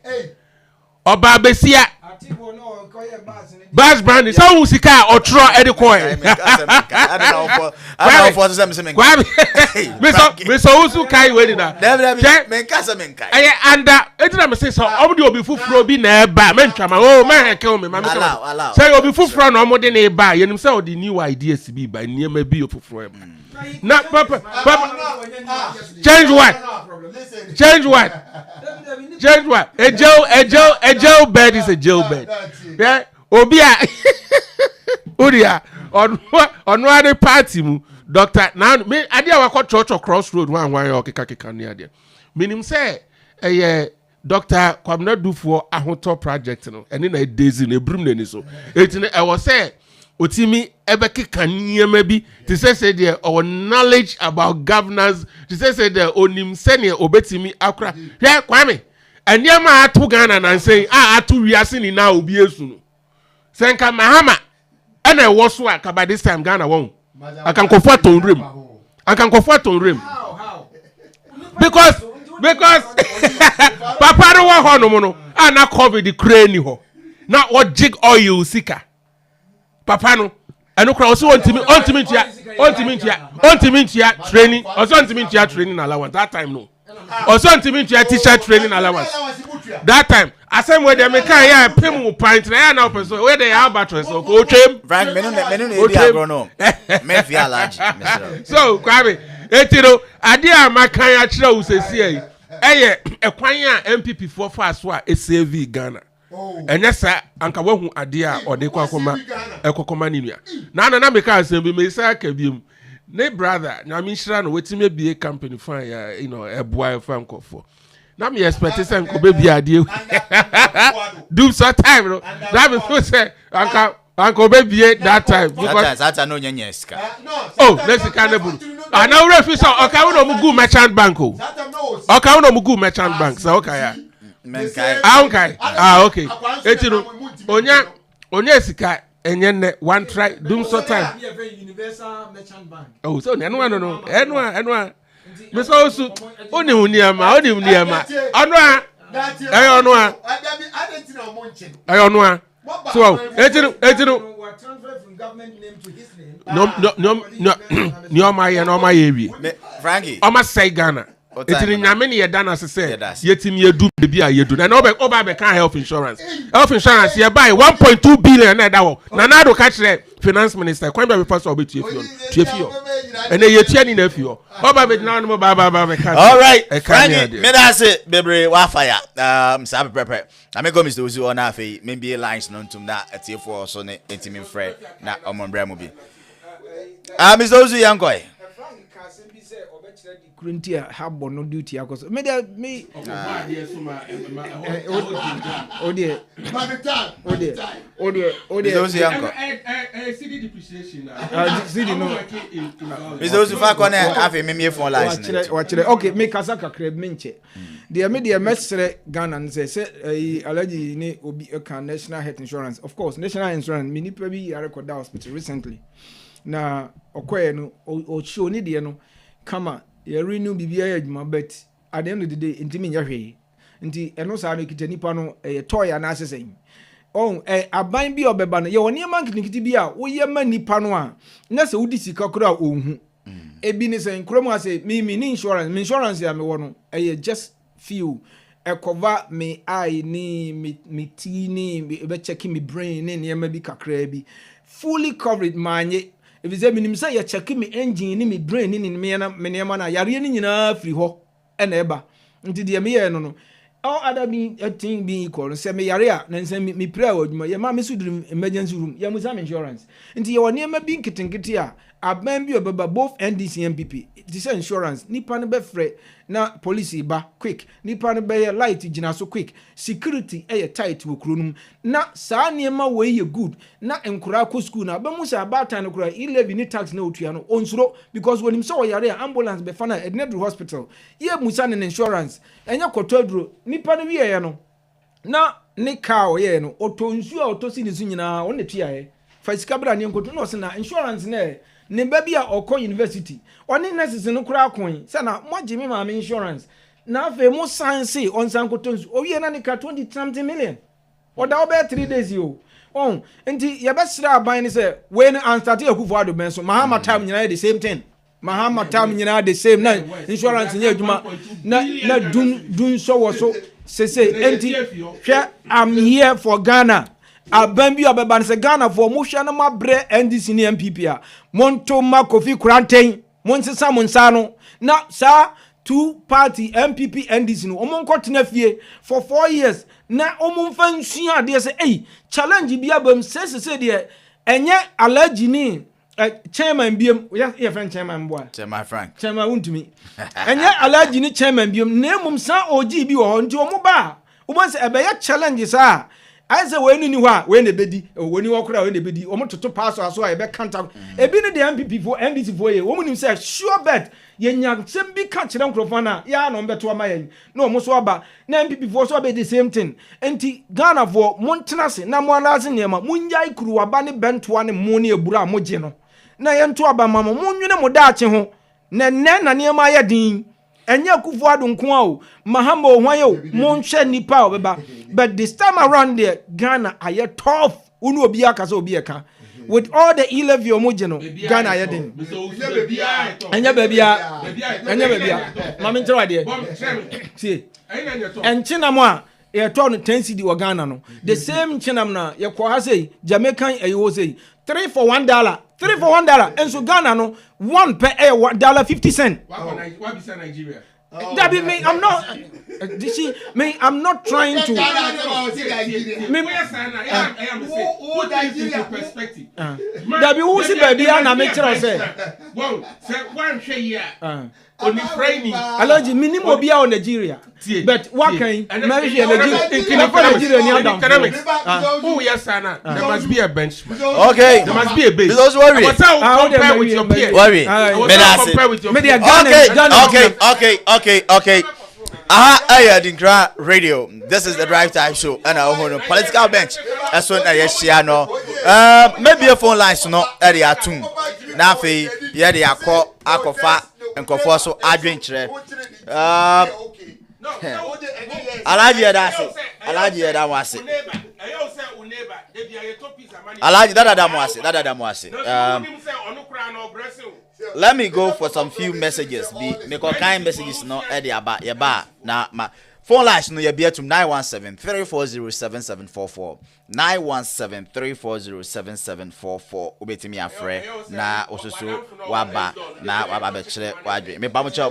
Oba besia. Ativo no koye Bas branding. So usika otro edi coin. I don't know for some me so usu kai we na. Men kasa men kai. And etina me say so omudi obi fufuro bi na eba men twama o men heke o me ma me say obi fufuro na omudi na eba yenim say o the new ideas bi ba niema bi fufuro eba. Na papa change what? A jail bed is a jail bed. Yeah, obia Uria on one party mu doctor now me adia wa church crossroad one okeka near there. Meaning say Dr. Kwamna Dufo ahoto project no ene na daisy na ebrum na ni so. Etine e was say Otimi ebeki kanyema bi to say there our knowledge about governance to say there onim sene obetimi akra hwe kwame anyama atu Ghana na say atu wiase ni na obi esu no senka Mahama ena ewo so aka by this time Ghana won akan kofo ton rem because papa no wa ho no no na covid crane ho na o jig oil sika papa no eno kra oso ontimi training oso ontimi training allowance that time no oso ontimi teacher training allowance that time asem we dey make ya pem pint na na person we dey albatross so ko twem Frank menu e bi agro me fi alaji so kwabe etiro ade amakan ya kira usesi ai eye ekwan a MPP for fast wa save Ghana enya sa anka wahu ade a ode kwa ekokoma ninua na me ka asem bi me sa ka biem ne brother na me shira no wetime bie company fan ya eboa fan kofo na me expect say nko be bia ade do so time no that me so say anka be bie that time because that no nyanya sika let's can nebu na we fi so okay we no mugu merchant bank okay we no mugu merchant bank so okay ya okay okay etino onya sika enye one try do so time universal merchant bank so no enwa me so su oni uniama ono so etino transfer from government name to his name no my ewie Frankie o say Ghana etini nyame ne yeda se yetimi edu bia yedu na oba be kan health insurance ye buy 1.2 billion na da wo na do ka kire finance minister kwan be pass obi tuefio ene yetua ni na afio oba be na no ba be kan all right Frankie me da say bebre wa fire sa prepare na me go Mr. Ozu ona afei me be lines no ntum na etiefo so ne etimi frɛ na omonbra mu bi Mr. Ozu yankoi Kuruntia habo no duty akoso me those yanko CD depreciation CD no Mr. Ozu fa kone afi me phone license okay me kasa kakra menche de me de mesre Ghana nse allergy ni obi kan national health insurance of course national insurance me nipa bi record hospital recently na okoye no o show ni de no kama ya renew bibia ya adwuma but at the end of the day ntimi nya hwe nti eno sa no kita nipa no toy na asesen aban bi obeba no ye woni man kinikiti bi a wo ye ma nipa no a na se wudi sika kura ohun ebi ni se nkromu ase mi ni insurance ya me wo no just feel cover me eye ni me ti ni be check me brain ni ne ma bi kakra bi fully covered manye if is minim say ya check me engine ni me brain ni me na me ne ma na yare ni nyina free ho e na eba nti de me ye no all other be a thing being equal say me yare a na nse me pray adwuma ye ma me so dream emergency room ya musa insurance nti ye woni ma bi nkitinkiti a aban bi obeba both NDC and MPP this insurance nipa no be frɛ na police ba quick nipa no be light gina so quick security tight wo kronum na saa niema we ye good na enkura ko school na ba mu sa abatan no kura 11 ni tax na otua no onsuro because when him say yare ambulance be fa na ednedru hospital ye musa ne insurance enya kotodro nipa no wie ye no na ne car ye no otonsu a otosi ne su nyina on ne tuae fa sika bra ne nkoto no se na insurance ne baby a okọ university oni nurses no kura akon se na mo gimi ma insurance na afa mo sanse on san kotonsu o wie na ne ka 20 something million oda obe 3 days yo on enti ye be sra aban ne se we no anstart Akufo Addo ben so Mahama time nyina the same thing Mahama time nyina the same na insurance nye adwuma na dun so wo so say enti hwe I'm here for Ghana abambi abeban se Ghana for mo hwe na mabre NDC ni MPP a monto makofi kuranten monsesa monsa no na sa two party MPP NDC no omon kotena fie for 4 years na omon fa nsua de se challenge bia bam se de enye allergy ni chairman biem ya friend chairman boy my friend chairman untumi enye allergy ni chairman biem na emum sa ogi bi wo ho nti omo ba omo se ebe ya challenge sa I say we ni ho we na bedi we ni wo kura we na bedi omo toto pass aso a ebe kanta ebi ni the MPP for NDC for ye omo nim say sure bet ye nya sem bi ka kire nkrofo na ya no mbeto ama yen na omo so aba na MPP for so be the same thing enti Ghana for montena se na mo anaze nema munya ikuru aba ne bentoa ne mo ne ebura moje no na ye nto aba mama munwene mo daache ho na nema ye din enye Akufo Addo nko a o Mahama ohwan yo monhwe nipa obeba but this time around there Ghana aye tough unu obi akasa obi eka with all the 11 omoje no Ghana aye din enye babia mama ntira de see enchina mo a ye to no 10 cedi o Ghana no the same chinam na ye ko ha say Jamaican ayo say $3 for $1 $3 for $1 and so Ghana no one per $1.50 Why be say Nigeria? That be me. I'm not. See, me. I'm not trying to. Perspective. That be who see baby and make sure say. One share here. Only framing. Allergy minimum be on Nigeria. But what can marry Nigeria near down? Oh yes, Sana. There must be a benchmark. Okay. There must be a base. Because worry. Compare with your peers. Worry. Compare with your peers. Okay. ADINKRA Radio. This is the Drive Time Show. And our political bench. That's what I share no. Maybe a phone line so no area too. Nafi, yeah, they are called Akofa and Kofoso adventure. Alaji that was it. Alaji that was it. Let me go for some few messages. Me kind messages no edi about ya ba na ma phone lines no ya be to 917-340-7744 917-340-7744 obetimi afre na ososo waba be kire wadwe me ba mo chow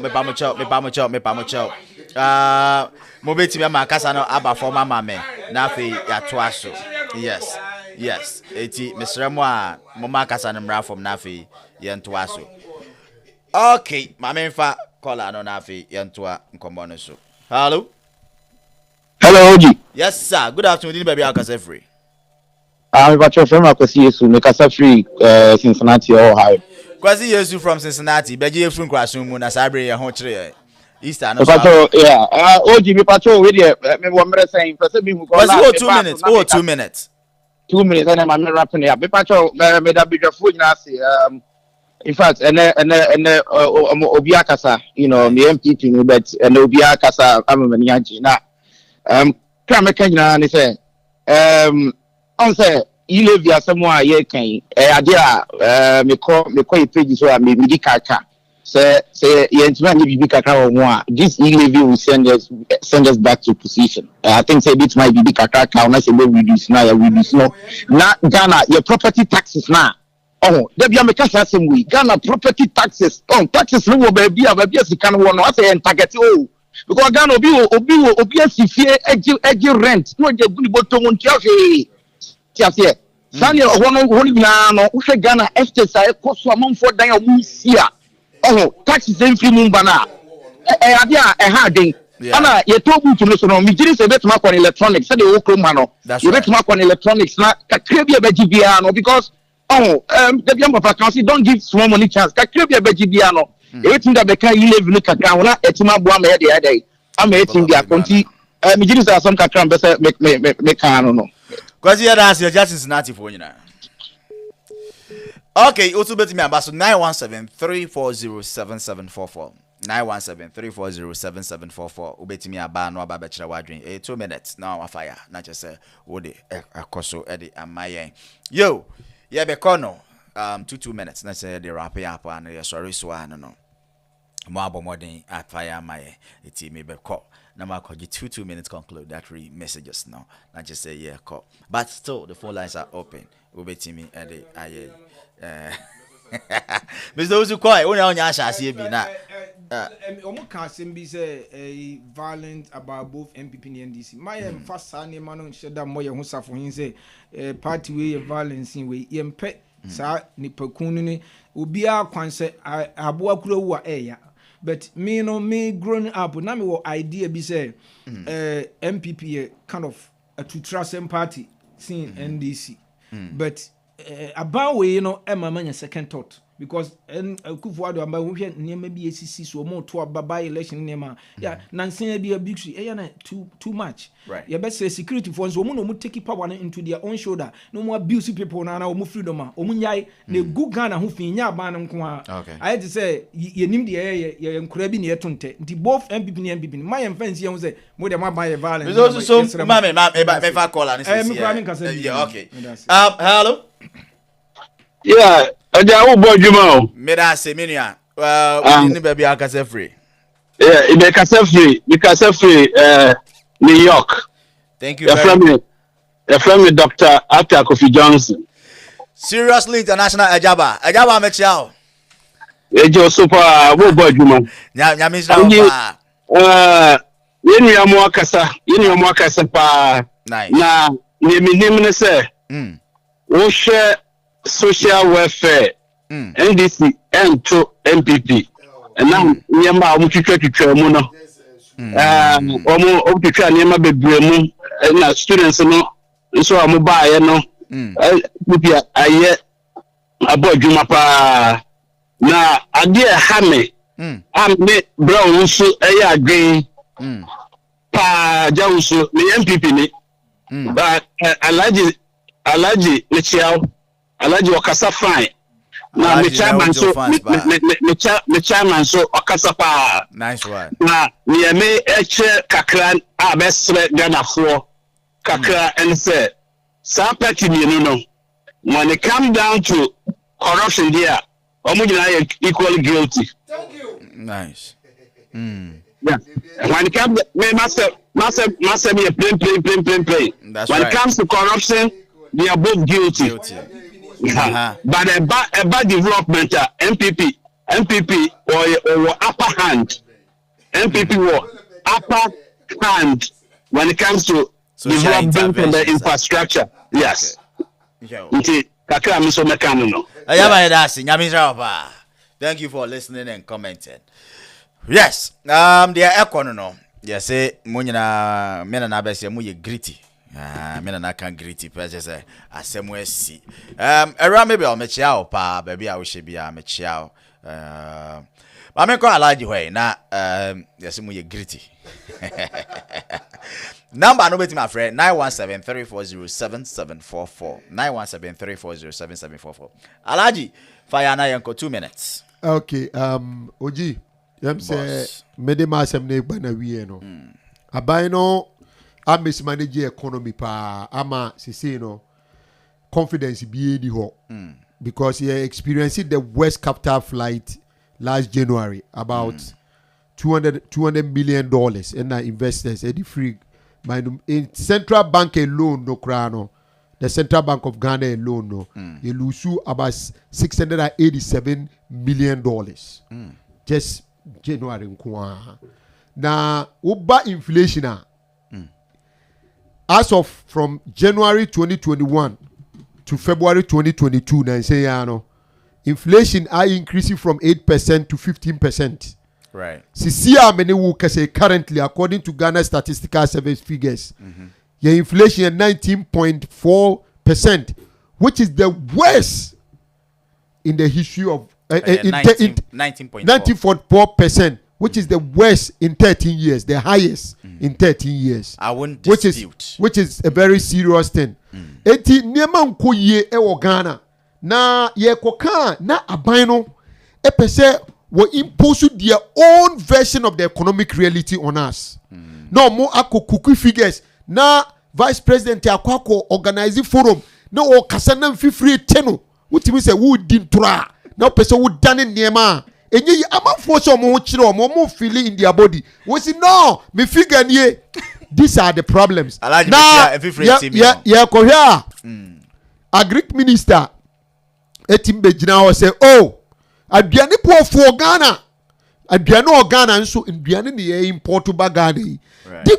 mo betimi ama kasa no aba for mama me na afi ya to aso yes eti mesremo a mo ma kasa no mra from na afi ye nto aso. Okay, mama infa call no na afi ye nto a nkombo no so. Hello Oji. Yes sir, good afternoon baby akasa free. But your friend Kwasi Yesu make us free Cincinnati Ohio. Kwasi Yesu from Cincinnati, beje free kwasun mu na sabre ye ho kire. Easter no. Yeah. Oji me patrol we there me wo mre saying person bi mu ko la. 2 minutes. 2 minutes and I'm wrapping up. Me patrol me da bidwafo nyina say in fact and Obiakasa, you know, me MPP no but and Obiakasa amani agi na kra me kanyina ni say on say you live ya somewhere ye kan ade a me call page so me di kaka say ye ntima ni bibi kaka wo mo a this e-levy will send us back to position. I think say bit might be kaka now say we reduce now na Ghana your property taxes now. Oh, there be a mekasa same way. Ghana property taxes. Oh, taxes no will be a sika no no say target oh. Because Ghana obi asifie egi rent. No je guni boto won tia fe. Tia fe. Sanya one na no wo Ghana estates a ekoso amanfo dan a wo sia oh taxes en fi mu bana ade a ha den ana ye to bu to so no mi giri se betuma kwa electronics say the okro ma no ye betuma kwa electronics na kakra bi abaji bia no because the young papa council don't give small money chance kakra bi abaji bia no e wetin da be kan yi level ni kakra wona etima bo am ye dey am etim bia konti mi giri se asam kakra be say me kan no Because you that's your justice native for you now. Okay, also bet me about 917-340-7744. 917-340-7744. Ubeti me aba no aba bechira wadwin. 2 minutes now fire. Not just say wo de akoso e de amaye. Yo, yeah be kono 2 minutes na say the wrap up and sorry so no. Mo abomodin afire amaye. Iti me be ko. Now I call you 2 minutes conclude that 3 messages now. Not just say yeah call. But still the phone lines are open. Ubeti me e de aye. Mr. Those who call it, only on your see be now. Omo can be say violent about both MPP and NDC. My first son, man, sheda moya who suffer him say party way violence in way yempe sa ni pekunu ni ubia kwanse aboa kuro wa eya. But me no me growing up na me wo idea be say MPP kind of a to trust party seeing NDC. But about we Emma man second thought because Kufuado amba we nneema bi esisi so mo to ababa election nneema nansen bi abixi na too much right you better say security force wo no take power into their own shoulder no more abuse people na wo freedom a wo nyai na gu Ghana ho fi nya aba nko a I had to say ye nim de ye nkura bi na ye tonte nti both MPP and MPP my fans ye say mo de ma buy violence so me fa call and say yeah okay hello yeah Aja wo Vgma me da se menua ni baby akase free yeah ibe kase free New York. Thank you very much. From Dr. Arthur Kofi Johnson. Seriously international ajaba me chiao Ejo super wo Vgma nya me chiao yenu ya mo akasa pa nice na ne minim ne se wo hwe social welfare NDC and to MPP and now nyamba omutwitwa mu no omutwitwa nyamba bebre mu na students no nso amubaye no bibia aye abodwuma pa na ade hame ame brown nso eye adwen pa jawuso ni MPP ni but alaji ne chiao Alaji wakasa fine. Na me chairman so wakasa pa. Nice one. Na me eche kakra abesre Ghana for kakra and say sa party no. When it come down to corruption there, omo equally guilty. Thank you. Nice. Yeah. When it comes me must be a plain. That's when right. it comes to corruption, they are both guilty. But a bad development, MPP or upper hand. MPP or upper hand when it comes to development and the infrastructure. Yes. Thank you for listening and commenting. Yes. The echo no. Yes, say munyina mena na bese mu ye gritty. Me na kan greet pese say asem si era maybe I'll meet you pa baby I wish be a meet you ba me ko alaji hwe na yes mu ye greet number no beti my friend 917-340-7744 917-340-7744 alaji fire na yanko 2 minutes okay oji yam say me de ma asem na egba na wie no abai no I mismanage economy pa ama sisi no confidence be di ho because he experienced the West Capital flight last January about $200 million and investors at the free in central bank alone no krano the Central Bank of Ghana alone no you lose about $687 million just January nkwa na uba inflation as of from January 2021 to February 2022 na say ya no inflation are increasing from 8% to 15%. Right. Sisia many who say currently according to Ghana Statistical Service figures, your inflation is 19.4%, which is the worst in the history of 19.4%, which is the worst in 13 years, the highest in 13 years. I wouldn't dispute. Which is a very serious thing. Eti niema nko ye ewo Ghana na ye koka na abano epese will impose their own version of the economic reality on us. No more ako kuku figures. Na vice president akwako organizing forum. No o kasana free teno. What you say who didn't try. Now person who done in niema. And ye ama force or more chiro more feeling in their body. We say no, me figure ye. These are the problems. Now, yeah, Korea. A Greek minister etimbe jina say, oh, aduane po for Ghana. Aduane o Ghana nso aduane ne ye import ba Ghana.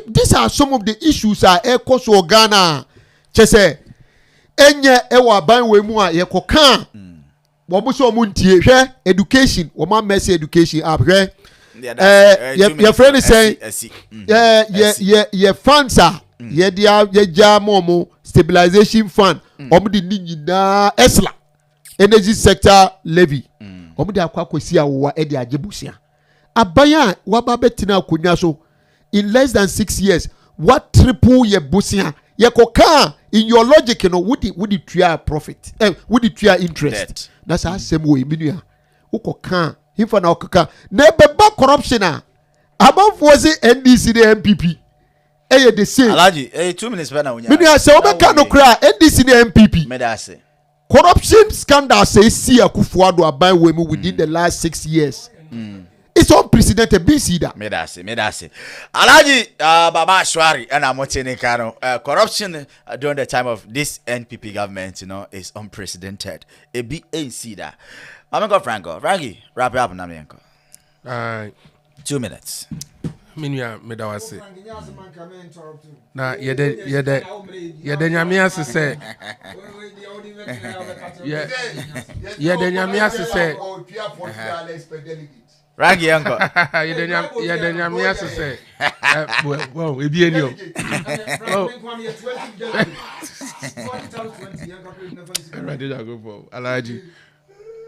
These are some of the issues are cause o Ghana. Che say enye ewa ban we mu a ye koka. Wo mo so mo ntie hwe education, wo ma mess education up hwe. Your friend is saying funds are ye momo stabilization fund omudi ni na esla energy sector levy omudi akwa kwesi awo e de ajebusia abaya waba betina akonya so in less than 6 years what triple ye busia ye koka in your logic no would tria profit would tria interest that's how same way minua ukoka himfa na okaka na beba corruption a above NDC the MPP the same Alaji 2 minutes bana unya minua se obeka no kra NDC the MPP medase corruption scandal say see Akufo-Addo aban we within the last 6 years it's unprecedented BC that medase Alaji Baba Shwari and Amotene Kano corruption during the time of this NPP government is unprecedented a BAC that Amigo Frankie, wrap it up na mienko. 2 minutes. Minua medawase. Na yede nyamia se say. Yede nyamia se say. Rangi yanko. Yede nyamia se say. Wow, ebi eni o. Ready to go for Alaji.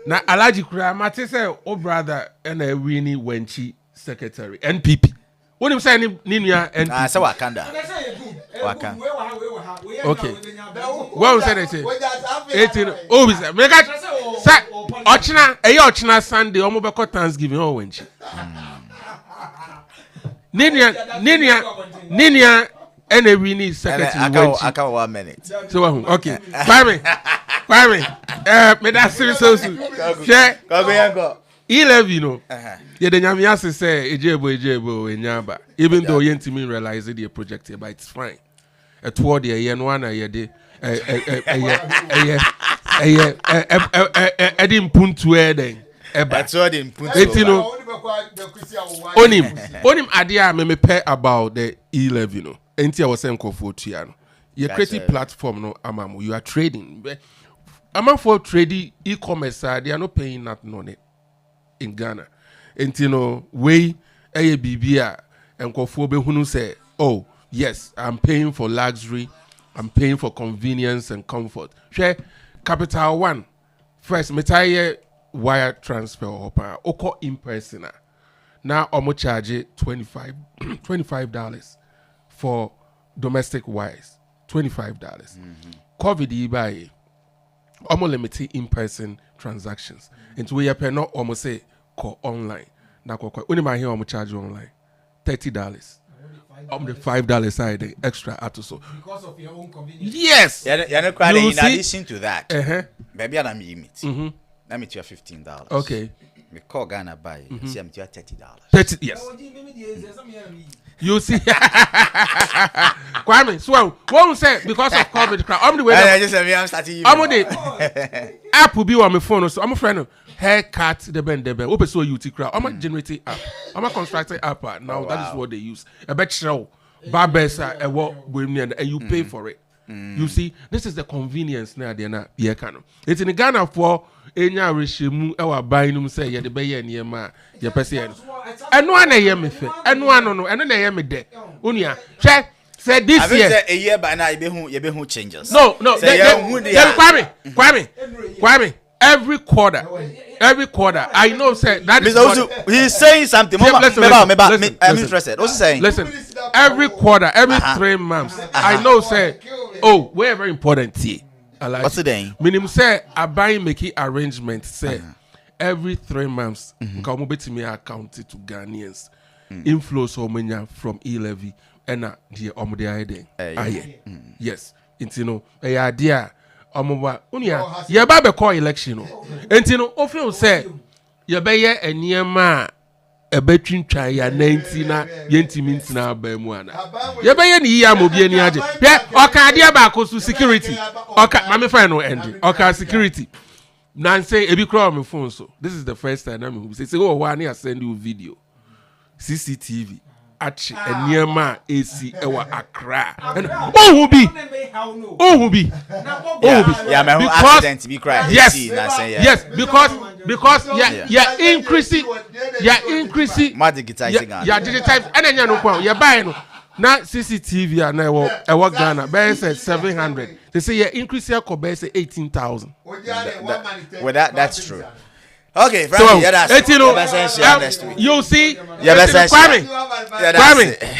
Na Alaji kura mate say o brother na wini wenchi secretary NPP. Wonim say ni nua NPP. Say Wakanda. Okay. What say they say? 18. Oh, we say make say ochina Sunday omo be ko Thanksgiving o wenchi. Nina na wini secretary wenchi. Aka 1 minute. So okay. Kwame, me da serious so. Che, Yanko. 11 no. Ye de nyamia se say ejebo enyaba. Even though you ntimi realize the project but it's fine. Toward the year no na ye de edim puntu eden. That's what in puntu. Etino. Onim idea me pay about the 11 no. Enti I was saying kofotua no. You create a platform no amamu. You are trading. I'm for trading e-commerce. They are not paying nothing on it in Ghana. And way a BBA and Kofobe who say, oh yes, I'm paying for luxury, I'm paying for convenience and comfort. Share Capital One first. Metaye wire transfer or oko in person. Now I'm charge $25 for domestic wires. $25. COVID buy almost limited in-person transactions. Into we pay not almost say call online. Now only my here I'm charge online $30. The $5 side extra at so because of your own convenience. Yes. In addition to that, maybe I'm limit. Let me to $15. Okay. Me call Ghana buy. See I'm to $30. 30 yes. You see, Kwame, so one say because of COVID, I'm the way. I'm starting. I'm on the app will be on my phone. So I'm a friend. Haircut the bend. Open so UT crowd. I'm a generating app. I'm a constructed app now. That is what they use. A bet show barbers a walk with me and you pay for it. You see, this is the convenience now. They're not. Yeah, kind of. It's in Ghana for any regime. Our buying say yeah the bay and yema yeah person. And one a year me fe. And one no. And then a year me de. Unia. Check. Said this year. A year by now you be who changes. No. Kwame. Every quarter, I know. Say that is he's saying something. I'm interested. What's he saying? Listen, every quarter, every 3 months, I know. Say, oh, we're very important here. What's the name? Minimum say, I buy making arrangements. Say, every 3 months, come to me account to Ghanaians inflows from e-levy and the idea. Yes, it's a idea. Unia, ya ba be call election no. Enti no o feel say ya be ye eniema e betwintwa ya 90 na yentimi ntina ba mu ana. Ya be ye ni ya mobi ani age. Ye oka ade ba akosu security. Oka mame fa no end. Oka security. Nan say e bi crawl me phone so. This is the first time I'm say oh one I send you video. CCTV. Achi eniema AC ewa Accra. And who be? Yeah, my whole accident to be crying. Yes, because yeah increasing digitizing. Yeah, digitize and then you know you buy no. Now CCTV and I work Ghana by say 700. They say yeah increase your cost by say 18,000. Well that's true. Okay, so, you see, Kwame,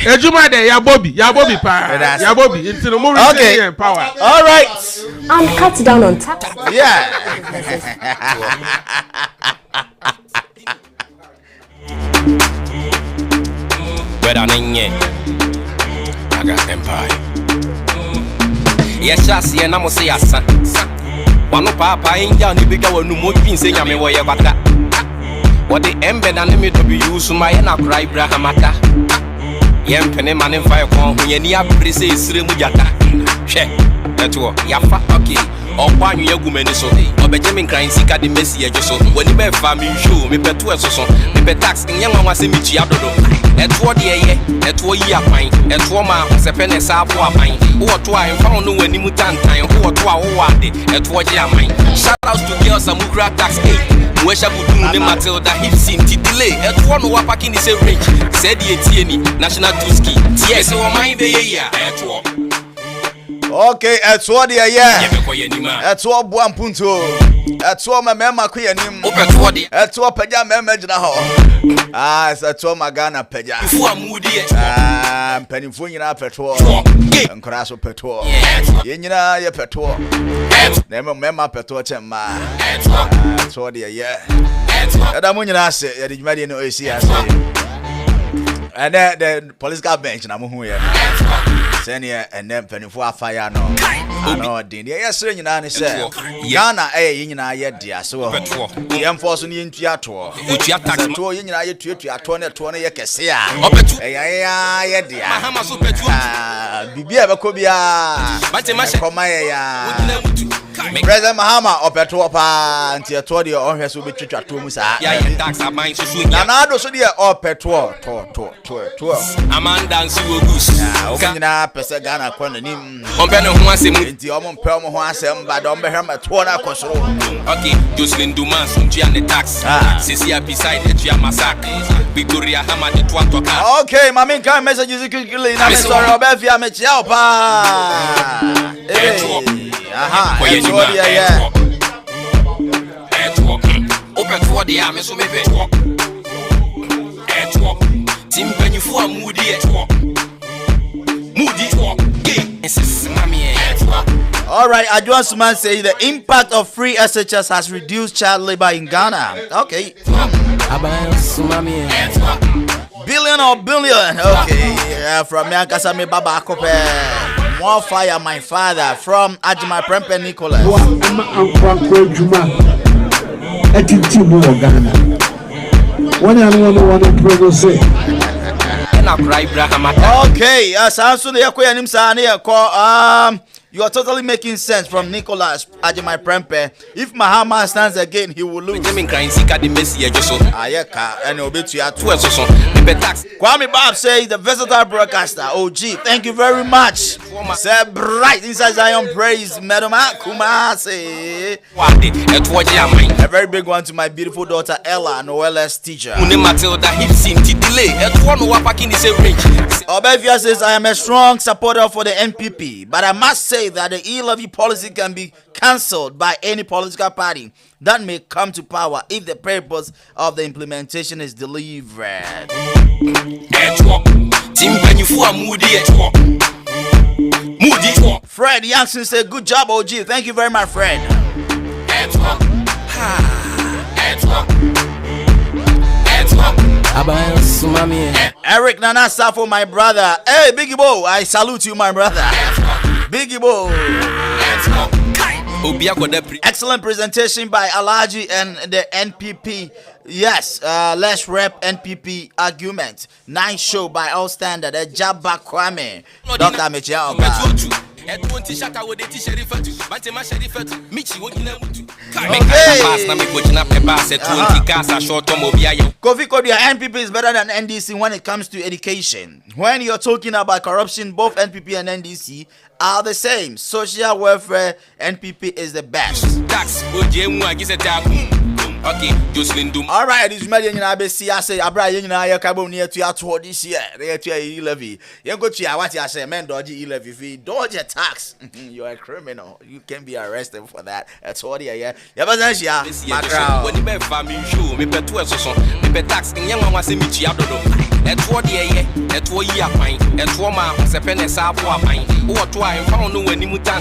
Ejuma de ya Bobby pa, ya Bobby. It's no more and power. All right, I'm cut down on tap. Yeah. Where I got empire. Yes, I see, and I'm say Wano papa inja ni bika wanu mo pinse nyame wo ye kwata. Wo de embe na ne me to be use my na kra Ibrahim ata. Yem pene mane fa ko hu ye ni abrese esire mu jata. Hwe eto yafa okay. Okwa anyu agumani so. Obeje me nkran sika de mesi ye so. Wani be fa me show me peto eso so. Me be tax nyanwa wase me tua dodo. Eto de ye, eto yi apan. Eto ma sepe ne sa abo apan. Wo to a emfa no wani mu tantan. Wo to a wo wade. Eto je aman. Shout out to girls Amukra tax 8. Mwesha budun ne Matilda Hipsin ti delay. Eto no wa parking is a range. Said ye tie ni national tuski. Tie se wo mind be ye ya. Eto okay, that's what they are. That's what Buampunto. That's what my mama queen. That's what Peja Memajina. Ah, that's what my Ghana Peja. Pennyfunia petrol and Crasso petrol. Yenina, your petrol. Never memma petrol chema. That's what they are. Adamunia said, you might know, and then the police got bench and I'm here. Senior and then penny for fire no. I know did yes sir you say Ghana yina ye dia so the enforce ni ntua to utua tax to yina ye tuatua to na to na ye kese a ye dia bibia be ko bia koma ye ya President Mahama opeto pa ntia to de ohwe so betwitwa to mu sa ya tax aman so na na do so de opeto to Amanda nsi ogus okina pese Ghana kwa nanim ombe ne ho asem nti ompe ho asem ba do mbehwe mato na kosoro okay Jocelyn Dumas ntua ne tax sisi beside etua massacre Victoria Hama de to atoka okay mami kan messages quickly na me sorry obefia me chia opa aha sorry yeah open for the army so me be Tim Pennyfu Moody all right, I just must say the impact of free SHS has reduced child labor in Ghana. Okay. Billion or billion. Okay. From Yankasami Baba Kope. More fire, my father. From Ajima Prempe Nicholas. Okay, sounds to the Yakoyanim Sani. You are totally making sense from Nicholas Ajimai Prempe. If Mahama stands again, he will lose. Ayeka and Obitua. Kwame Bob says the versatile broadcaster. OG, thank you very much. Say bright inside Zion praise, Madam Kumase. A very big one to my beautiful daughter Ella, an OLS teacher. Obevia says I am a strong supporter for the NPP, but I must say that the e-levy policy can be cancelled by any political party that may come to power if the purpose of the implementation is delivered. Fred Yankson said, good job, OG. Thank you very much, Fred. Eric Nana Safo, my brother. Hey, Biggie Bo, I salute you, my brother. Biggie Bo. Excellent presentation by Alaji and the NPP. Yes, let's rep NPP argument. Nice show by all standard. Jabba Kwame. Dr. Mechia Oba. Kofi Kodia, NPP is better than NDC when it comes to education. When you're talking about corruption, both NPP and NDC are the same. Social welfare, NPP is the best. Okay, all right, this million I say, Abra, you know, I come near to your tour this year. They to your levy. You go to what I say, man, dodgy levy. If you dodge a tax, you're a criminal. You can be arrested for that. That's what you yeah. Yeah, but that's yeah. When you be family show, me pay 2 so, me pay tax. In young one say me chi adodo. That's what yeah. That's what you are fine. That's what my se pene sa po fine. What to I found no when you